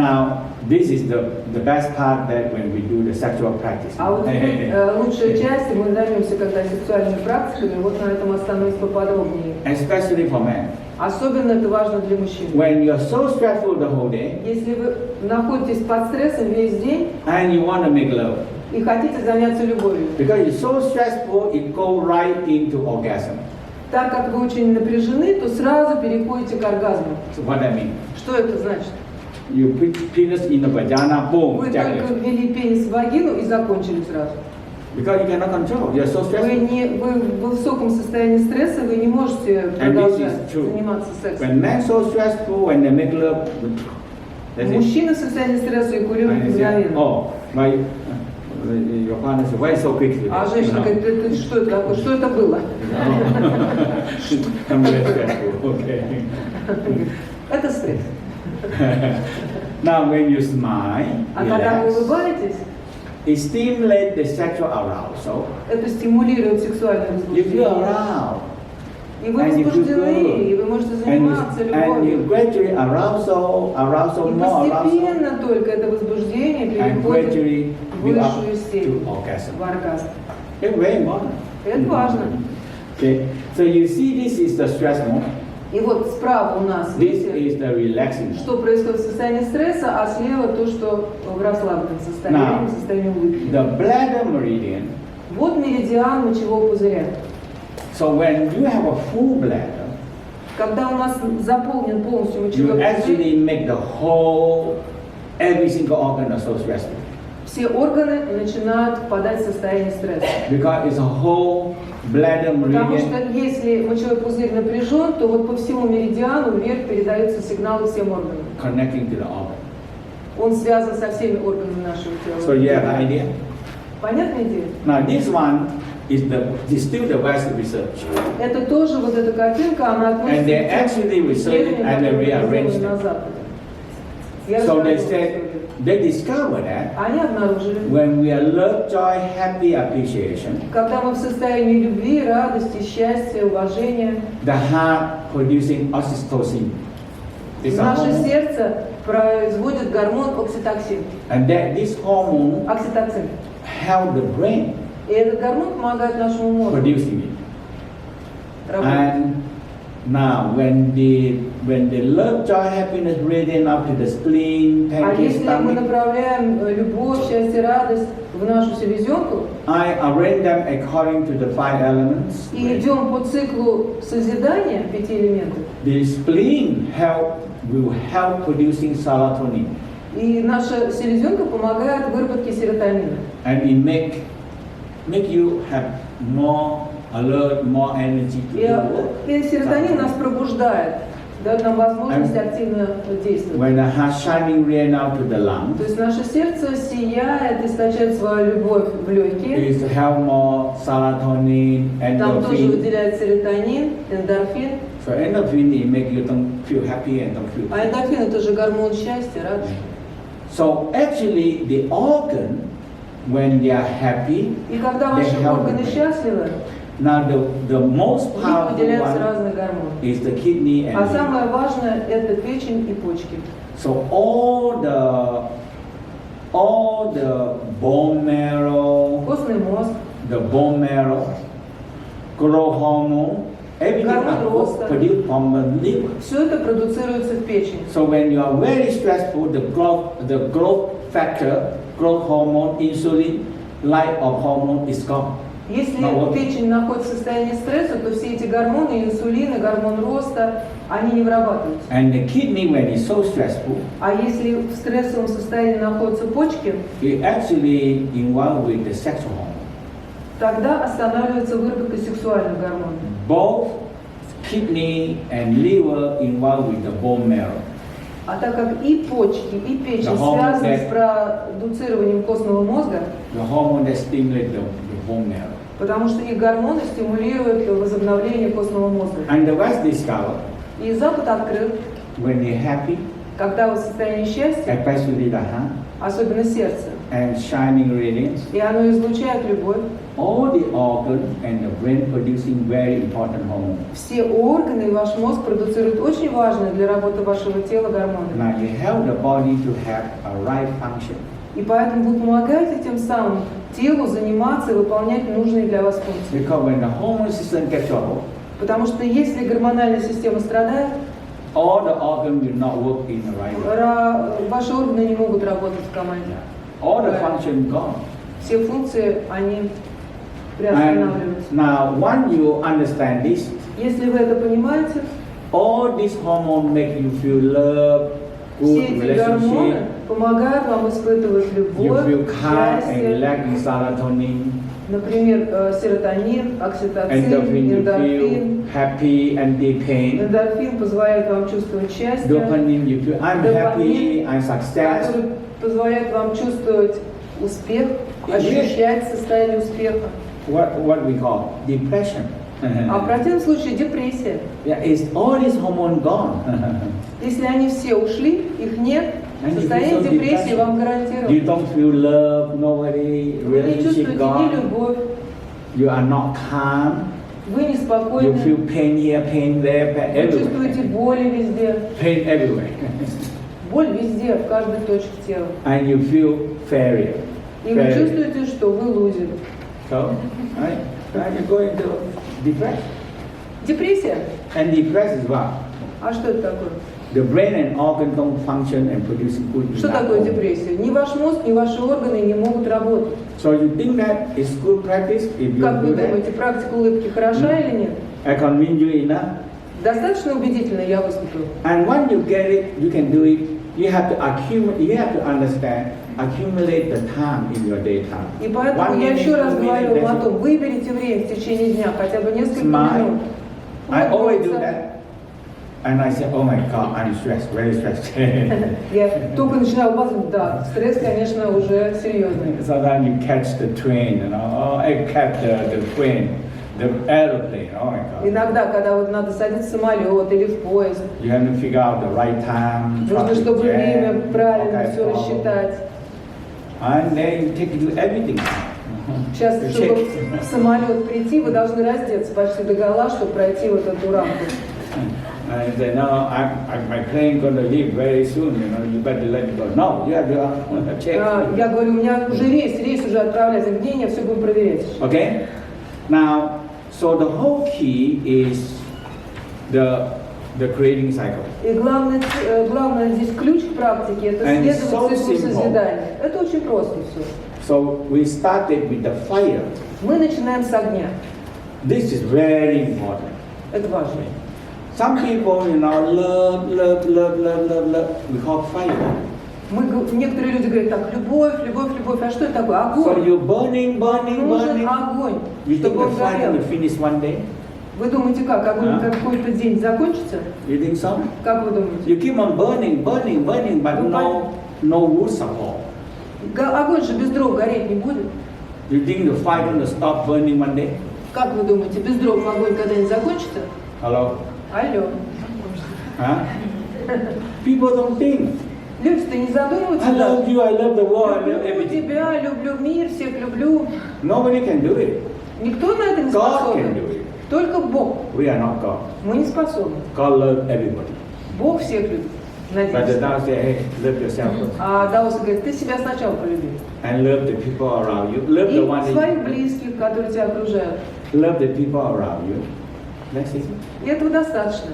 Now, this is the best part that when we do the sexual practice. А вот теперь лучшая часть, мы займемся когда сексуальными практиками, вот на этом остановимся поподробнее. Especially for men. Особенно это важно для мужчин. When you're so stressful the whole day, Если вы находитесь под стрессом весь день and you want to make love, и хотите заняться любовью, because it's so stressful, it goes right into orgasm. так как вы очень напряжены, то сразу переходите к оргазму. So what that means? Что это значит? You put penis in the vagina, boom, Вы только ejaculate. ввели пенис в вагину и закончили сразу. Because you cannot control. You're so stressful. Вы в высоком состоянии стресса, вы не можете And this продолжать is true. заниматься сексом. When men so stressful, when they make love, that's it. Мужчины в состоянии стресса эякулируют And they say, мгновенно. oh, my, your partner says, why so quickly? А женщина говорит, это что это такое? Что это было? I'm very stressful. Okay. Это стресс. Now, when you smile, А когда вы relax, улыбаетесь, it stimulates the sexual arousal. это стимулирует сексуальное You feel возбуждение. aroused. И вы And you feel возбуждены, good. и вы можете And заниматься you любовью. gradually arousal, И more arousal, постепенно только это возбуждение and переходит gradually в build up высшую степень, to orgasm. в оргазм. It's very important. Это важно. Okay, so you see this is the stress mode. И вот справа у нас, This видите, is the relaxing mode. что происходит в состоянии стресса, а слева то, что в расслабленном состоянии, в состоянии улыбки. The bladder meridian. Вот меридиан мочевого пузыря. So when you have a full bladder, Когда у нас заполнен полностью you мочевой пузырь, actually make the whole, every single organ so stressful. все органы начинают впадать в состояние стресса. Because it's a whole bladder Потому meridian что если мочевой пузырь напряжен, то вот по всему меридиану вверх передаются сигналы всем органам. connecting to the organ. Он связан со всеми органами нашего тела. So you have an idea? Понятная идея? Now this one is still the West research. Это тоже вот эта картинка, она относится And they к тем actually researched исследованиям, and they которые rearranged сделаны на them. Западе. Я So they рассказывала said, историю. they discovered that Они обнаружили, when we are love, joy, happy, appreciation, когда мы в состоянии любви, радости, счастья, уважения, the heart producing oxytocin. It's a наше hormone. сердце производит гормон окситоксин. And that this hormone Окситоцин. help the brain И этот гормон помогает нашему мозгу producing it. работать. And now when the love, joy, happiness radiate up to the spleen, А pancreas, если мы stomach, направляем любовь, счастье, радость в нашу селезенку I arrange them according to the 5 elements. и идем по циклу созидания 5 элементов, The spleen will help producing serotonin, и наша селезенка помогает выработке серотонина. and it make you have more alert, more energy to do work. И серотонин нас пробуждает, дает нам возможность активно действовать. When the heart shining rain out to the lungs, То есть наше сердце сияет, источает свою любовь в легкие. it help more serotonin, Там тоже endorphin. выделяет серотонин, эндорфин. So endorphin it make you don't feel happy and don't feel. А эндорфин это же гормон счастья, радости. So actually the organ, when they are happy, И когда they ваши help органы the brain. счастливы, Now the most у них powerful выделяются one разные гормоны. is the kidney and А liver. самое важное это печень и почки. So all the bone marrow, Костный мозг, the bone marrow, growth hormone, everything Гормон are роста. produced from the liver. все это продуцируется в печени. So when you are very stressful, the growth factor, growth hormone, insulin, light of hormone is gone. Если Ну, вот. печень находится в состоянии стресса, то все эти гормоны, инсулин и гормон роста, они не вырабатываются. And the kidney, when it's so stressful, А если в стрессовом состоянии находятся почки, it actually involved with the sexual hormone. тогда останавливается выработка сексуальных гормонов. Both kidney and liver involved with the bone marrow. А так как и почки, и печень The hormone связаны that- с продуцированием костного мозга, The hormone that stimulates the bone marrow. потому что их гормоны стимулируют возобновление костного мозга. And the West discovered И Запад открыл, when you're happy, когда вы в состоянии счастья, especially the heart, особенно сердце, and shining radiance. и оно излучает любовь. All the organs and the brain producing very important hormones. Все органы и ваш мозг продуцируют очень важные для работы вашего тела гормоны. Now you help the body to have a right function. И поэтому вы помогаете тем самым телу заниматься и выполнять нужные для вас функции. Because when the hormone system gets trouble, Потому что если гормональная система страдает, all the organs will not work in the right way. ваши органы не могут работать в команде. All the function gone. Все функции, они And приостанавливаются. now, once you understand this, Если вы это понимаете, all these hormones make you feel love, все good эти гормоны relationship. помогают вам испытывать You любовь, feel calm and счастье, relaxed in serotonin. например, серотонин, окситоцин, Endorphin, you эндорфин. feel happy, anti-pain. Эндорфин позволяет вам чувствовать счастье, Dopamine, you feel I'm happy, I'm success. который позволяет вам чувствовать успех, И ощущать состояние успеха. What we call depression. А в противном случае депрессия. Yeah, is all these hormones gone? Если они все ушли, их нет, And you состояние feel so депрессии depression. вам You гарантировано. don't feel love, nobody, Вы не relationship чувствуете ни gone. любовь, You are not calm. вы You неспокойны, feel pain here, pain there, pain вы чувствуете everywhere. боли везде. Pain everywhere. Боль везде, в каждой точке тела. And you feel failure. И вы чувствуете, что вы лузер. So, right? Now you go into depression. Депрессия? And depression is what? А что это такое? The brain and organ don't function and produce good Что enough такое hormone. депрессия? Ни ваш мозг, ни ваши органы не могут работать. So you think that is good practice if you Как вы do that? думаете, практика улыбки хороша или нет? I convince you enough. Достаточно убедительно я выступил. And when you get it, you can do it. You have to accumulate. You have to understand. Accumulate the time in your daytime. И поэтому One я minute, еще раз 2 говорю minutes, вам о that's том, выберите время в течение дня, хотя бы несколько Smile. минут. I always do Улыбнуться. that. And I say, oh my God, I'm stressed, very stressed. Я только начинаю улыбаться, да, стресс, конечно, уже серьезный. Sometimes you catch the train, you know, oh, I catch the train, the aeroplane, oh my God. Иногда, когда вот надо садиться в самолет или в поезд, You have to figure out the right time, нужно, traffic чтобы jam, время правильно okay, все рассчитать. And then you take you everything. Сейчас, You чтобы check. в самолет прийти, вы должны раздеться почти до гола, чтобы пройти вот эту рамку. And say, no, my plane going to leave very soon, you know, you better let it go. No, you have to check. Я говорю, у меня уже рейс уже отправляется. Где я все буду проверять? Okay? Now, so the whole key is the creating cycle. И главное здесь ключ к практике – это And it's следовать so циклу simple. созидания. Это очень просто все. So we started with the fire. Мы начинаем с огня. This is very important. Это важно. Some people, you know, love. We call fire. Некоторые люди говорят так, любовь. А что это такое? So Огонь. you're burning. Нужен огонь, You think чтобы the он fire горел. will finish one day? Вы думаете, как? Огонь А? какой-то день закончится? You think so? Как вы думаете? You keep on burning, but no wood support. Огонь же без дров гореть не будет. You think the fire going to stop burning one day? Как вы думаете, без дров огонь когда-нибудь закончится? Hello? Алло. Huh? People don't think. Люди-то не задумываются. I love you, I love the world, I love Люблю everything. тебя, люблю мир, всех люблю. Nobody can do it. Никто на это не God can способен. do it. Только Бог. We are not God. Мы не способны. God loves everybody. Бог всех любит. But the Надеюсь. Tao say, hey, love yourself first. А Даос говорит, ты себя сначала полюби. And love the people around you. Love the one И своих that близких, которые тебя окружают. love the people around you. That's it. И этого достаточно.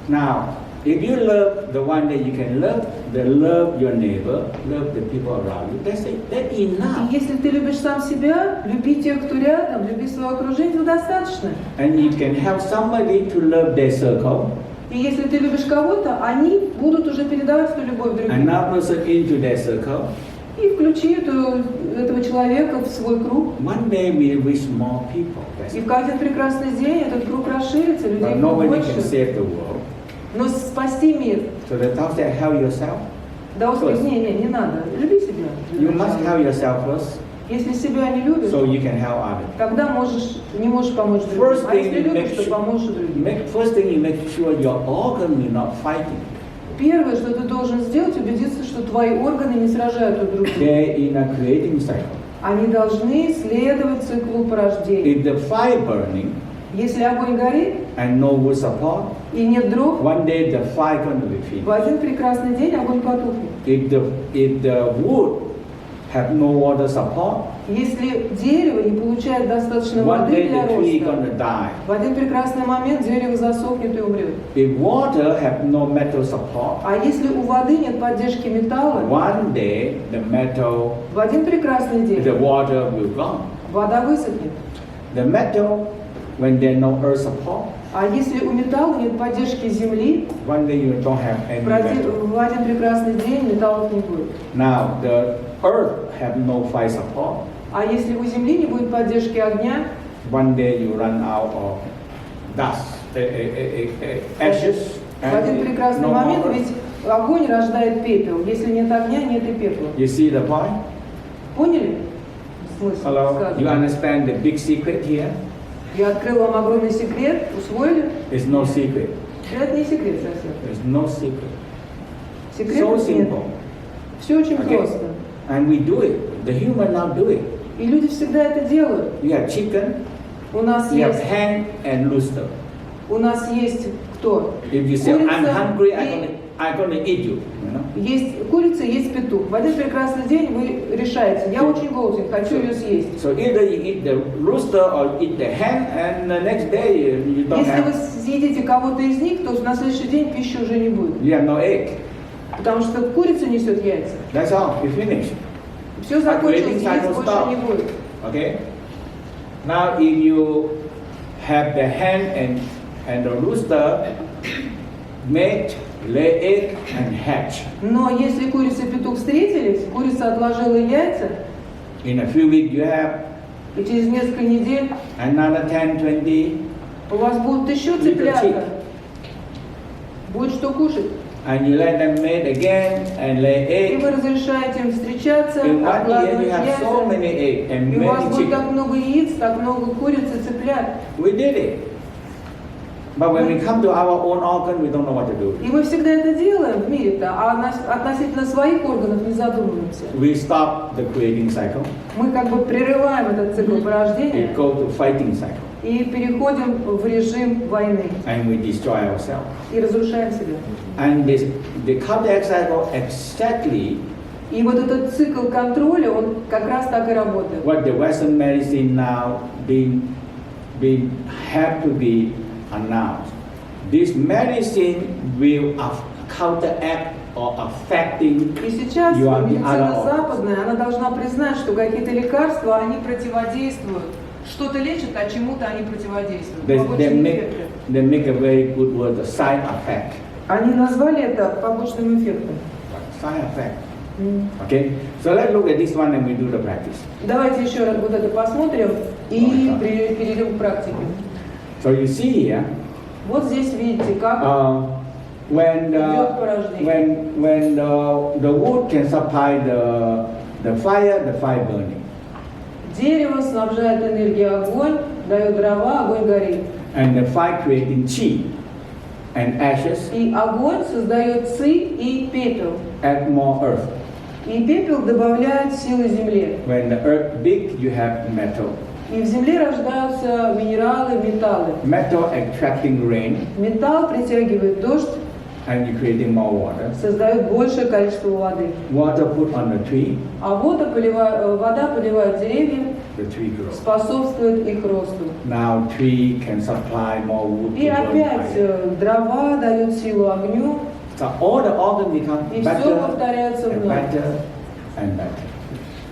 Now, if you love the one that you can love your neighbor, love the people around you, that's it. That's И enough. если ты любишь сам себя, люби тех, кто рядом, люби свое окружение, это достаточно. And you can help somebody to love their circle, И если ты любишь кого-то, они будут уже передавать эту любовь другим. another person into their circle. И включи этого человека в свой круг. One day we reach more people. That's И it. в один прекрасный день этот круг расширится, людей But будет nobody can больше. save the world. Но спасти мир, So the Tao said, help yourself. Даос говорит, не надо, люби себя. You must help yourself first, Если себя не любишь, so you can help others. тогда не можешь помочь другим. First А если thing, любишь, то поможешь другим. first thing you make sure your organ will not fighting. Первое, что ты должен сделать, убедиться, что твои органы не сражают друг друга. They're in a creating cycle. Они должны следовать циклу порождения. If the fire burning Если огонь горит and no wood support, и нет дров, one day the fire going to be в finished. один прекрасный день огонь потухнет. If the wood have no water support, Если дерево не получает достаточно one воды day для the tree роста, going to die. в один прекрасный момент дерево засохнет и умрет. If water have no metal support, А если у воды нет поддержки металла, one day the metal, в один прекрасный день the water will gone. вода высохнет. The metal, when there no earth support, А если у металла нет поддержки земли, one day you don't have any metal. в один прекрасный день металлов не будет. Now the earth have no fire support, А если у земли не будет поддержки огня, one day you run out of dust, ashes, в один and прекрасный no момент, more. ведь огонь рождает пепел. Если нет огня, нет и пепла. You see the point? Поняли смысл Hello, you сказанного? understand the big secret here? Я открыл вам огромный секрет, усвоили? It's no secret. Это не секрет совсем. There's no secret. So Секретов нет. simple. Все очень Okay. просто. And we do it. The human now do it. И люди всегда это делают. You have chicken, У нас you have есть, hen and rooster. у нас есть кто? If you say, I'm Курица hungry, и- I'm gonna eat you. You know? Есть курица, есть петух. В один прекрасный день вы решаете, я очень голоден, хочу ее съесть. So either you eat the rooster or eat the hen, and the next day you don't Если вы have, съедите кого-то из них, то на следующий день пищи уже не будет. you have no egg. Потому что курица несет яйца. That's all. You finish. Все закончилось, Creating яиц cycle больше stop. не будет. Okay. Now, if you have the hen and the rooster mate, lay egg and hatch. Но если курица и петух встретились, курица отложила яйца, In a few weeks, you have и через несколько недель another 10, 20, у вас будут еще Little цыплята. chick. Будет что кушать. and you let them mate again and lay И egg. вы разрешаете им встречаться, In 1 year, откладывать you have so яйца. many eggs and И у вас many будет так chickens. много яиц, так много куриц и цыплят. We did it. But when we come to our own organ, we don't know what to do. И мы всегда это делаем в мире-то, а относительно своих органов не задумываемся. We stop the creating cycle. Мы как бы прерываем этот цикл We порождения go to fighting cycle. и переходим в режим войны And we destroy ourselves. и разрушаем себя. And the cardiac cycle exactly И вот этот цикл контроля, он как раз так и работает. what the Western medicine now being have to be announced. This medicine will counteract or affecting И сейчас You are the медицина other западная, она должна признать, что какие-то лекарства, они противодействуют. Что-то лечат, а чему-то они противодействуют. Побочные эффекты. they make a very good word, the side effect. Они назвали это побочным эффектом. Side effect. Okay, so let's look at this one and we do the practice. Давайте еще раз вот это посмотрим и перейдем к практике. So you see here, Вот здесь видите, как when идет порождение. when the wood can supply the fire burning, Дерево снабжает энергией огонь, дает дрова, огонь горит. and the fire creating chi and ashes, И огонь создает ци и пепел. add more earth. И пепел добавляет силы земле. When the earth big, you have metal. И в земле рождаются минералы, металлы. Metal attracting rain, Металл притягивает дождь, and you creating more water. создает большее количество воды. Water put on the tree, А вода поливает деревья, the tree grows. способствует их росту. Now tree can supply more wood И to burn опять fire. дрова дают силу огню, So all the organs become и все better повторяется and вновь. better and better.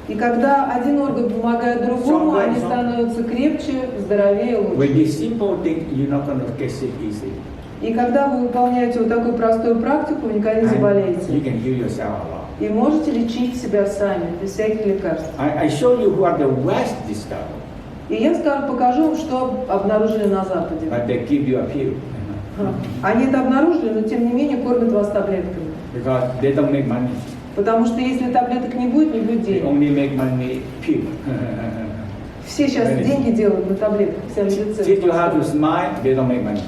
И когда один орган помогает другому, они становятся крепче, здоровее, With лучше. this simple thing, you're not going to get sick easily. И когда вы выполняете вот такую простую практику, вы никогда не And you заболеете. can heal yourself a lot. И можете лечить себя сами, без всяких лекарств. I show you what the West discovered, И я покажу вам, что обнаружили на Западе. but they give you a pill Они это обнаружили, но тем не менее кормят вас таблетками. because they don't make money. Потому что если таблеток не будет They денег. only make money pill. Все сейчас деньги делают на таблетках, вся Teach you how to медицина. smile, they don't make money.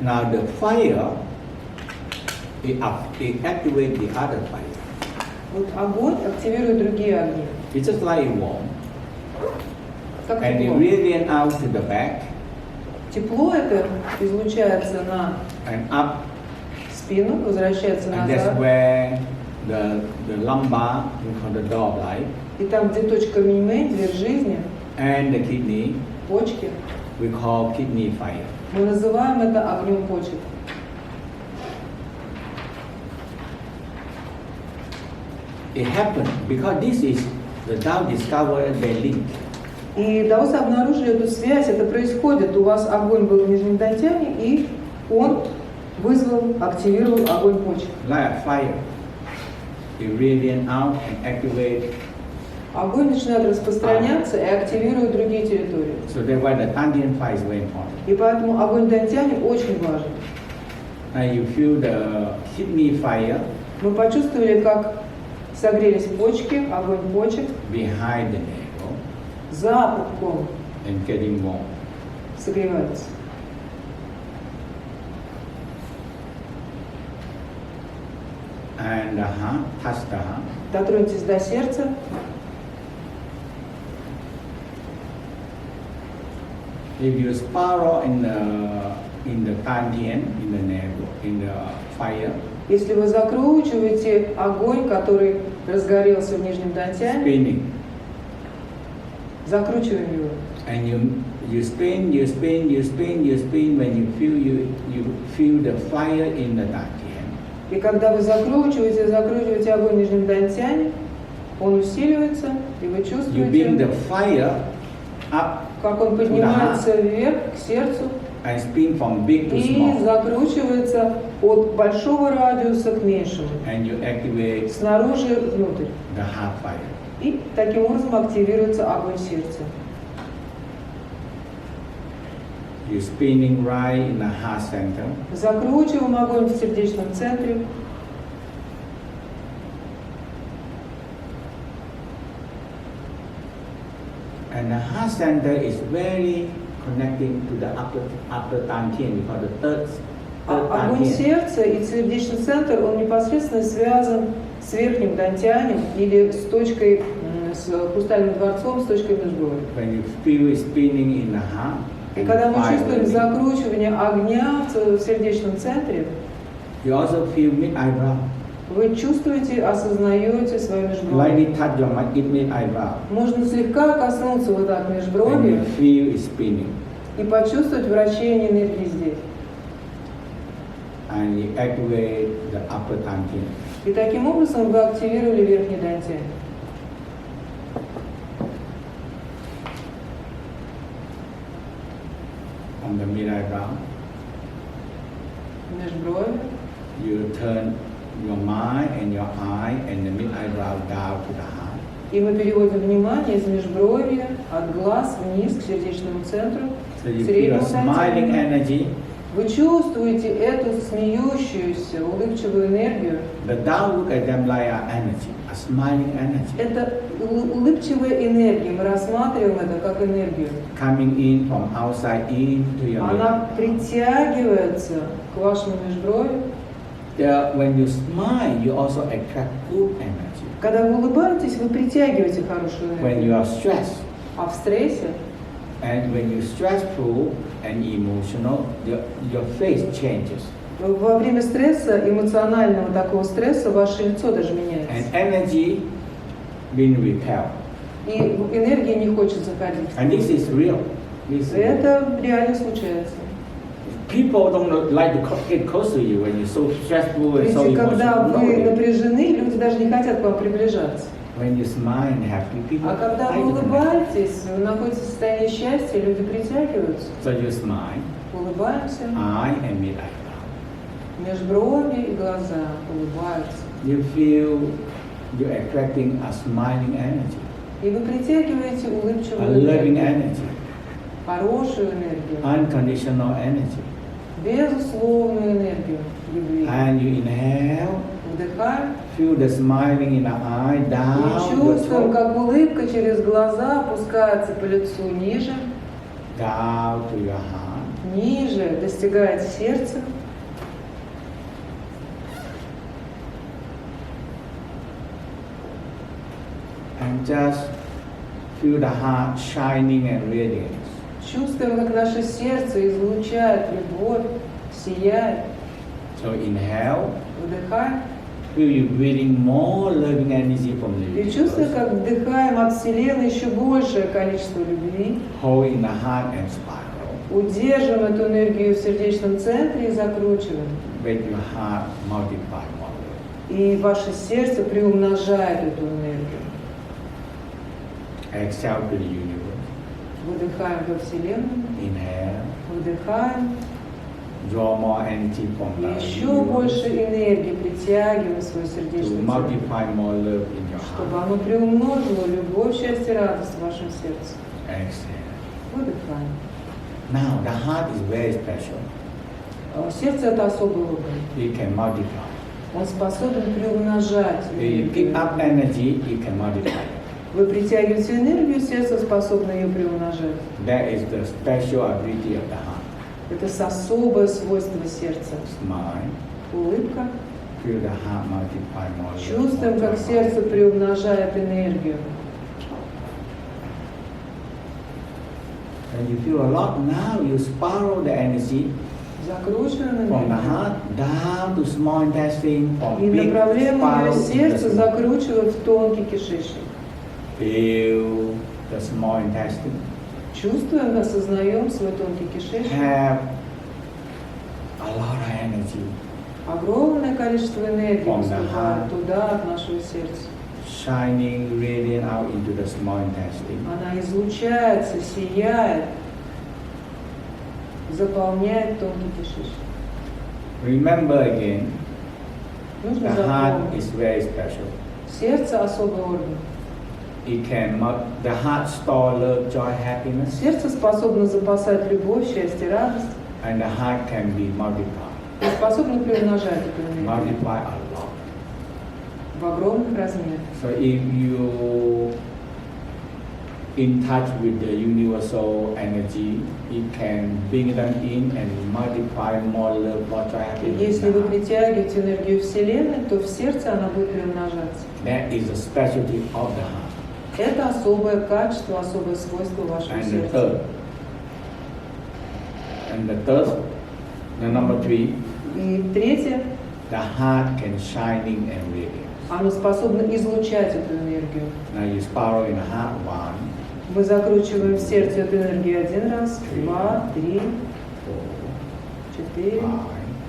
Now the fire, it activates the other fire. Вот огонь активирует другие огни. It's just like warm. Как And it тепло. radiates out to the back Тепло это излучается на and up. спину, возвращается And that's назад. where the lumbar, we call the dog light, И там, где точка Миньмэй, дверь жизни, and the kidney, почки, we call kidney fire. мы называем это огнем почек. It happened because this is the Tao discovered the link. И даосы обнаружили эту связь, это происходит. У вас огонь был в нижнем дантяне, и он вызвал, активировал огонь почек. Like a fire, it radiates out and activates. Огонь начинает распространяться и активирует другие территории. So that's why the Tantian fire is very important. И поэтому огонь дантяне очень важен. And you feel the kidney fire Мы почувствовали, как согрелись почки, огонь почек behind the navel за пупком and getting warm. согревается. And the heart, touch the heart. Дотроньтесь до сердца. If you spiral in the Tantian, in the navel, in the fire, Если вы закручиваете огонь, который разгорелся в нижнем дантяне, spinning, закручиваем его. and you spin, you spin, you spin, you spin. When you feel the fire in the Tantian, И когда вы закручиваете огонь в нижнем дантяне, он усиливается, и вы you bring the чувствуете, fire up как он поднимается вверх к сердцу and spin from big to и small, закручивается от большого радиуса к меньшему, and you activate снаружи внутрь. the heart fire. И таким образом активируется огонь сердца. You're spinning right in the heart center, Закручиваем огонь в сердечном центре. and the heart center is very connecting to the upper Tantian, because the third Огонь Tantian. сердца и сердечный центр, он непосредственно связан с верхним дантянем или с точкой, с хрустальным дворцом, с точкой межброви. When you feel it spinning in the heart, И and когда мы fire чувствуем burning, закручивание огня в сердечном центре, you also feel mid-eyebrow. вы чувствуете, осознаете свое межбровье. Lightly touch your mid-eyebrow, Можно слегка коснуться вот так and межброви you feel it spinning, и почувствовать вращение энергии здесь. and you activate the upper Tantian. И таким образом вы активировали верхний дантян. On the mid-eyebrow, Межброви. you turn your mind and your eye and the mid-eyebrow down to the heart. И мы переводим внимание из межбровья от глаз вниз к сердечному центру, So you к feel a среднему smiling дантяну. energy. Вы чувствуете эту смеющуюся, улыбчивую энергию. The Tao look at them like an energy, a smiling energy, Это улыбчивая энергия. Мы рассматриваем это как энергию. coming in from outside into your Она mid. притягивается к вашему межбровью. When you smile, you also attract good energy. Когда вы улыбаетесь, вы притягиваете хорошую When you энергию. are stressed, А в стрессе, and when you're stressful and emotional, your face changes. во время стресса, эмоционального такого стресса, ваше лицо даже And меняется. energy being repelled. И энергия не хочет заходить. And this is real. This is real. Это реально случается. People don't like to get close to you when you're so stressful and so Видите, когда emotional. вы No, напряжены, люди даже не хотят к вам приближаться. when you smile and happy, people А когда like вы to connect. улыбаетесь, вы находитесь в состоянии счастья, люди притягиваются. So you smile, Улыбаемся, eye and mid-eyebrow. межброви и глаза улыбаются. You feel you're attracting a smiling energy, И вы притягиваете a улыбчивую loving энергию, energy, хорошую энергию, unconditional energy. безусловную энергию любви. And you inhale, Вдыхаем feel the smiling in the eye, и down your чувствуем, throat. как улыбка через глаза опускается по лицу ниже. down to your heart. ниже достигает сердца. And just feel the heart shining and radiant. Чувствуем, как наше сердце излучает любовь, сияет. So inhale. Вдыхаем. Feel you breathing more loving energy from the И universe. чувствуем, как вдыхаем от Вселенной еще большее количество любви. Hold in the heart and spiral. Удерживаем эту энергию в сердечном центре и закручиваем. Make your heart multiply more. И ваше сердце приумножает эту энергию. Exhale to the universe. Выдыхаем во Вселенную. Inhale. Вдыхаем. Draw more energy from И the еще universe больше энергии притягиваем в свой to сердечный центр, multiply more love in your чтобы heart. оно приумножило любовь, счастье, радость в вашем сердце. Exhale. Выдыхаем. Now the heart is very special. Сердце – это особый орган. It can multiply. Он способен приумножать If you pick энергию. up energy, it can multiply. Вы притягиваете энергию, сердце способно ее приумножать. That is the special ability of the heart. Это особое свойство сердца. Smile. Улыбка. Feel the heart multiply more. love, Чувствуем, more как joy. сердце приумножает энергию. When you feel a lot, now you spiral the energy Закручиваем from the энергию. heart down to small intestine, from И big направляем spiral ее to сердце, the small. закручивая в тонкий кишечник. Feel the small intestine. Чувствуем, осознаем свой тонкий кишечник. Have a lot of energy Огромное количество энергии From the поступает heart. туда от нашего сердца. shining, radiant out into the small intestine. Она излучается, сияет, заполняет тонкий кишечник. Remember again, Нужно the heart запомнить. is very special. Сердце особый орган. The heart store love, joy, happiness, Сердце способно запасать любовь, счастье, радость. and the heart can be multiplied. И способно приумножать эту энергию Multiply a lot. в огромных размерах. So if you in touch with the universal energy, it can bring them in and multiply more love, more joy, И happiness. если вы притягиваете энергию Вселенной, то в сердце она будет приумножаться. That is the specialty of the heart. Это особое качество, особое свойство вашего And the сердца. third, the number 3, И третье, the heart can shining and radiant. оно способно излучать эту энергию. Now you spiral in the heart 1, Мы закручиваем в сердце эту энергию один раз, 2, 3, 4, 4, 5,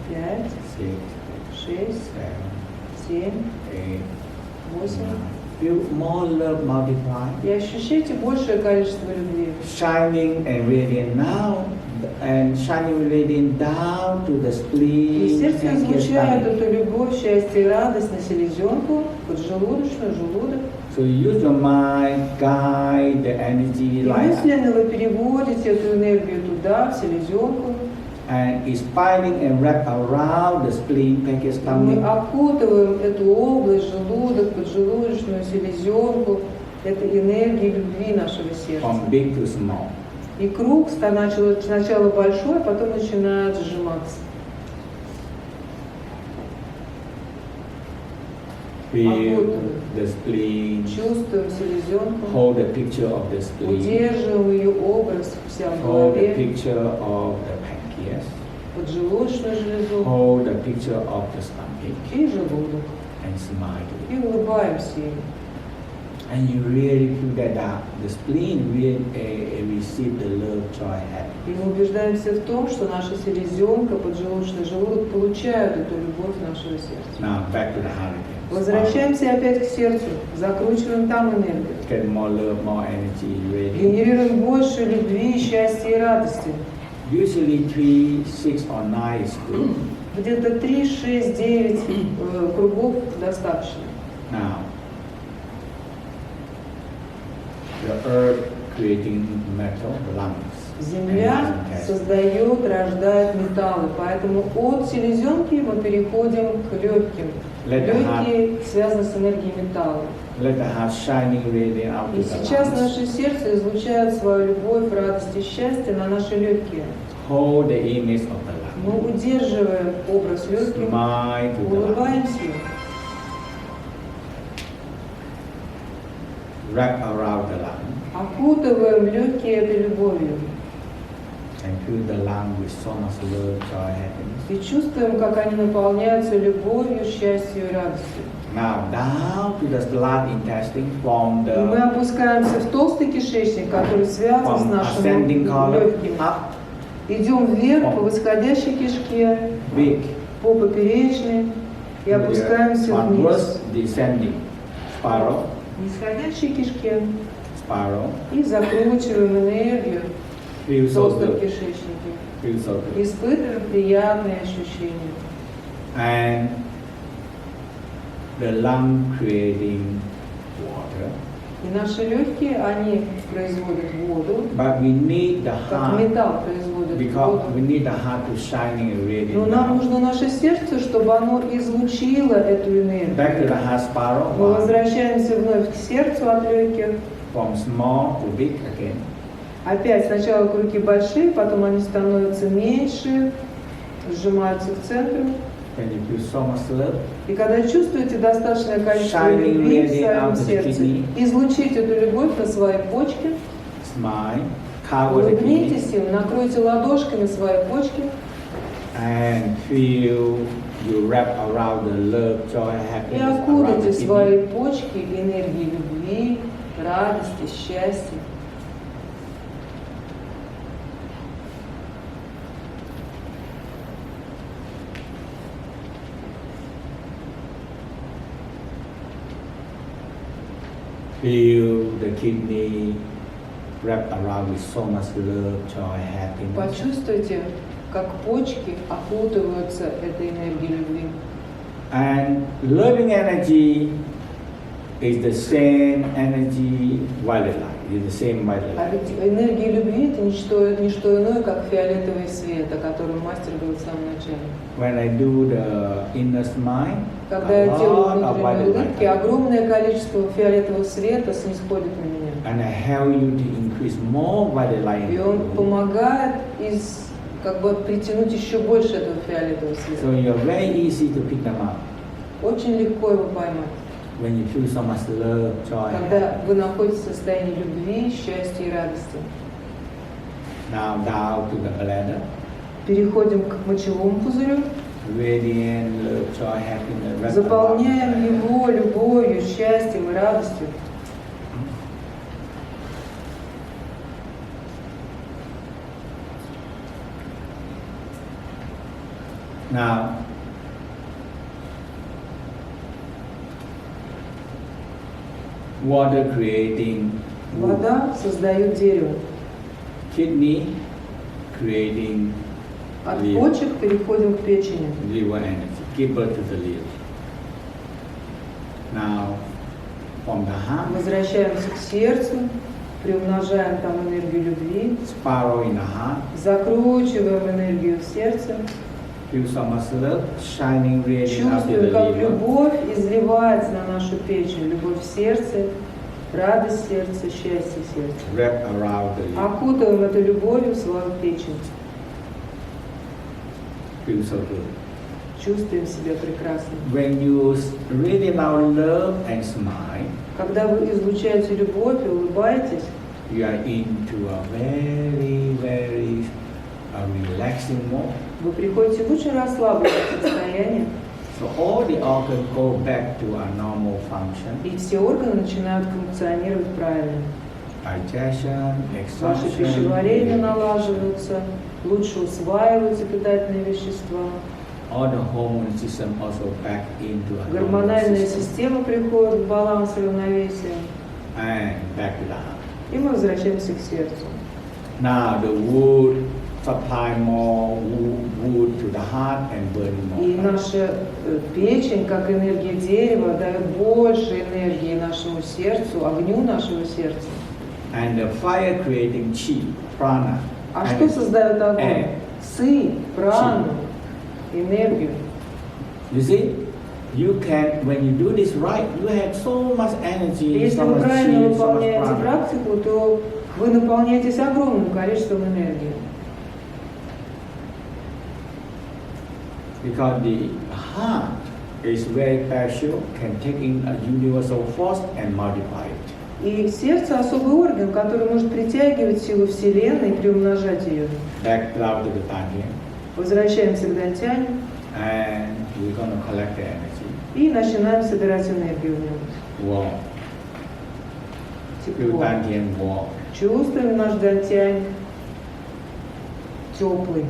5, 6, 6, 7, 7, 8, 8. 9. Feel more love multiply. И ощущайте большее количество любви. Shining and radiant now, and shining and radiant down to the И spleen. сердце and your излучает stomach. эту любовь, счастье и радость на селезенку, поджелудочную, желудок. So you use your mind, guide the energy И like мысленно вы переводите эту энергию туда, в селезенку. and is spinning and wrap around the spleen, pancreas, Мы stomach. окутываем эту область, желудок, поджелудочную, селезенку, этой энергией любви нашего сердца. From big to small. И круг сначала большой, а потом начинает сжиматься. Feel the spleen. Чувствуем селезенку, Hold the picture of the spleen. удерживаем ее образ вся в Hold the голове, picture of the pancreas. поджелудочную железу Hold the picture of the stomach и желудок. and smile to it. И улыбаемся им. And you really feel that the spleen really receive the love, joy, happiness. И мы убеждаемся в том, что наша селезенка, поджелудочный желудок получают эту любовь нашего сердца. Now back to the heart again. Возвращаемся опять к сердцу, закручиваем там энергию. Get more love, more energy, radiant. Генерируем больше любви, счастья и радости. Usually 3, 6 or 9 is good. Где-то 3, 6, 9 кругов достаточно. Now, the earth creating metal lungs. Земля создает, рождает металлы, поэтому от селезенки мы переходим к легким. Легкие связаны с энергией металла. Let the heart shining radiant out И to the сейчас lungs. наше сердце излучает свою любовь, радость и счастье на наши легкие. Hold the image of the lung. Мы удерживаем образ легких, Smile to the lung. улыбаемся. Wrap around the lung. Окутываем легкие этой любовью. And fill the lung with so much love, joy, happiness. И чувствуем, как они наполняются любовью, счастьем и радостью. Now down to the large intestine from И мы the опускаемся в толстый кишечник, который связан с from нашим ascending column легким. up, Идем вверх по восходящей кишке, big, по поперечной и опускаемся вниз. onwards descending, spiral, В нисходящей кишке spiral. и закручиваем энергию Feel в so толстом good. кишечнике. Feel so good. Испытываем приятные ощущения. And the lung creating water. И наши легкие, они производят воду, But we need the как heart металл производит because we воду. need the heart to shining and Но radiant. нам Now. нужно наше сердце, чтобы оно излучило эту Back to энергию. the heart spiral. Мы One. возвращаемся вновь к сердцу от легких. From small to big again. Опять сначала круги большие, потом они становятся меньше, сжимаются к центру. When you feel so much love, И когда чувствуете достаточное количество Shining любви в radiant своем out of the сердце, kidney. излучите эту любовь на свои почки, smile, cover the kidney, улыбнитесь им, накройте ладошками свои почки and feel you wrap around the love, joy, и happiness around окутайте the свои kidney. почки энергией любви, радости, счастья. Feel the kidney wrapped around with so much love, joy, happiness. Почувствуйте, как почки окутываются этой энергией любви. And loving energy is the same energy violet light. It's the same violet А light. ведь энергия любви – это не что иное, как фиолетовый свет, о котором мастер говорил в самом начале. When I do the inner smile, Когда a я делаю lot of внутренние violet улыбки, light. огромное количество фиолетового света снисходит на меня. And I help you to increase more violet light. И он помогает как бы притянуть еще больше этого фиолетового So света. you're very easy to pick them up. Очень легко его поймать. When you feel so much love, joy. Когда вы находитесь в состоянии любви, счастья и радости. Now down to the bladder. Переходим к мочевому пузырю. Radiant love, joy, happiness. wrapped Заполняем around. его любовью, счастьем и радостью. Now, water creating wood. Вода создает дерево. Kidney creating От liver. почек переходим к печени. Liver energy. Give birth to the liver. Now, from the heart, Возвращаемся к сердцу, приумножаем там энергию любви, spiral in the heart. закручиваем энергию в сердце, Feel so much love, shining radiant out to the чувствуем, как liver. любовь изливается на нашу печень, любовь в сердце, радость сердца, счастье сердца. Wrap around the liver. Окутываем эту любовью в свою печень, Feel so good. чувствуем себя прекрасно. When you really now love and smile, Когда вы излучаете любовь и улыбаетесь, you are into a very, very relaxing mode. вы приходите в очень расслабленное состояние, So all the organs go back to a normal function. и все органы начинают функционировать правильно. Digestion, Ваше exhaustion, пищеварение налаживается, лучше усваиваются питательные вещества, all the hormone system also back into a normal гормональная system. система приходит в баланс и равновесие, And back to the heart. и мы возвращаемся к сердцу. Now the wood supply more wood to the heart and burning И more. наша печень, как энергия дерева, дает больше энергии нашему сердцу, огню нашего сердца. And the fire creating chi, prana. А что создает огонь? Ци, прану, энергию. You see, you can, when you do this right, you have so much energy, Если so вы much правильно chi, so much выполняете prana. практику, то вы наполняетесь огромным количеством энергии. Because the heart is very special, can take in a universal force and multiply it. И сердце особый орган, который может притягивать силу Вселенной и приумножать ее. Back down to the Dantian, Возвращаемся к дантяне and we're going to collect the energy. и начинаем собирать энергию в нем. Warm. Feel Тепло. Dantian warm. Чувствуем наш дантянь теплый.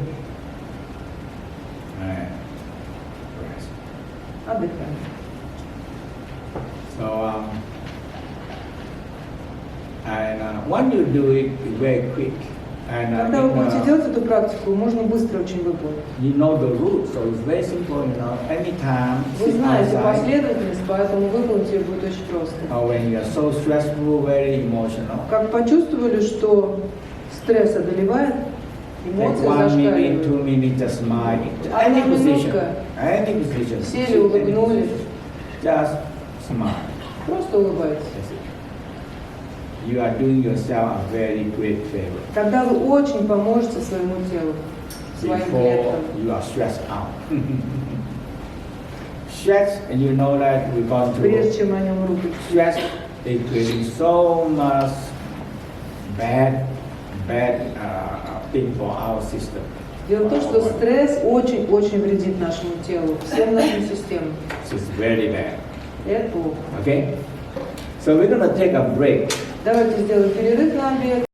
And rest. Отдыхаем. So, when you do it, it's very quick. And Когда вы будете делать эту практику, можно быстро очень выполнить. you know the route, so it's very simple. You know, anytime Вы sit знаете outside, последовательность, поэтому выполнить ее будет очень просто. or when you are so stressful, very emotional, Как почувствовали, что стресс одолевает, take эмоции 1 minute, 2 зашкаливают. minutes, just smile. Одна Any position, минутка. any position. Сели, Sit any улыбнулись. position. Just smile. Просто улыбайтесь. That's it. You are doing yourself a very great favor Тогда вы очень поможете своему телу, своим before клеткам. you are stressed out. Stress, and you know that we've gone Прежде through. чем о нем рубить. Stress is creating so much bad thing for our system. Дело в том, что стресс очень-очень вредит нашему телу, всем нашим системам. It's very bad. И это плохо. Okay? So we're going to take a break. Давайте сделаем перерыв на обед.